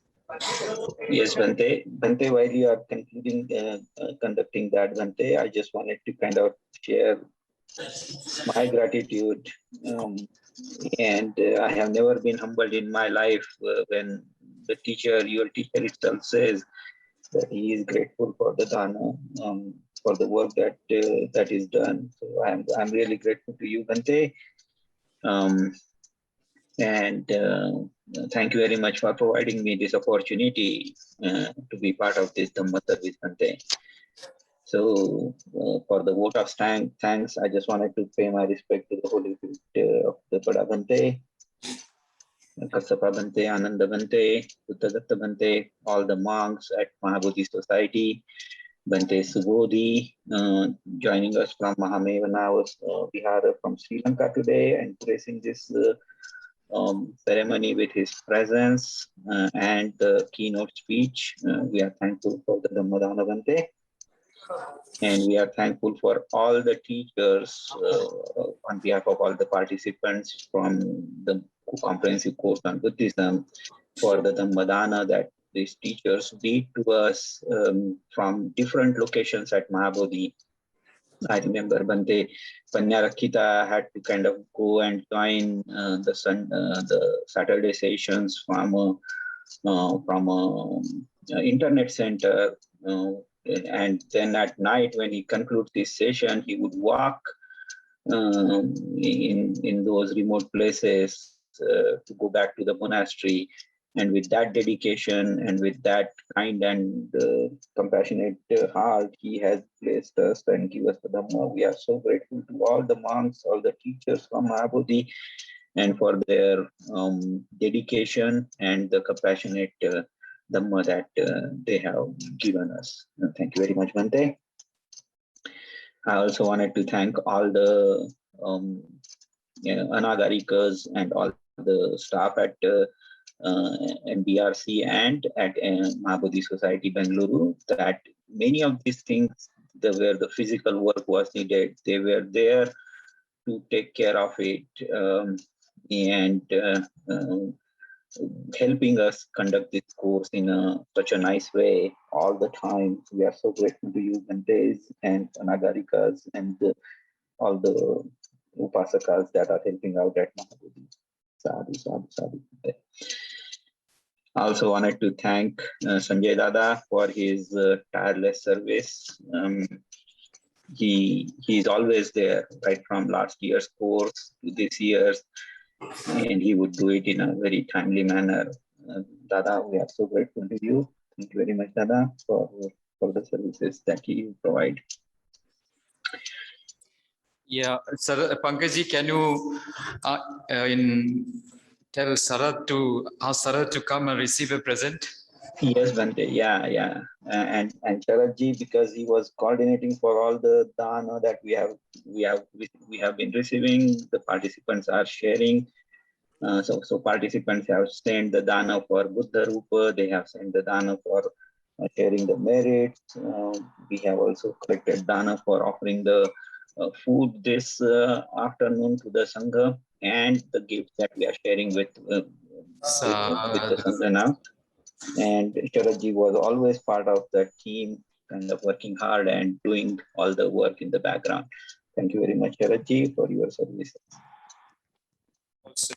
Yes, Bhante. Bhante, while you are conducting that, Bhante, I just wanted to kind of share my gratitude. And I have never been humbled in my life when the teacher, your teacher itself says that he is grateful for the dana, for the work that that is done. So I'm really grateful to you, Bhante. And thank you very much for providing me this opportunity to be part of this Dhamma service, Bhante. So for the vote of thanks, I just wanted to pay my respect to the holy feet of the Bada Bhante, Kassapa Bhante, Ananda Bhante, Buddhadatta Bhante, all the monks at Mahabodhi Society, Bhante Subodhi, joining us from Mahamevnawa Vihara from Sri Lanka today and gracing this ceremony with his presence and the keynote speech. We are thankful for the Dhammadana Bhante. And we are thankful for all the teachers on behalf of all the participants from the comprehensive course on Buddhism for the Dhammadana that these teachers did to us from different locations at Mahabodhi. I remember Bhante Panyarakita had to kind of go and join the Saturday sessions from internet center. And then at night, when he concludes this session, he would walk in those remote places to go back to the monastery. And with that dedication and with that kind and compassionate heart, he has placed us and give us the Dhamma. We are so grateful to all the monks, all the teachers from Mahabodhi, and for their dedication and the compassionate Dhamma that they have given us. Thank you very much, Bhante. I also wanted to thank all the Anagarikas and all the staff at MBRC and at Mahabodhi Society, Bengaluru, that many of these things, where the physical work was needed, they were there to take care of it and helping us conduct this course in such a nice way all the time. We are so grateful to you, Bhantes and Anagarikas and all the Upasakas that are helping out at Mahabodhi. Sadhu, sadhu, sadhu. I also wanted to thank Sanjay Dada for his tireless service. He is always there, right from last year's course to this year's, and he would do it in a very timely manner. Dada, we are so grateful to you. Thank you very much, Dada, for the services that you provide. Yeah, Sir Pankajji, can you tell Sarat to ask Sarat to come and receive a present? Yes, Bhante, yeah. And Sharatji, because he was coordinating for all the dana that we have been receiving, the participants are sharing. So participants have sent the dana for Buddha Rupa, they have sent the dana for sharing the merits. We have also collected dana for offering the food this afternoon to the Sangha, and the gifts that we are sharing with the Sangha now. And Sharatji was always part of the team, kind of working hard and doing all the work in the background. Thank you very much, Sharatji, for your services. Also,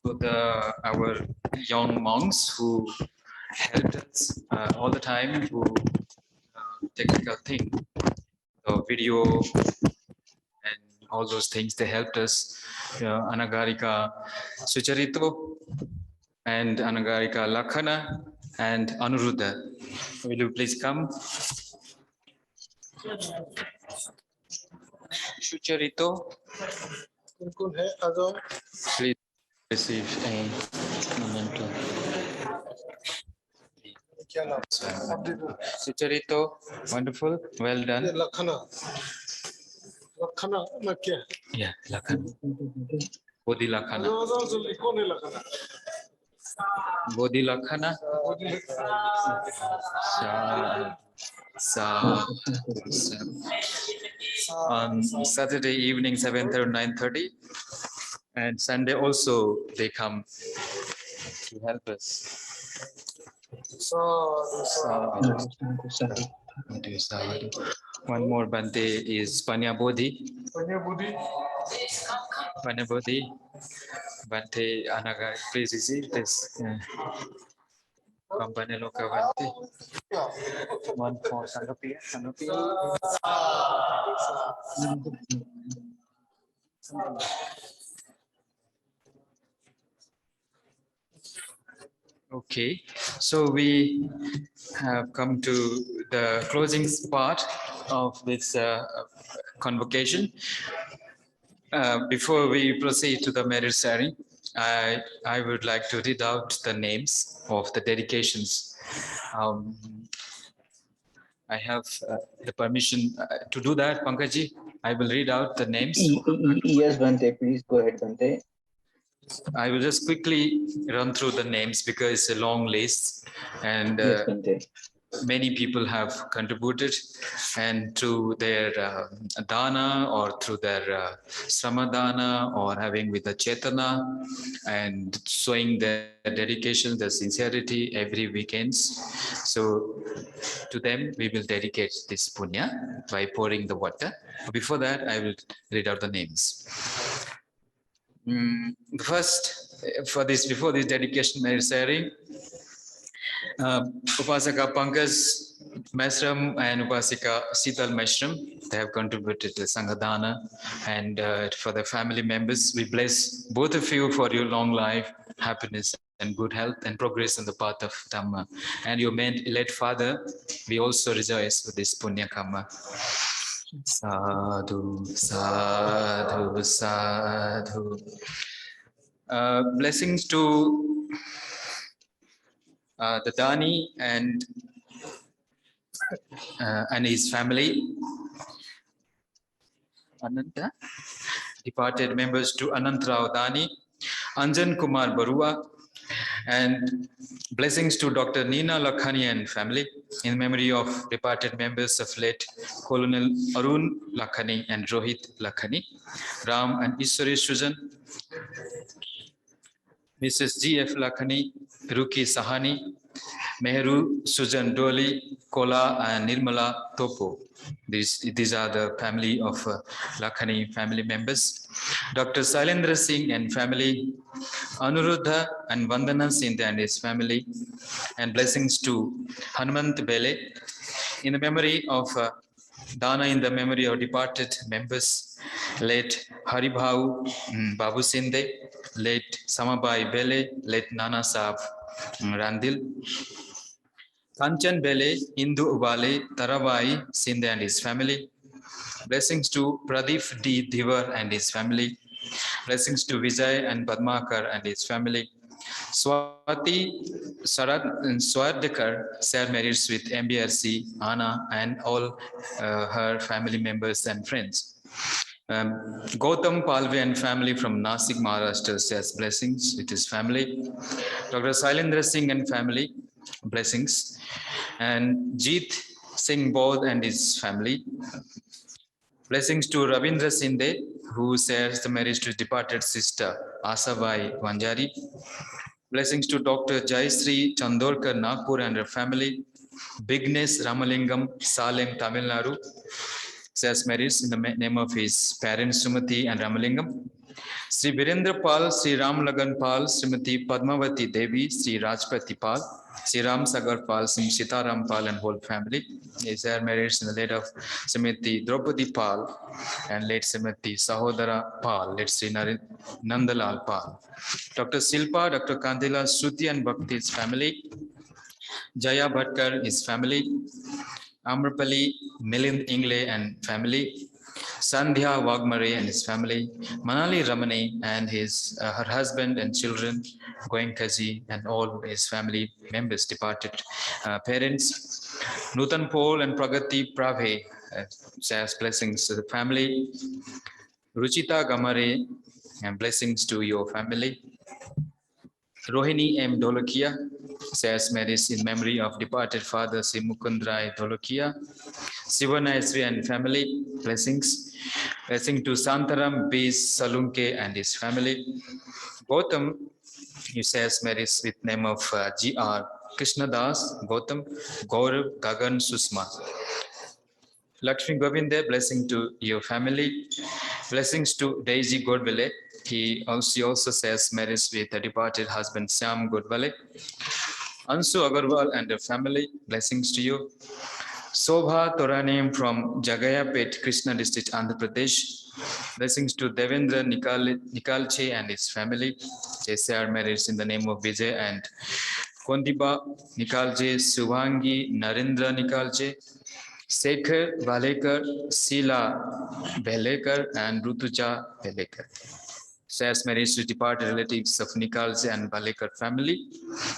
our young monks who helped us all the time, who technical thing, the video and all those things, they helped us. Anagarika Sucharito and Anagarika Lakhana and Anuruddha. Will you please come? Sucharito, please receive a memento. Sucharito, wonderful, well done. Yeah, Lakhana. Bodhi Lakhana. Bodhi Lakhana. On Saturday evening, 7:30 or 9:30, and Sunday also they come to help us. One more Bhante is Panya Bodhi. Panya Bodhi. Bhante Anaga, please receive this. Company Loka Bhante. One for Sangapi. Okay, so we have come to the closing part of this convocation. Before we proceed to the merit sharing, I would like to read out the names of the dedications. I have the permission to do that, Pankajji. I will read out the names. Yes, Bhante, please go ahead, Bhante. I will just quickly run through the names because it's a long list, and yes, Bhante. Many people have contributed, and through their dana or through their samadana or having with the chetana and showing their dedication, their sincerity every weekends. So to them, we will dedicate this punya by pouring the water. Before that, I will read out the names. First, before this dedication merit sharing, Upasaka Pankaj Meshram and Upasika Sital Meshram, they have contributed to Sanghadana, and for the family members, we bless both of you for your long life, happiness and good health and progress in the path of Dhamma. And your late father, we also rejoice with this Punya Karma. Sadhu, sadhu, sadhu. Blessings to the Dani and his family. Ananta, departed members to Anantrao Dani, Anjan Kumar Barua, and blessings to Dr. Nina Lakhani and family in memory of departed members of late Colonel Arun Lakhani and Rohit Lakhani, Ram and Ishwari Sujan, Mrs. G.F. Lakhani, Ruki Sahani, Mehru Sujan Doli, Kola and Nirmala Topo. These are the family of Lakhani family members. Dr. Sailendra Singh and family, Anuruddha and Vandana Singh and his family, and blessings to Hanumant Bele in the memory of Dana in the memory of departed members, late Haribhau Babu Sinde, late Samabai Bele, late Nana Saab Randil, Kanchan Bele, Indu Ubale, Tarabai Sinde and his family. Blessings to Pradeep D. Dhivar and his family. Blessings to Vijay and Padmakar and his family. Swati Swadekar share marriage with MBRC, Anna, and all her family members and friends. Gautam Palve and family from Nasik, Maharashtra shares blessings with his family. Dr. Sailendra Singh and family, blessings. And Jeet Singh Bodh and his family. Blessings to Ravindra Sinde, who shares the marriage to his departed sister Asabai Vanjari. Blessings to Dr. Jayasri Chandorkar Nagpur and her family. Bignes Ramalingam Salem Tamil Nadu shares marriage in the name of his parents Sumati and Ramalingam. Sri Virendra Pal, Sri Ram Lagan Pal, Srimati Padmavati Devi, Sri Rajpati Pal, Sri Ram Sagar Pal, Sri Sitaram Pal and whole family. Is their marriage in the late of Srimati Draupadi Pal and late Srimati Sahodara Pal, late Sri Nandalal Pal. Dr. Silpa, Dr. Kandila Suti and Bhakti's family. Jaya Bhatkar, his family. Amrapali Milind Ingle and family. Sandhya Wagmare and his family, Manali Ramani and his her husband and children, Goenkaji and all his family members, departed parents, Nutan Pol and Pragati Prave, shares blessings to the family, Ruchita Gamare and blessings to your family, Rohini M. Dolokia shares marriage in memory of departed father Sri Mukundrai Dolokia, Sivanayasri and family, blessings. Blessing to Santaram B. Salunke and his family. Gautam, he says marriage with name of G.R. Krishnadas, Gautam, Gaurav, Gagan, Susma. Lakshmi Govinde, blessing to your family. Blessings to Daisy Godville. She also says marriage with the departed husband Syam Godvale. Ansu Agarwal and her family, blessings to you. Sobha Toranim from Jagayapet, Krishna district, Andhra Pradesh. Blessings to Devendra Nikalche and his family. They share marriage in the name of Vijay and Kondiba Nikalche, Suvangi Narendra Nikalche, Sekhar Valekar, Sila Belekar, and Rutuja Belekar. Shares marriage to departed relatives of Nikalche and Valekar family.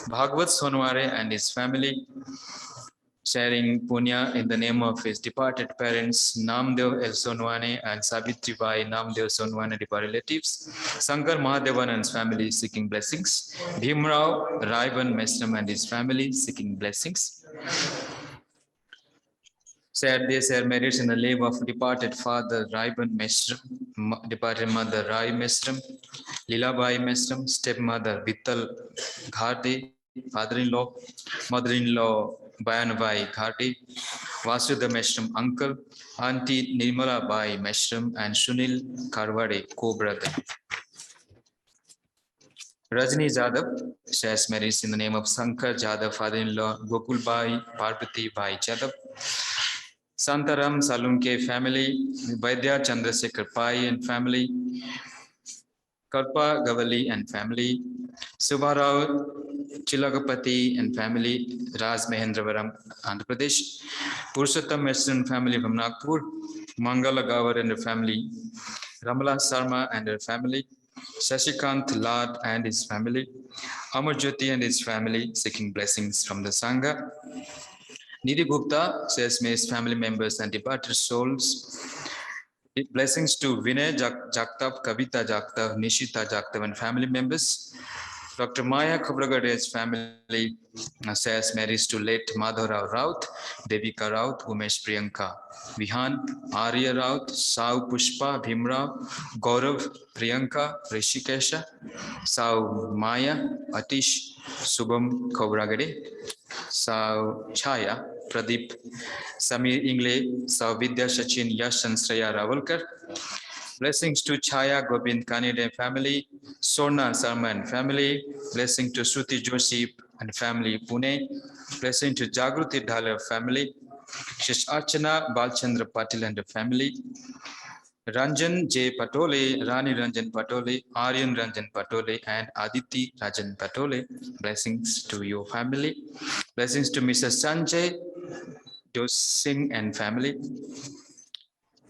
Bhagwat Sonware and his family. Sharing punya in the name of his departed parents, Namdev El Sonwane and Savitri Bai Namdev Sonwane departed relatives, Sankar Mahadevan and his family seeking blessings, Bhimrao Raivan Mesram and his family seeking blessings. They share marriage in the name of departed father Raivan Mesram, departed mother Rai Mesram, Lilabai Mesram, stepmother Vittal Ghardi, father-in-law, mother-in-law Bayanbai Ghati, Vasudha Meshram uncle, Auntie Nirmala Bai Meshram, and Sunil Karwade, co-brother. Rajni Jadhav shares marriage in the name of Sankar Jadhav, father-in-law, Gokul Bai, Parvati Bai Jadhav. Santaram Salunke family, Vaidya Chandrasekhar Pai and family, Kalpa Gavali and family, Subharao Chilagapati and family, Raj Mahendravaram, Andhra Pradesh, Purushottam Western family from Nagpur, Mangala Gavar and her family, Ramala Sarma and her family, Shashikant Lad and his family, Amar Jyoti and his family, seeking blessings from the Sangha. Nidhi Gupta says, may his family members and departed souls. Blessings to Vinay Jagtap, Kavita Jagtap, Nishita Jagtap and family members. Dr. Maya Khabragade's family says marries to late Madhurao Raut, Devika Raut, Umesh Priyanka, Vihan, Arya Raut, Sau Pushpa, Bhimrao, Gaurav, Priyanka, Rishikesha, Sau Maya, Atish, Subham Khabragade, Sau Chaya, Pradeep, Samir Ingle, Sau Vidya Sachin, Yash and Sreya Ravalkar. Blessings to Chaya Gobind Kanide family, Sorna Sarma and family. Blessing to Shruti Joshi and family Pune. Blessing to Jagruti Dhaler family. Shish Archana Balchandra Patil and the family. Ranjan J. Patole, Rani Ranjan Patole, Aryan Ranjan Patole, and Aditi Rajan Patole. Blessings to your family. Blessings to Mrs. Sanjay Dos Singh and family.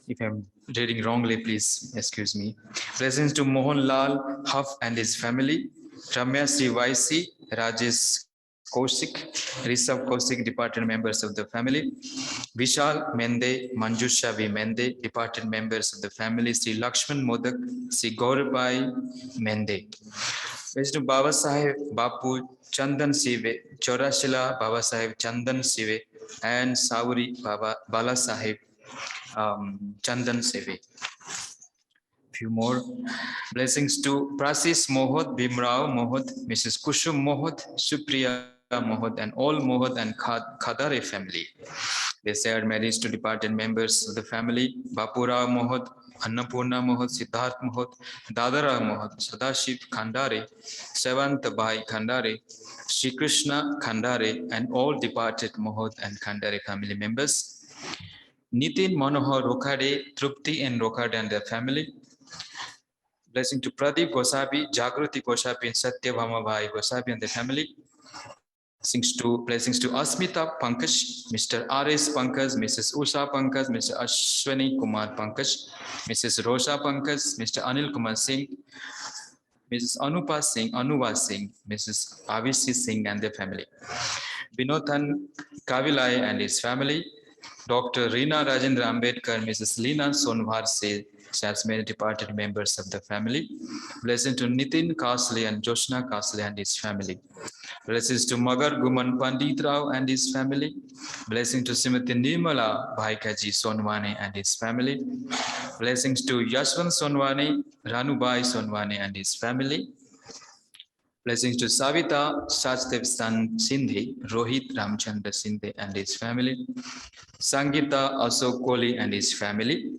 If I'm reading wrongly, please excuse me. Blessings to Mohan Lal Huff and his family. Ramya Sri YC, Rajesh Kaushik, Rishabh Kaushik, departed members of the family. Vishal Mende, Manjusha V. Mende, departed members of the family. Sri Lakshman Modak, Sri Gaurabai Mende. Blessings to Baba Sahib Bapu Chandan Sive, Chorashila Baba Sahib Chandan Sive, and Sauri Bala Sahib Chandan Sevi. Few more blessings to Prasis Mohod, Bimrao Mohod, Mrs. Kushum Mohod, Supriya Mohod, and all Mohod and Khadare family. They shared marriage to departed members of the family. Bapura Mohod, Annapurna Mohod, Siddharth Mohod, Dadara Mohod, Sadashiv Khandare, Sevant Bhai Khandare, Shri Krishna Khandare, and all departed Mohod and Khandare family members. Nitin Manohar Rokhade, Trupti and Rokhade and their family. Blessing to Pradeep Gosabi, Jagruti Gosabi, and Satyabhama Bhai Gosabi and their family. Blessings to Asmita Pankaj, Mr. R.S. Pankaj, Mrs. Usha Pankaj, Mr. Ashwani Kumar Pankaj, Mrs. Rosha Pankaj, Mr. Anil Kumar Singh, Mrs. Anupa Singh, Anuva Singh, Mrs. Avishi Singh and their family. Binothan Kavilai and his family. Dr. Reena Rajendra Ambedkar, Mrs. Leena Sonwar Se, has many departed members of the family. Blessings to Nitin Kasle and Joshna Kasle and his family. Blessings to Magar Guman Pandit Rao and his family. Blessings to Srimati Nirmala Bhaikaji Sonwane and his family. Blessings to Yashwant Sonwane, Ranubai Sonwane and his family. Blessings to Savita Sachdev Sindhi, Rohit Ramchandra Sindhi and his family. Sangita Ashok Kohli and his family.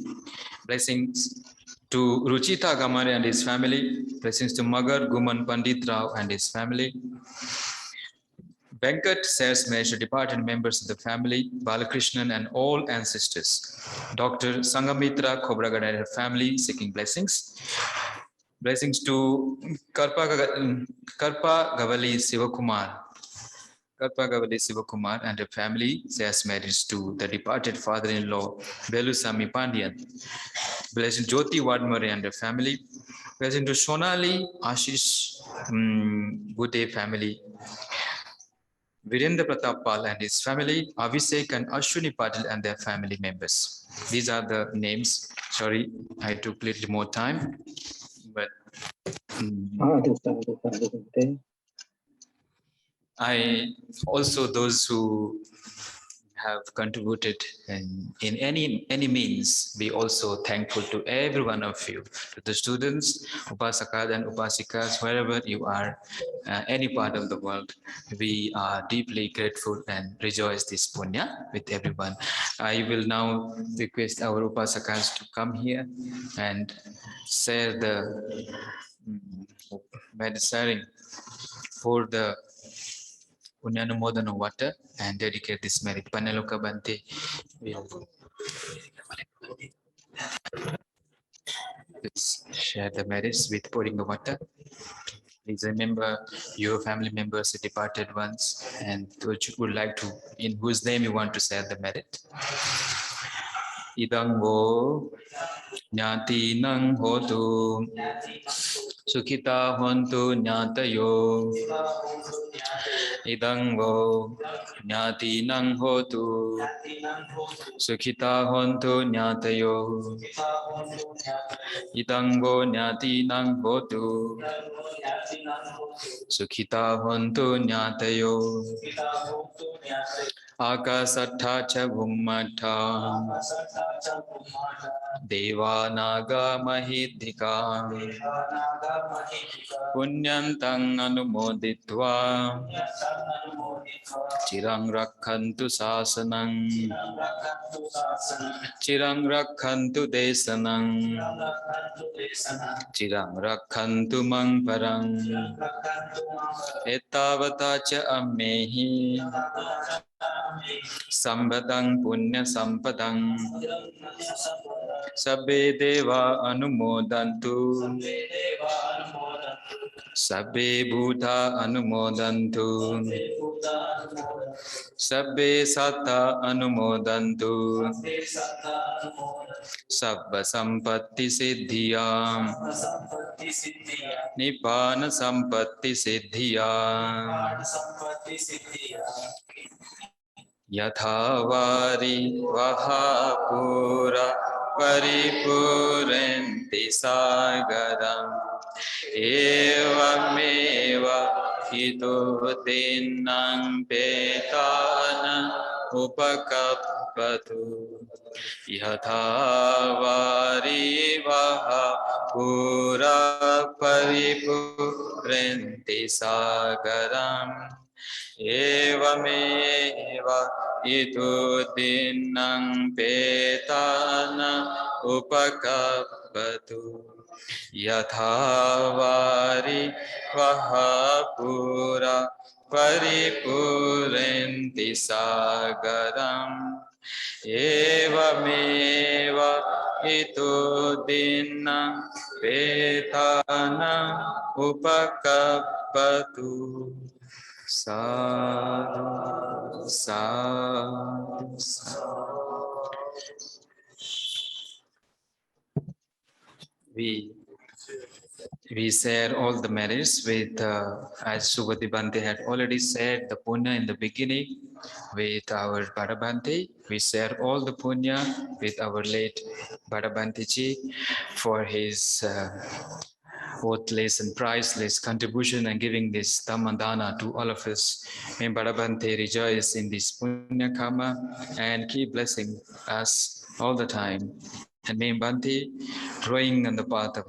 Blessings to Ruchita Gamare and his family. Blessings to Magar Guman Pandit Rao and his family. Venkat says marriage to departed members of the family, Balakrishnan and all ancestors. Dr. Sangamitra Khobragad and her family seeking blessings. Blessings to Karpa Gavali Sivakumar. Karpa Gavali Sivakumar and her family says marriage to the departed father-in-law, Velusami Pandian. Blessing Jyoti Wadmare and her family. Blessing to Sonali Ashish Bude family. Virendra Pratap Pal and his family, Abhishek and Ashwini Patil and their family members. These are the names. Sorry, I took a little more time, but I also those who have contributed in any means, we also thankful to every one of you, to the students, Upasakas and Upasikas, wherever you are, any part of the world. We are deeply grateful and rejoice this punya with everyone. I will now request our Upasakas to come here and share the meditating for the Punyanumodana water and dedicate this merit. Paneloka Bhante will Please share the merits with pouring the water. Please remember your family members, the departed ones, and those you would like to, in whose name you want to share the merit. Idang wo nyati nang hotu Sukhita hontu nyatayo. Idang wo nyati nang hotu Sukhita hontu nyatayo. Idang wo nyati nang hotu Sukhita hontu nyatayo. Akasattha cha bhummatha Deva naga mahidhika Punyantang anumoditva Chirang rakhantu sasanang Chirang rakhantu desanang Chirang rakhantu mang parang Etavata cha ammehi Sambadang punya sampadang Sabbe deva anumodantu Sabbe bhuta anumodantu Sabbe satta anumodantu Sabba sampatti siddhiyam Nibbana sampatti siddhiyam Yathavari vahapura paripurenti sagaram Evameva hito tinnang petana upakappatu Yathavari vahapura paripurenti sagaram Evameva itudinnang petana upakappatu Yathavari vahapura paripurenti sagaram Evameva itudinnang petana upakappatu Sadhu, sadhu, sadhu. We share all the merits with, as Subodhi Bhante had already said, the punya in the beginning with our Bhante. We share all the punya with our late Bhante ji for his worthless and priceless contribution and giving this Dhammadana to all of us. May Bhante rejoice in this punya karma and keep blessing us all the time. And may Bhante growing on the path of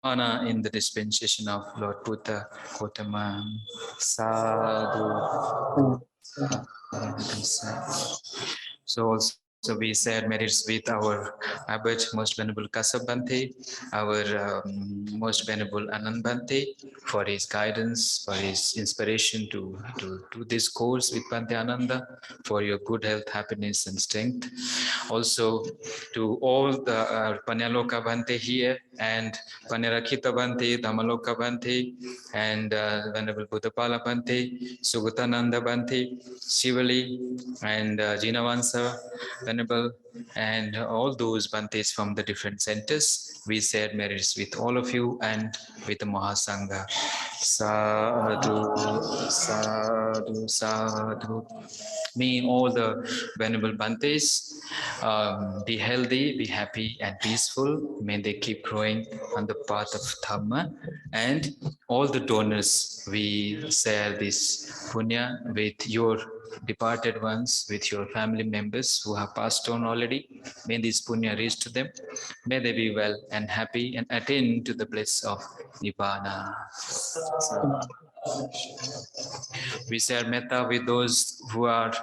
Dhamma in the dispensation of Lord Buddha Gautama. Sadhu. So also we share merits with our Abbot, Most Venerable Kasab Bhante, our Most Venerable Anand Bhante, for his guidance, for his inspiration to do this course with Bhante Ananda, for your good health, happiness, and strength. Also to all the Panyaloka Bhante here, and Panyarakita Bhante, Dhammaloka Bhante, and Venerable Buddhapala Bhante, Sugatananda Bhante, Shivali, and Jinavansa Venerable, and all those Bhantes from the different centers. We share merits with all of you and with the Mahasangha. Sadhu, sadhu, sadhu. May all the Venerable Bhantes be healthy, be happy and peaceful. May they keep growing on the path of Dhamma. And all the donors, we share this punya with your departed ones, with your family members who have passed on already. May this punya reach to them. May they be well and happy and attain to the bliss of Nibbana. We share metta with those who are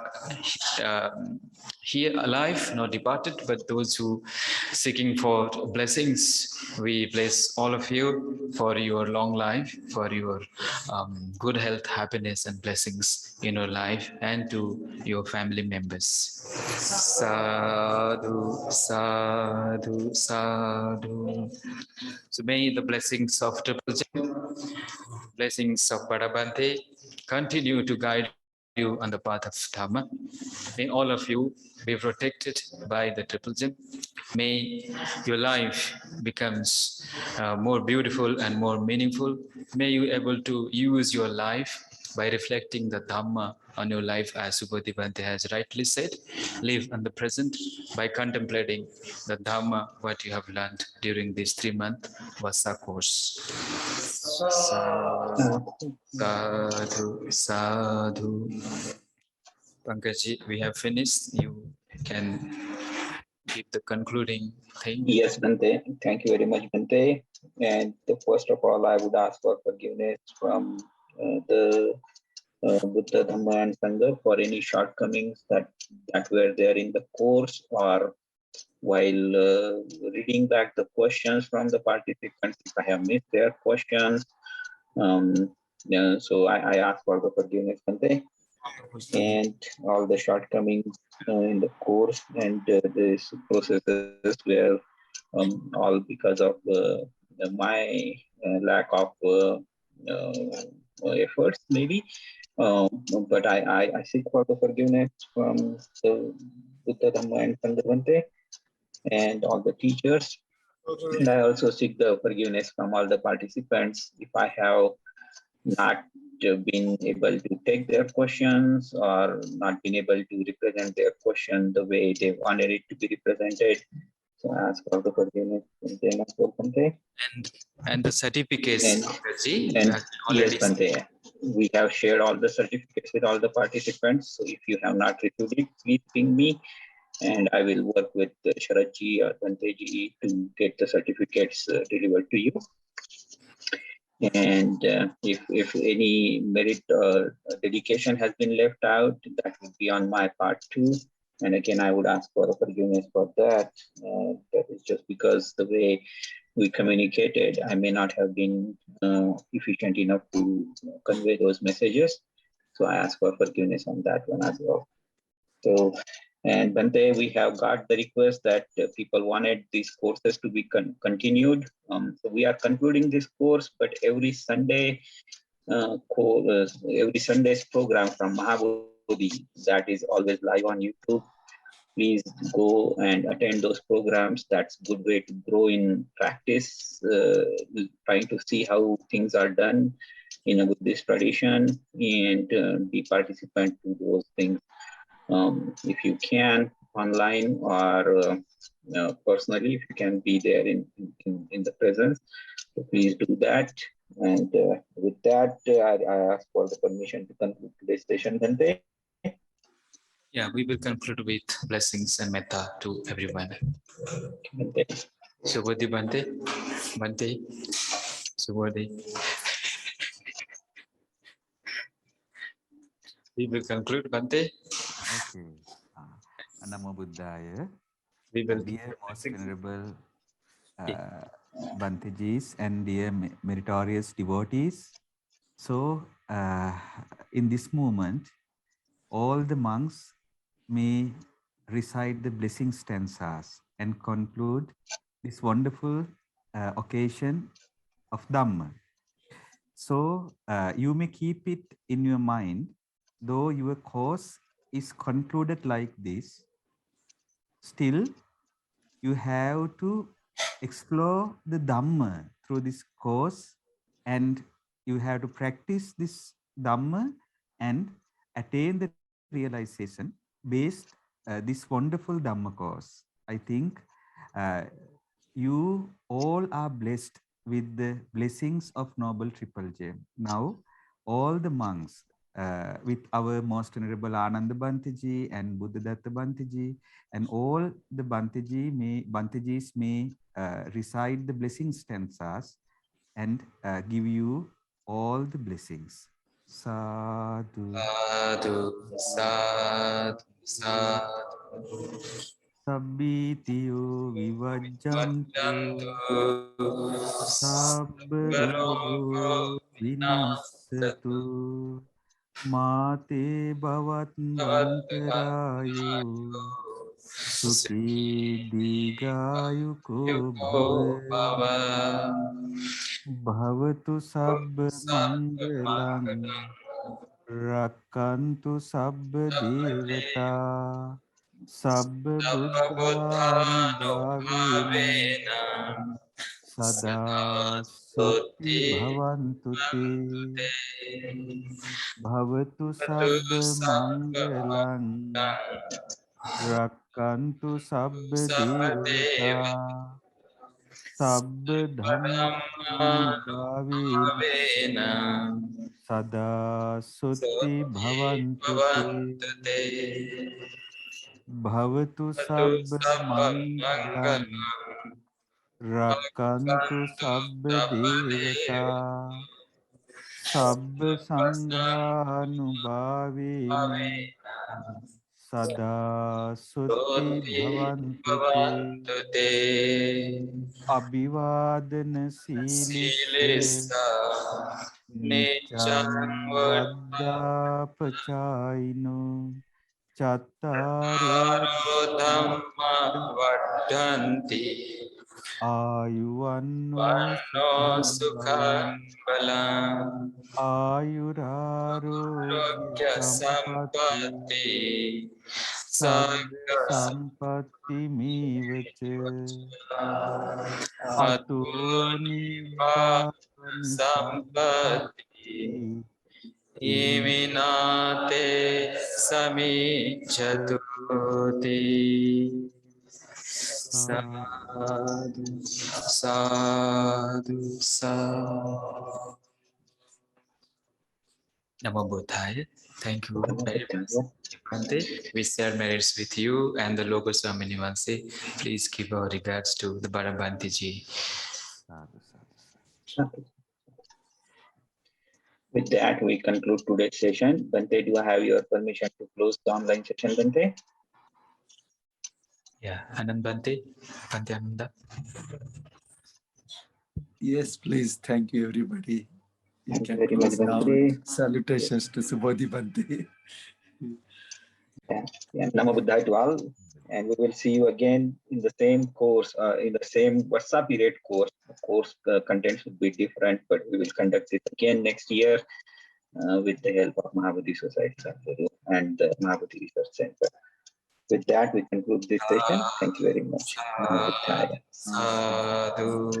here alive, not departed, but those who seeking for blessings. We bless all of you for your long life, for your good health, happiness, and blessings in your life and to your family members. Sadhu, sadhu, sadhu. So may the blessings of Triple Gem, blessings of Bhante continue to guide you on the path of Dharma. May all of you be protected by the Triple Gem. May your life becomes more beautiful and more meaningful. May you able to use your life by reflecting the Dhamma on your life, as Subodhi Bhante has rightly said. Live in the present by contemplating the Dhamma, what you have learned during this 3-month Vasa course. Sadhu, sadhu. Pankajji, we have finished. You can give the concluding thing. Yes, Bhante. Thank you very much, Bhante. And first of all, I would ask for forgiveness from the Buddha, Dhamma, and Sangha for any shortcomings that were there in the course, or while reading back the questions from the participants, if I have missed their questions. Yeah, so I ask for the forgiveness, Bhante, and all the shortcomings in the course and these processes were all because of my lack of efforts, maybe. But I seek for the forgiveness from the Buddha, Dhamma, and Sangha, Bhante, and all the teachers. And I also seek the forgiveness from all the participants if I have not been able to take their questions or not been able to represent their question the way they wanted it to be represented. So I ask for the forgiveness. And the certificates, Pankajji, And has yes, already Bhante, we have shared all the certificates with all the participants. So if you have not received it, please ping me, and I will work with Sharatji or Bhanteji to get the certificates delivered to you. And if any merit or dedication has been left out, that would be on my part too. And again, I would ask for forgiveness for that. That is just because the way we communicated, I may not have been efficient enough to convey those messages. So I ask for forgiveness on that one as well. So, and Bhante, we have got the request that people wanted these courses to be continued. So we are concluding this course, but every Sunday, every Sunday's program from Mahabodhi, that is always live on YouTube. Please go and attend those programs. That's a good way to grow in practice, trying to see how things are done in a Buddhist tradition, and be participant to those things. If you can, online or personally, if you can be there in the presence, so please do that. And with that, I ask for the permission to conclude today's session, Bhante. Yeah, we will conclude with blessings and metta to everyone. Bhante. Subodhi Bhante, Bhante, Subodhi. We will conclude, Bhante. Okay. Namo Buddhaya. We will Dear most venerable Bhantejis and dear meritorious devotees. So, in this moment, all the monks may recite the blessing stanzas and conclude this wonderful occasion of Dhamma. So, you may keep it in your mind, though your course is concluded like this, still you have to explore the Dhamma through this course, and you have to practice this Dhamma and attain the realization based this wonderful Dhamma course. I think you all are blessed with the blessings of Noble Triple Gem. Now, all the monks with our most venerable Ananda Bhanteji and Buddhadatta Bhanteji, and all the Bhantejis may recite the blessing stanzas and give you all the blessings. Sadhu. Sadhu, sadhu, sadhu. Sabbitiyo vivajjantu. Vajantu, Sabba Sabarogo, rogo Vinasatu, vinasatu. Mate bhavat Vatvantarayo, vantarayo. Sukhi Sukhi, digayu ko Yuko, bhave. Bhava, Bhavatu sabba mangalang. Sabbamangalam, Rakantu sabba devata. Sabba buddhanubhavena. Sabbabuddhanubhavena, Sada sutti Sadasuti, bhavantu te. Bhavante, Bhavatu Atu sabba mangalang. Sabbamangalam, Rakantu sabba devata. Sabbadev, Sabba dhammanubhavena. Sabbamanubhavena, Sada sutti Soti bhavantu te. Bhavantute, Bhavatu Atu sabba mangalang. Sabbamangalam, Rakantu sabba devata. Sabba sanghanubhavena. Sada sutti bhavantu te. Abhivadana silissa. Silisa Nichang vaddapachayino. Chattaro Dhamma Vaddanti ayuvanno Vanno sukhang Sukhang balang. Balam Ayurarogya Arogya sampatti. Sampati Sabba Sagga sampatti mivacha. Ato Atuniva nibbana Sampati sampatti. Iminate Samichatuti Sadhu, sadhu, sadhu. Namo Buddhaya. Thank you very much, Bhante. We share merits with you and the local Swami Nivanse. Please give our regards to the Bhante ji. Sadhu, sadhu, sadhu. With that, we conclude today's session. Bhante, do I have your permission to close the online session, Bhante? Yeah, Anand Bhante, Bhante Ananda. Yes, please. Thank you, everybody. You Thank you can very much, close now. Bhante. Salutations to Subodhi Bhante. Yeah, Namo Buddhaya to all. And we will see you again in the same course, in the same WhatsApp period course. Of course, the contents will be different, but we will conduct it again next year with the help of Mahabodhi Society and the Mahabodhi Research Center. With that, we conclude this session. Thank you very much. Namo Buddhaya. Sadhu.